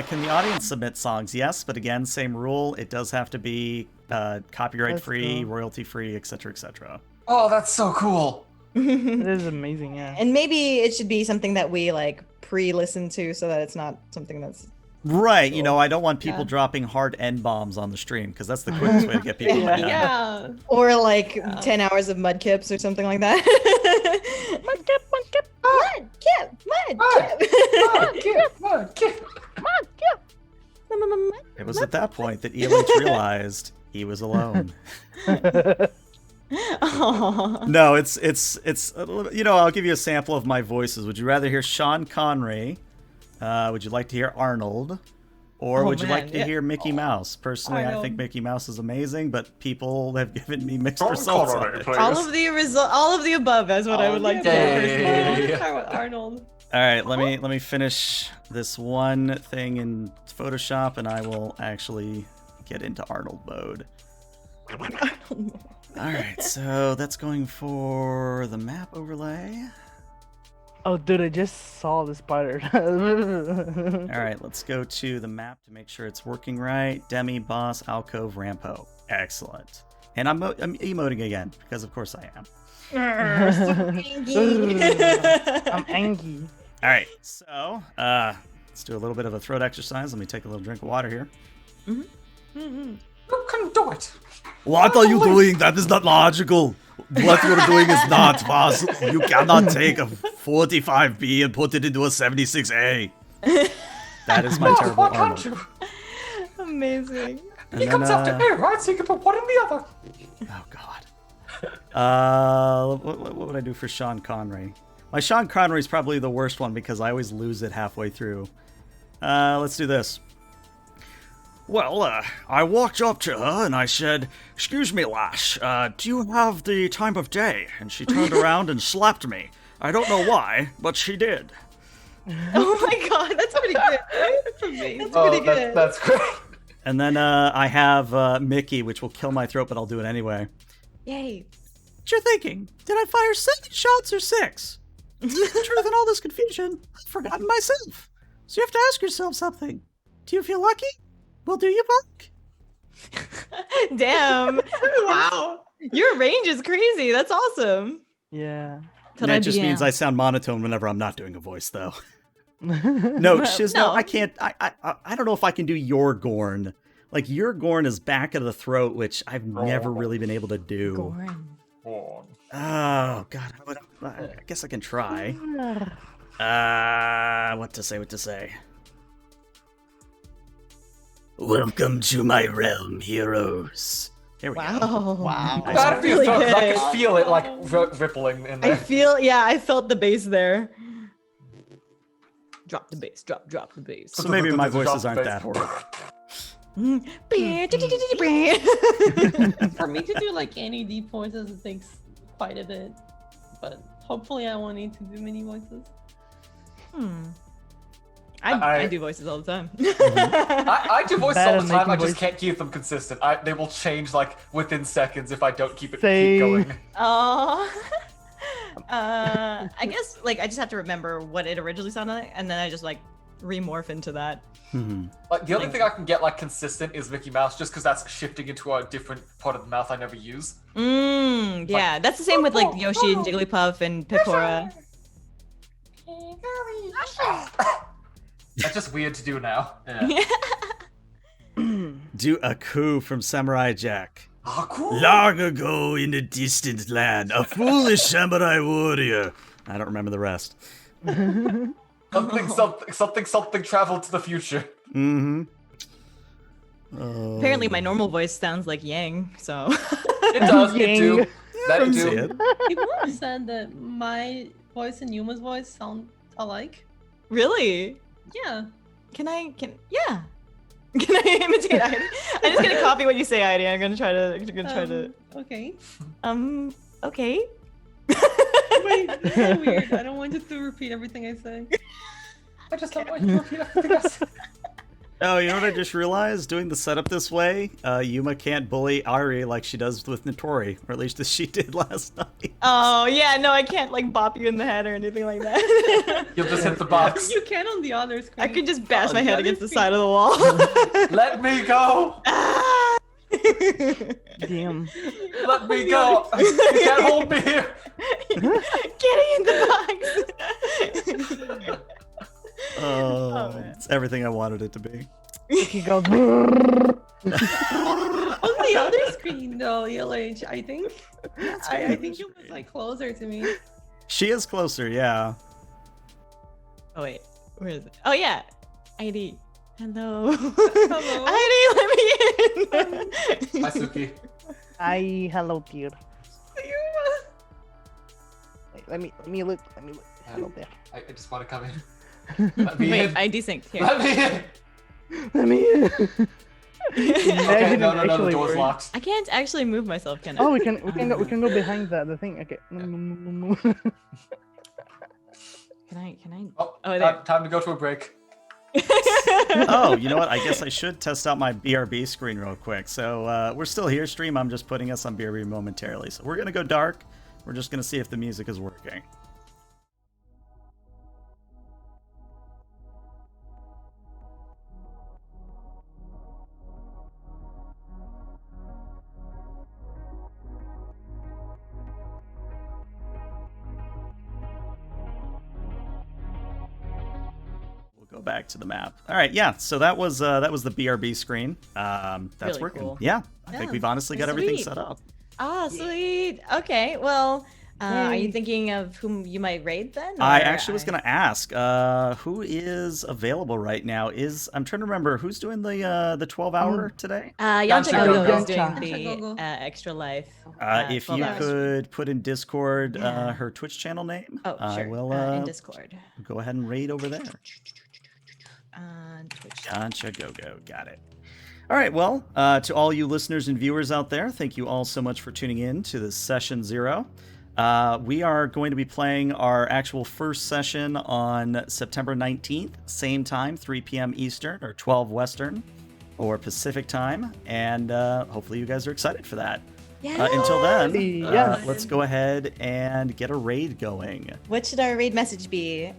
Can the audience submit songs? Yes, but again, same rule. It does have to be copyright free,
cool.
royalty free, etc., etc.
Oh, that's so cool.
It is amazing, yeah.
And maybe it should be something that we like pre-listen to so that it's not something that's
Right. You know, I don't want people
Yeah.
dropping hard N bombs on the stream because that's the quickest way to get people mad.
Yeah.
or like 10 hours of mud kips or something like that. Mud kip.
It was at that point that ELH realized he was alone.
Aw.
No, it's you know, I'll give you a sample of my voices. Would you rather hear Sean Connery? Would you like to hear Arnold? Or
Oh,
would you like
man,
to
yeah.
hear Mickey Mouse? Personally, I think
Arnold.
Mickey Mouse is amazing, but people have given me mixed
Sean
results on
Connery,
it.
please.
all of the above is what I would like to
yeah,
do.
yeah,
personally.
yeah.
Start with Arnold.
All right, let me finish this one thing in Photoshop, and I will actually get into Arnold mode. All right, so that's going for the map overlay.
Oh, dude, I just saw the spider.
All right, let's go to the map to make sure it's working right. Demi, boss, alcove, rampo. Excellent. And I'm emoting again because of course I am.
I'm angry.
All right, so let's do a little bit of a throat exercise. Let me take a little drink of water here.
You can do it.
What are you doing? That is not logical. What you're doing is not possible. You cannot take a 45B and put it into a 76A. That is my terrible
Why
Arnold.
can't you?
Amazing.
And
He
then,
comes after A, right? So you can put one in the other.
Oh God. What would I do for Sean Connery? My Sean Connery is probably the worst one because I always lose it halfway through. Let's do this. Well, I walked up to her and I said, "Excuse me, lass, do you have the time of day?" And she turned around and slapped me. I don't know why, but she did.
Oh my god, that's pretty good.
That's amazing.
That's pretty good.
That's great.
And then I have Mickey, which will kill my throat, but I'll do it anyway.
Yay.
What you're thinking? Did I fire 7 shots or 6? The truth in all this confusion, I've forgotten myself. So you have to ask yourself something. Do you feel lucky? Well, do you, Buck?
Damn.
Wow.
Your range is crazy. That's awesome.
Yeah.
That just means I sound monotone whenever I'm not doing a voice, though. No, Shizno,
No.
I can't. I don't know if I can do your Gorn. Like, your Gorn is back of the throat, which I've never really been able to do.
Gorn.
Oh, God. I guess I can try. What to say? Welcome to my realm, heroes. Here we go.
Wow.
I'm glad it feels
Really
so, 'cause I
good.
can feel it like rippling in there.
I felt the bass there. Drop the bass, drop the bass.
So maybe my
Drop
voices
the
aren't
bass.
that horrible.
For me to do like any deep voices, it takes quite a bit. But hopefully I won't need to do many voices.
I do voices all the time.
I do voices
Bad
all
at
the time.
making
I just
voice-
can't keep them consistent. They will change like within seconds if I don't keep it keep
Same.
going.
Oh. I guess like I just have to remember what it originally sounded like, and then I just like remorph into that.
Like the only thing I can get like consistent is Mickey Mouse, just because that's shifting into a different part of the mouth I never use.
Yeah, that's the same with like Yoshi and Jigglypuff and Picora.
That's just weird to do now. Yeah.
Do a coup from Samurai Jack.
Oh, cool.
Long ago in a distant land, a foolish samurai warrior. I don't remember the rest.
Something traveled to the future.
Apparently, my normal voice sounds like Yang, so.
It does. It do. That it
See
do.
it?
People have said that my voice and Yuma's voice sound alike.
Really?
Yeah.
Can I imitate Heidi? I'm just gonna copy what you say, Heidi. I'm gonna try to.
Okay.
Okay.
Wait, that's so weird. I don't want you to repeat everything I say.
I just don't want you to repeat everything else.
Oh, you know what I just realized? Doing the setup this way, Yuma can't bully Ari like she does with Notori, or at least as she did last night.
Oh yeah, no, I can't like bop you in the head or anything like that.
You'll just hit the box.
You can on the other screen.
I could just bash
On
my
the
head
other
against the
screen.
side of the wall.
Let me go.
Damn.
Let me go. You can't hold me here.
Getting in the box.
Oh,
man.
it's everything I wanted it to be.
He goes.
On the other screen though, ELH, I think. I think you was like closer to me.
She is closer, yeah.
Oh wait, where is it? Oh yeah, ID. Hello.
Hello.
ID, let me in.
Hi, Suki.
Hi, hello, dear. Wait, let me look. Hello there.
I just want to come in. Let me
Wait,
in.
ID synced here.
Let me in.
Let me in.
Okay,
Imagine
no,
it
the
actually
door's
worked.
locked.
I can't actually move myself, can I?
Oh, we can go behind the thing. Okay.
Can I?
Oh,
Oh, there.
time to go to a break.
Oh, you know what? I guess I should test out my BRB screen real quick. So we're still here, stream. I'm just putting us on BRB momentarily. So we're going to go dark. We're just going to see if the music is working. Go back to the map. All right, yeah. So that was the BRB screen. That's
Really
working.
cool.
Yeah, I think
Yeah,
we've honestly got everything
sweet.
set up.
Ah, sweet. Okay, well, are you
Yay.
thinking of whom you might raid then?
I
or
actually was gonna ask who is available right now. I'm trying to remember who's doing the 12-hour today.
Yancha
Yancha
Gogo is
Gogo.
doing
Yancha
the
Gogo.
extra life.
If
12
you
hours.
could put in Discord
Yeah.
her Twitch channel name,
Oh,
I
sure.
will
In Discord.
go ahead and raid over there.
Twitch.
Gotcha, go. Got it. All right, well, to all you listeners and viewers out there, thank you all so much for tuning in to this session 0. We are going to be playing our actual first session on September 19th, same time, 3 p.m. Eastern or 12 Western or Pacific time, and hopefully you guys are excited for that.
Yeah.
Until then,
Yes.
let's go ahead and get a raid going.
What should our raid message be?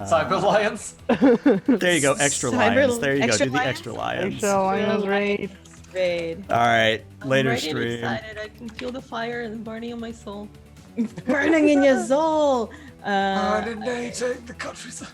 Cyber Lions.
There you go, extra
Cyber-
lions. There you go,
extra
do the
lions?
extra lions.
Extra lions raid.
Raid.
All right, later
I'm ready and
stream.
excited. I can feel the fire and burning in my soul.
Burning in your soul.
How did they take the countryside?